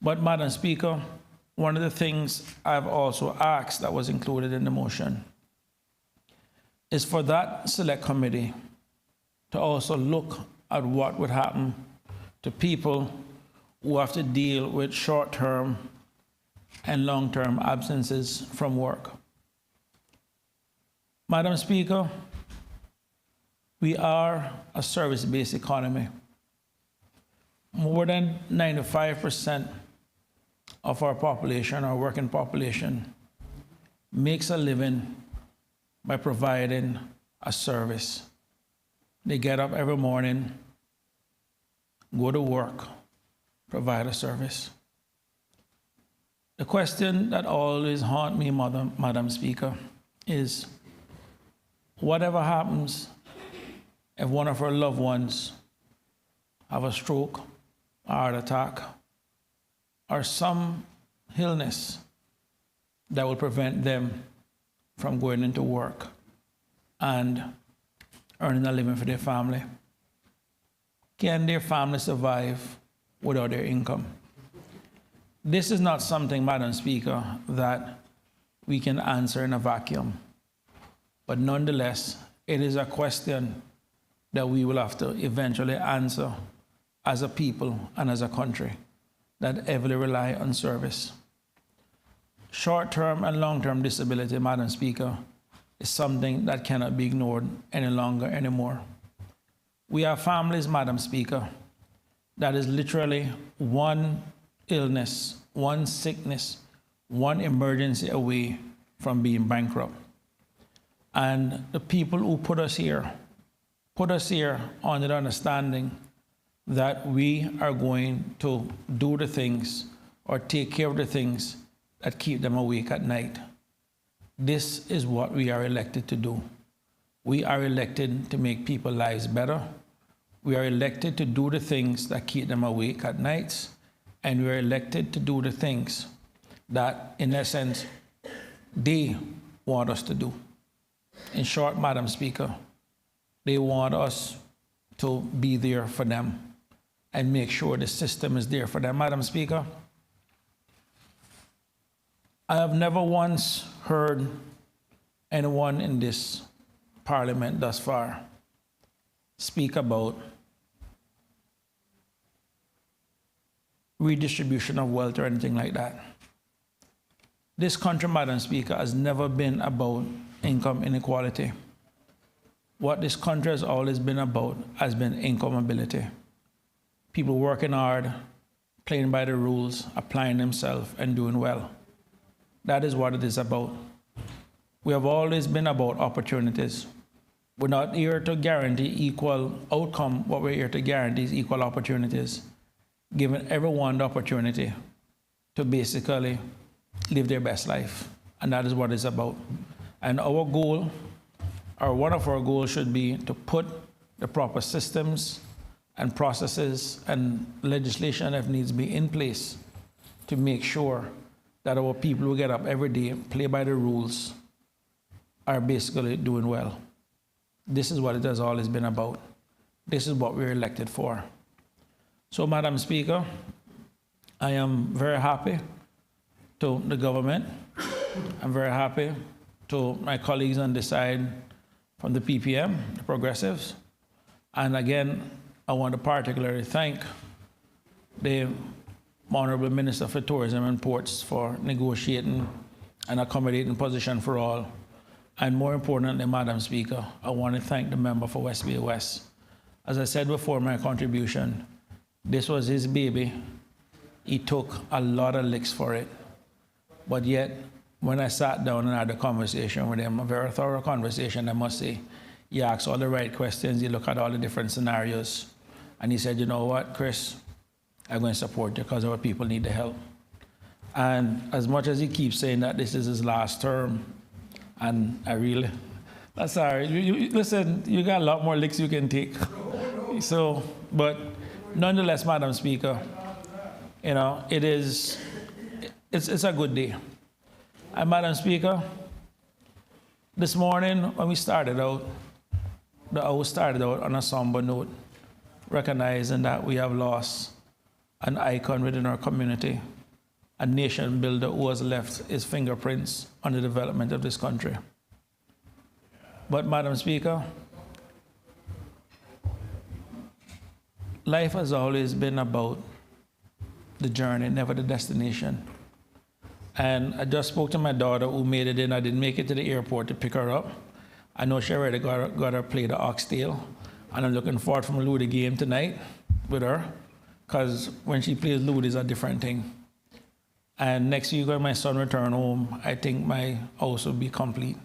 But, Madam Speaker, one of the things I've also asked that was included in the motion is for that Select Committee to also look at what would happen to people who have to deal with short-term and long-term absences from work. Madam Speaker, we are a service-based economy. More than 95% of our population, our working population, makes a living by providing a service. They get up every morning, go to work, provide a service. The question that always haunts me, Madam Speaker, is whatever happens if one of our loved ones have a stroke, a heart attack, or some illness that will prevent them from going into work and earning a living for their family? Can their family survive without their income? This is not something, Madam Speaker, that we can answer in a vacuum. But nonetheless, it is a question that we will have to eventually answer as a people and as a country that heavily rely on service. Short-term and long-term disability, Madam Speaker, is something that cannot be ignored any longer anymore. We have families, Madam Speaker, that is literally one illness, one sickness, one emergency away from being bankrupt. And the people who put us here on the understanding that we are going to do the things or take care of the things that keep them awake at night. This is what we are elected to do. We are elected to make people's lives better. We are elected to do the things that keep them awake at nights. And we are elected to do the things that, in essence, they want us to do. In short, Madam Speaker, they want us to be there for them and make sure the system is there for them. Madam Speaker, I have never once heard anyone in this parliament thus far speak about redistribution of wealth or anything like that. This country, Madam Speaker, has never been about income inequality. What this country has always been about has been income mobility. People working hard, playing by the rules, applying themselves, and doing well. That is what it is about. We have always been about opportunities. We're not here to guarantee equal outcome. What we're here to guarantee is equal opportunities, giving everyone the opportunity to basically live their best life. And that is what it's about. And our goal, or one of our goals, should be to put the proper systems and processes and legislation, if needs be, in place to make sure that our people who get up every day, play by the rules, are basically doing well. This is what it has always been about. This is what we're elected for. So, Madam Speaker, I am very happy to the government I'm very happy to my colleagues on this side from the PPM, the Progressives. And again, I want to particularly thank the Honorable Minister for Tourism and Ports for negotiating an accommodating position for all. And more importantly, Madam Speaker, I want to thank the member for West Bay West. As I said before, my contribution, this was his baby. He took a lot of licks for it. But yet, when I sat down and had a conversation with him, a very thorough conversation, I must say, he asked all the right questions, he looked at all the different scenarios, and he said, you know what, Chris, I'm going to support you because our people need the help. And as much as he keeps saying that this is his last term, and I really, that's all right. Listen, you got a lot more licks you can take. So, but nonetheless, Madam Speaker, you know, it's a good day. And Madam Speaker, this morning when we started out, the house started out on a somber note, recognizing that we have lost an icon within our community, a nation builder who has left his fingerprints on the development of this country. But Madam Speaker, life has always been about the journey, never the destination. And I just spoke to my daughter who made it in. I didn't make it to the airport to pick her up. I know she already got her play the oxtail, and I'm looking forward to Lou the game tonight with her, because when she plays Lou, it's a different thing. And next week when my son returns home, I think my house will be complete.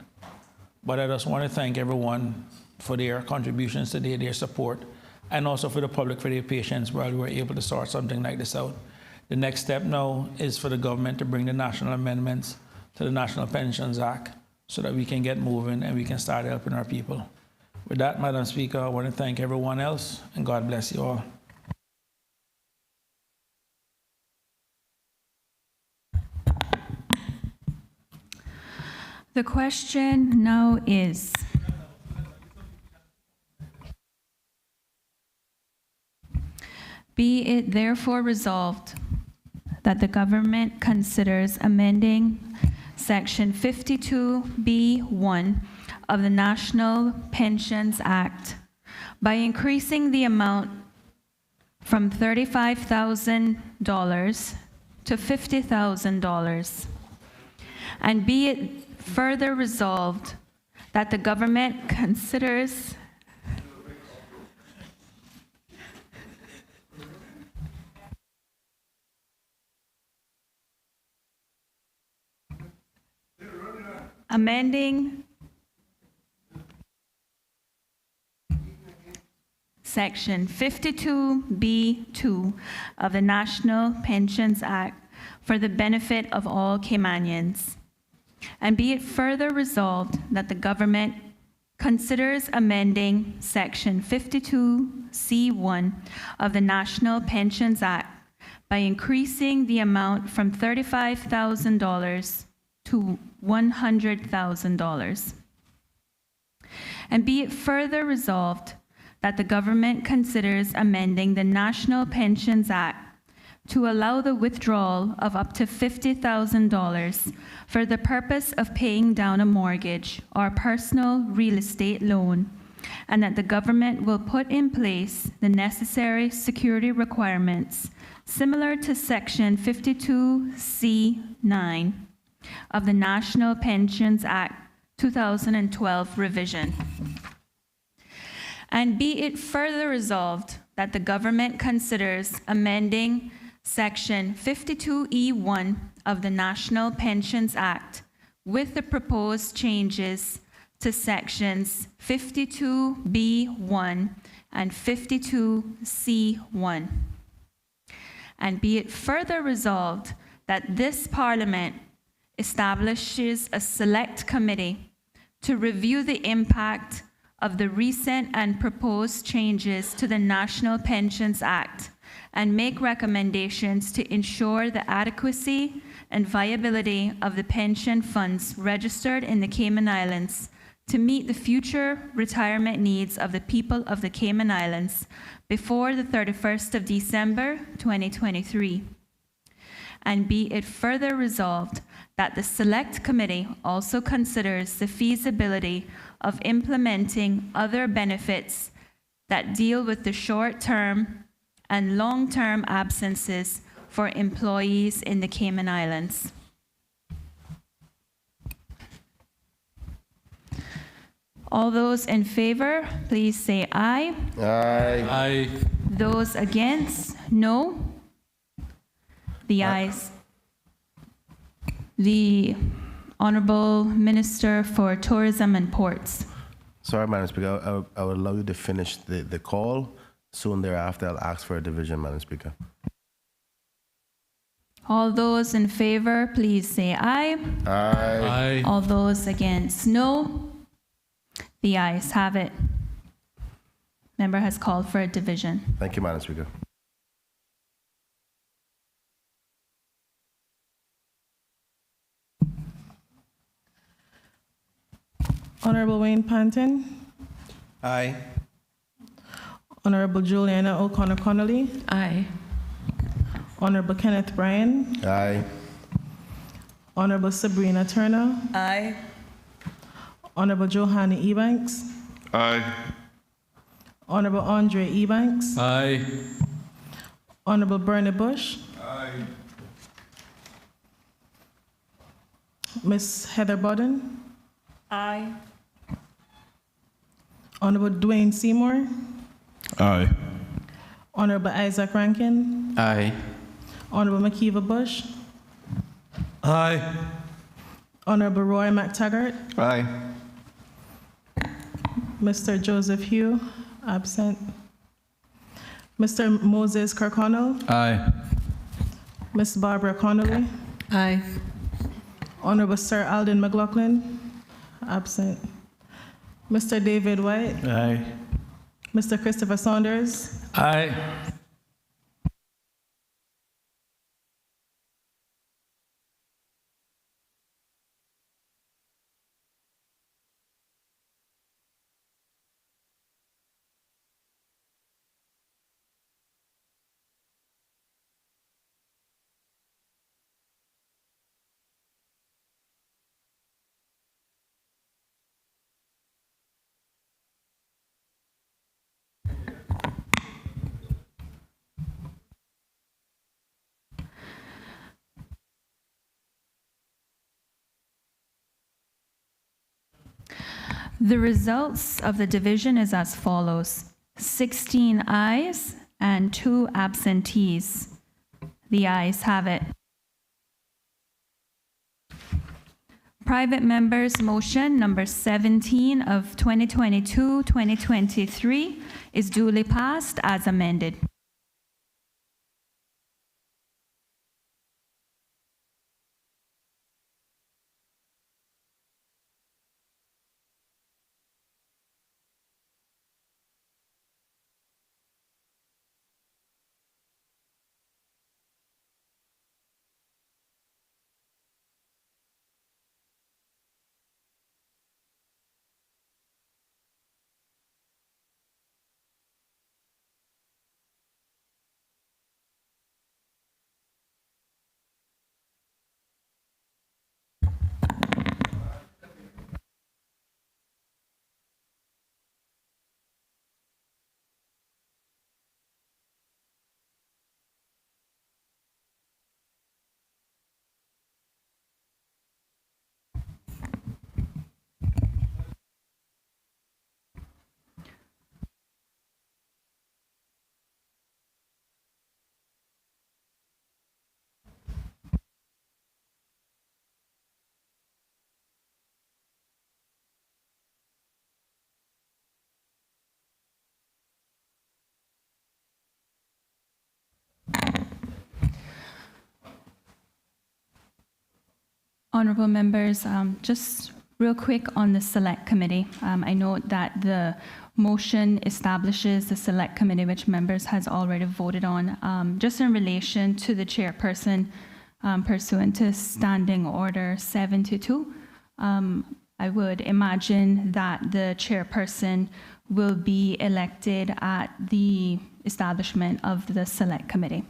But I just want to thank everyone for their contributions today, their support, and also for the public for their patience while we were able to sort something like this out. The next step now is for the government to bring the national amendments to the National Pensions Act so that we can get moving and we can start helping our people. With that, Madam Speaker, I want to thank everyone else, and God bless you all. The question now is, be it therefore resolved that the government considers amending Section 52B1 of the National Pensions Act by increasing the amount from $35,000 to $50,000. And be it further resolved that the government considers amending Section 52B2 of the National Pensions Act for the benefit of all Caymanians. And be it further resolved that the government considers amending Section 52C1 of the National Pensions Act by increasing the amount from $35,000 to $100,000. And be it further resolved that the government considers amending the National Pensions Act to allow the withdrawal of up to $50,000 for the purpose of paying down a mortgage or personal real estate loan, and that the government will put in place the necessary security requirements similar to Section 52C9 of the National Pensions Act 2012 revision. And be it further resolved that the government considers amending Section 52E1 of the National Pensions Act with the proposed changes to Sections 52B1 and 52C1. And be it further resolved that this Parliament establishes a select committee to review the impact of the recent and proposed changes to the National Pensions Act and make recommendations to ensure the adequacy and viability of the pension funds registered in the Cayman Islands to meet the future retirement needs of the people of the Cayman Islands before the 31st of December, 2023. and be it further resolved that the Select Committee also considers the feasibility of implementing other benefits that deal with the short-term and long-term absences for employees in the Cayman Islands. All those in favor, please say aye. Aye. Those against, no. The ayes. The Honorable Minister for Tourism and Ports. Sorry, Madam Speaker, I would allow you to finish the call. Soon thereafter, I'll ask for a division, Madam Speaker. All those in favor, please say aye. Aye. All those against, no. The ayes have it. Member has called for a division. Thank you, Madam Speaker. Honorable Wayne Panton, Aye. Honorable Juliana O'Connor Connolly, Aye. Honorable Kenneth Bryan, Aye. Honorable Sabrina Turner, Aye. Honorable Johanny Ebanks, Aye. Honorable Andre Ebanks, Aye. Honorable Bernie Bush, Aye. Miss Heather Bodden, Aye. Honorable Dwayne Seymour, Aye. Honorable Isaac Rankin, Aye. Honorable Makiva Bush, Aye. Honorable Roy McTaggart, Aye. Mr. Joseph Hugh, absent. Mr. Moses Kirkconnell, Aye. Miss Barbara Connolly, Aye. Honorable Sir Alden McLaughlin, absent. Mr. David White, Aye. Mr. Christopher Saunders, Aye. The results of the division is as follows: 16 ayes and 2 absentees. The ayes have it. Private members' motion number 17 of 2022-2023 is duly passed as amended. Honorable members, just real quick on the Select Committee. I note that the motion establishes the Select Committee, which members has already voted on. Just in relation to the chairperson, pursuant to Standing Order 722, I would imagine that the chairperson will be elected at the establishment of the Select Committee.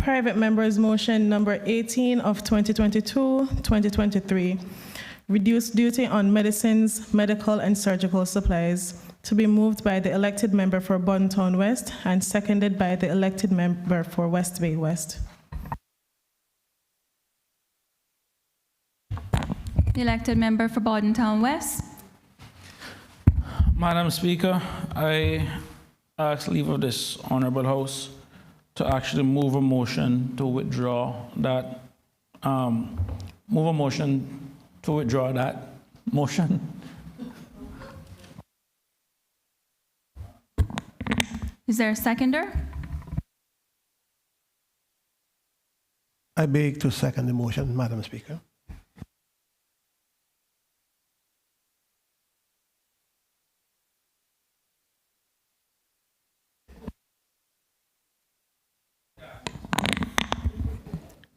Private members' motion number 18 of 2022-2023, reduce duty on medicines, medical and surgical supplies, to be moved by the elected member for Bontown West and seconded by the elected member for West Bay West. The elected member for Bordentown West. Madam Speaker, I ask leave of this honorable House to actually move a motion to withdraw that, motion. Is there a seconder? I beg to second the motion, Madam Speaker.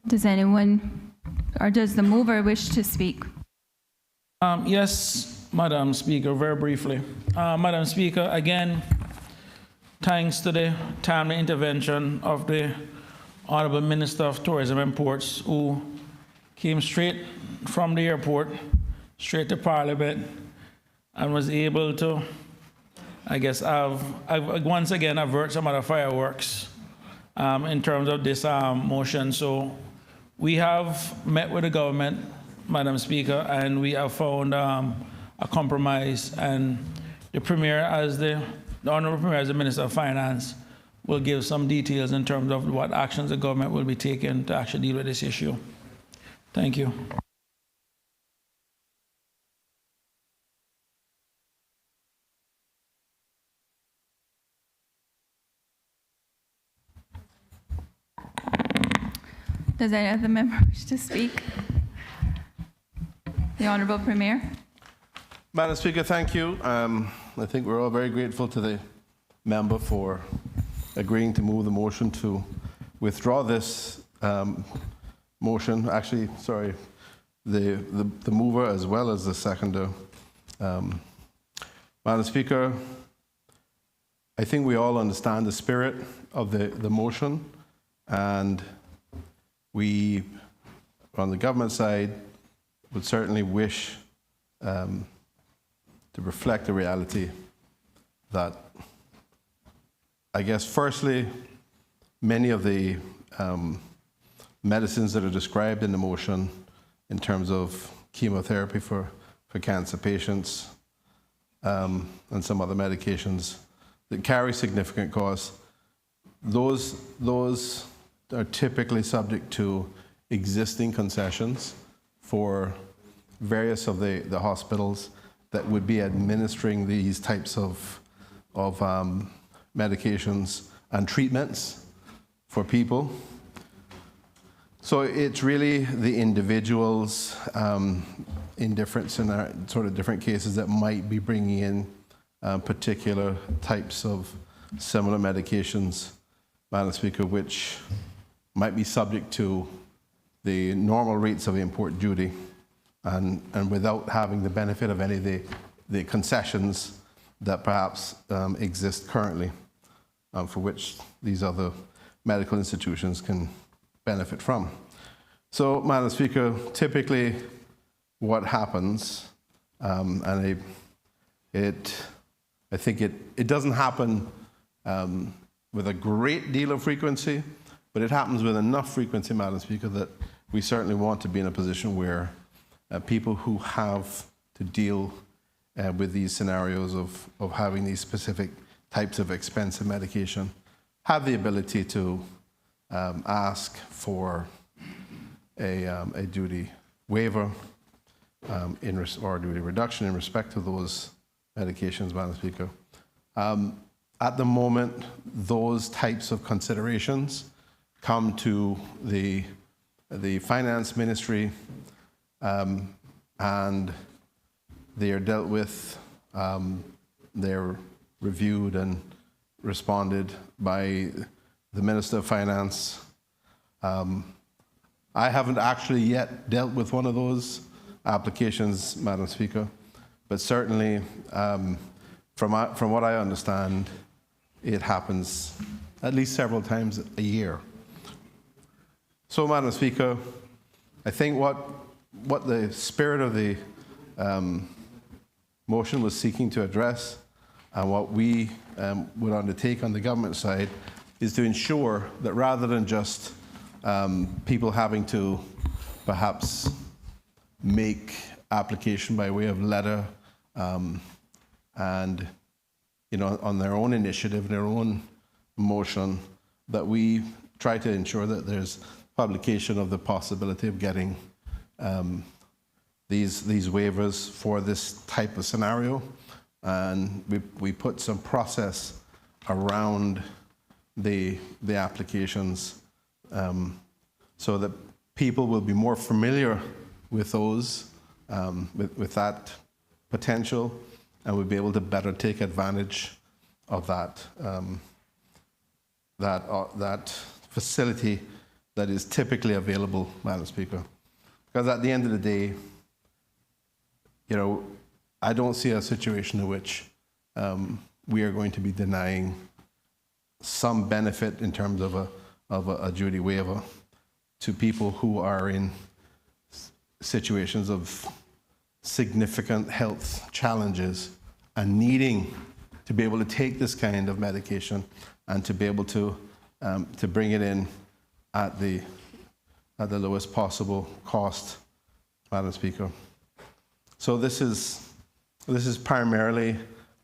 Does anyone, or does the mover wish to speak? Yes, Madam Speaker, very briefly. Madam Speaker, again, thanks to the timely intervention of the Honorable Minister of Tourism and Ports, who came straight from the airport, straight to Parliament, and was able to, I guess, once again avert some of the fireworks in terms of this motion. So we have met with the government, Madam Speaker, and we have found a compromise, and the Premier, the Honourable Premier as the Minister of Finance, will give some details in terms of what actions the government will be taking to actually deal with this issue. Thank you. Does any other member wish to speak? The Honourable Premier. Madam Speaker, thank you. I think we're all very grateful to the member for agreeing to move the motion to withdraw this motion. Actually, sorry, the mover as well as the seconder. Madam Speaker, I think we all understand the spirit of the motion, and we, on the government side, would certainly wish to reflect the reality that, I guess, firstly, many of the medicines that are described in the motion in terms of chemotherapy for cancer patients and some other medications that carry significant costs, those are typically subject to existing concessions for various of the hospitals that would be administering these types of medications and treatments for people. So it's really the individuals in different sort of different cases that might be bringing in particular types of similar medications, Madam Speaker, which might be subject to the normal rates of import duty and without having the benefit of any of the concessions that perhaps exist currently, for which these other medical institutions can benefit from. So, Madam Speaker, typically what happens, and I think it doesn't happen with a great deal of frequency, but it happens with enough frequency, Madam Speaker, that we certainly want to be in a position where people who have to deal with these scenarios of having these specific types of expensive medication have the ability to ask for a duty waiver or duty reduction in respect to those medications, Madam Speaker. At the moment, those types of considerations come to the Finance Ministry, and they are dealt with, they're reviewed and responded by the Minister of Finance. I haven't actually yet dealt with one of those applications, Madam Speaker, but certainly from what I understand, it happens at least several times a year. So, Madam Speaker, I think what the spirit of the motion was seeking to address, and what we would undertake on the government side, is to ensure that rather than just people having to perhaps make application by way of letter and on their own initiative, their own motion, that we try to ensure that there's publication of the possibility of getting these waivers for this type of scenario, and we put some process around the applications so that people will be more familiar with those, with that potential, and we'll be able to better take advantage of that facility that is typically available, Madam Speaker. Because at the end of the day, I don't see a situation in which we are going to be denying some benefit in terms of a duty waiver to people who are in situations of significant health challenges and needing to be able to take this kind of medication and to be able to bring it in at the lowest possible cost, Madam Speaker. So this is primarily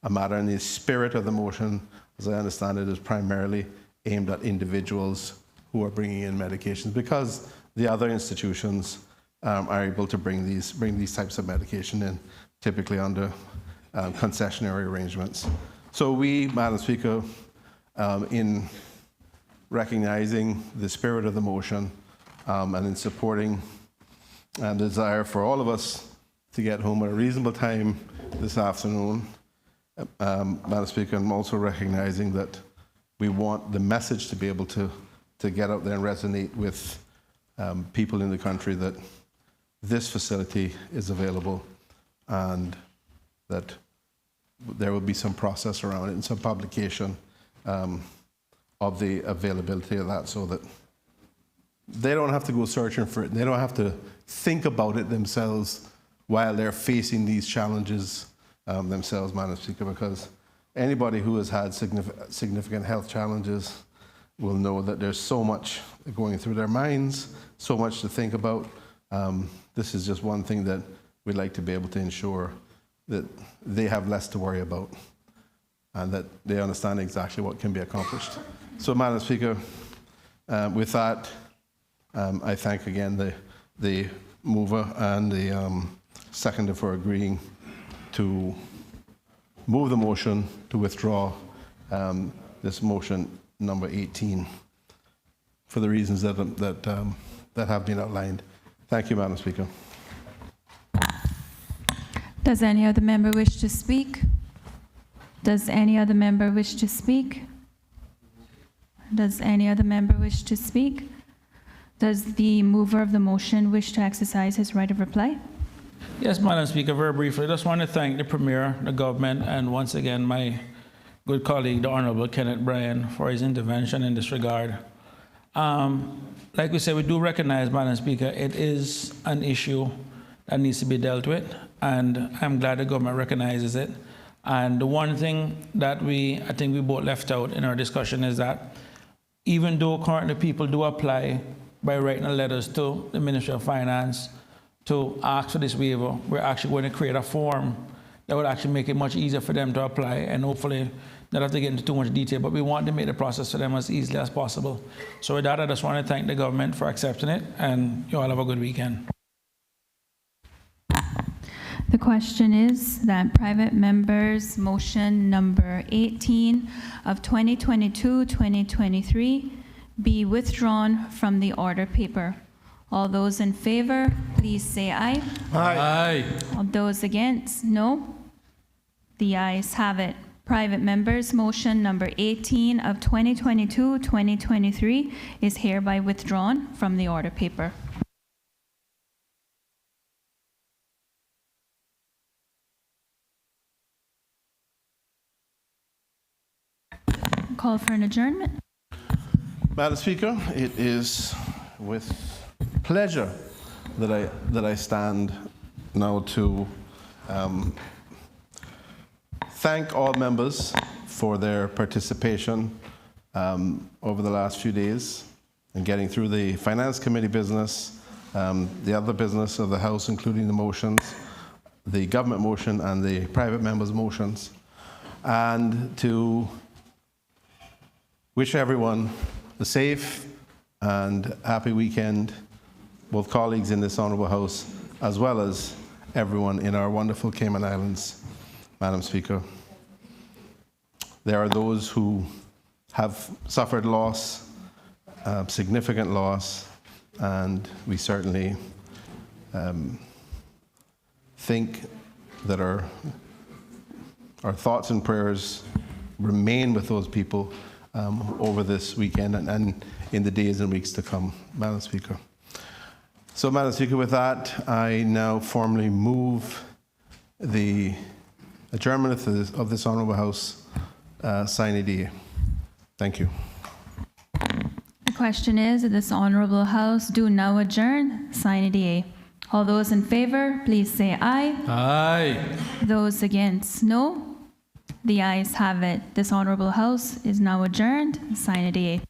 a matter, in the spirit of the motion, as I understand it, is primarily aimed at individuals who are bringing in medications, because the other institutions are able to bring these types of medication in, typically under concessionary arrangements. So we, Madam Speaker, in recognizing the spirit of the motion and in supporting the desire for all of us to get home at a reasonable time this afternoon, Madam Speaker, I'm also recognizing that we want the message to be able to get out there and resonate with people in the country that this facility is available and that there will be some process around it and some publication of the availability of that, so that they don't have to go searching for it. They don't have to think about it themselves while they're facing these challenges themselves, Madam Speaker, because anybody who has had significant health challenges will know that there's so much going through their minds, so much to think about. This is just one thing that we'd like to be able to ensure that they have less to worry about and that they understand exactly what can be accomplished. So, Madam Speaker, with that, I thank again the mover and the seconder for agreeing to move the motion to withdraw this motion number 18 for the reasons that have been outlined. Thank you, Madam Speaker. Does any other member wish to speak? Does any other member wish to speak? Does any other member wish to speak? Does the mover of the motion wish to exercise his right of reply? Yes, Madam Speaker, very briefly. I just want to thank the Premier, the government, and once again my good colleague, the Honorable Kenneth Bryan, for his intervention in this regard. Like we said, we do recognize, Madam Speaker, it is an issue that needs to be dealt with, and I'm glad the government recognizes it. And the one thing that I think we both left out in our discussion is that even though currently people do apply by writing letters to the Ministry of Finance to ask for this waiver, we're actually going to create a form that would actually make it much easier for them to apply, and hopefully not have to get into too much detail, but we want to make the process for them as easily as possible. So with that, I just want to thank the government for accepting it, and you all have a good weekend. The question is that private members' motion number 18 of 2022-2023 be withdrawn from the order paper. All those in favor, please say aye. Aye. All those against, no. The ayes have it. Private members' motion number 18 of 2022-2023 is hereby withdrawn from the order paper. Call for an adjournment. Madam Speaker, it is with pleasure that I stand now to thank all members for their participation over the last few days in getting through the Finance Committee business, the other business of the House, including the motions, the government motion and the private members' motions, and to wish everyone a safe and happy weekend, both colleagues in this honorable House, as well as everyone in our wonderful Cayman Islands. Madam Speaker, there are those who have suffered loss, significant loss, and we certainly think that our thoughts and prayers remain with those people over this weekend and in the days and weeks to come, Madam Speaker. So, Madam Speaker, with that, I now formally move the adjournment of this honourable House sine die. Thank you. The question is that this honorable House do now adjourn sine die. All those in favor, please say aye. Aye. Those against, no. The ayes have it. This honorable House is now adjourned sine die.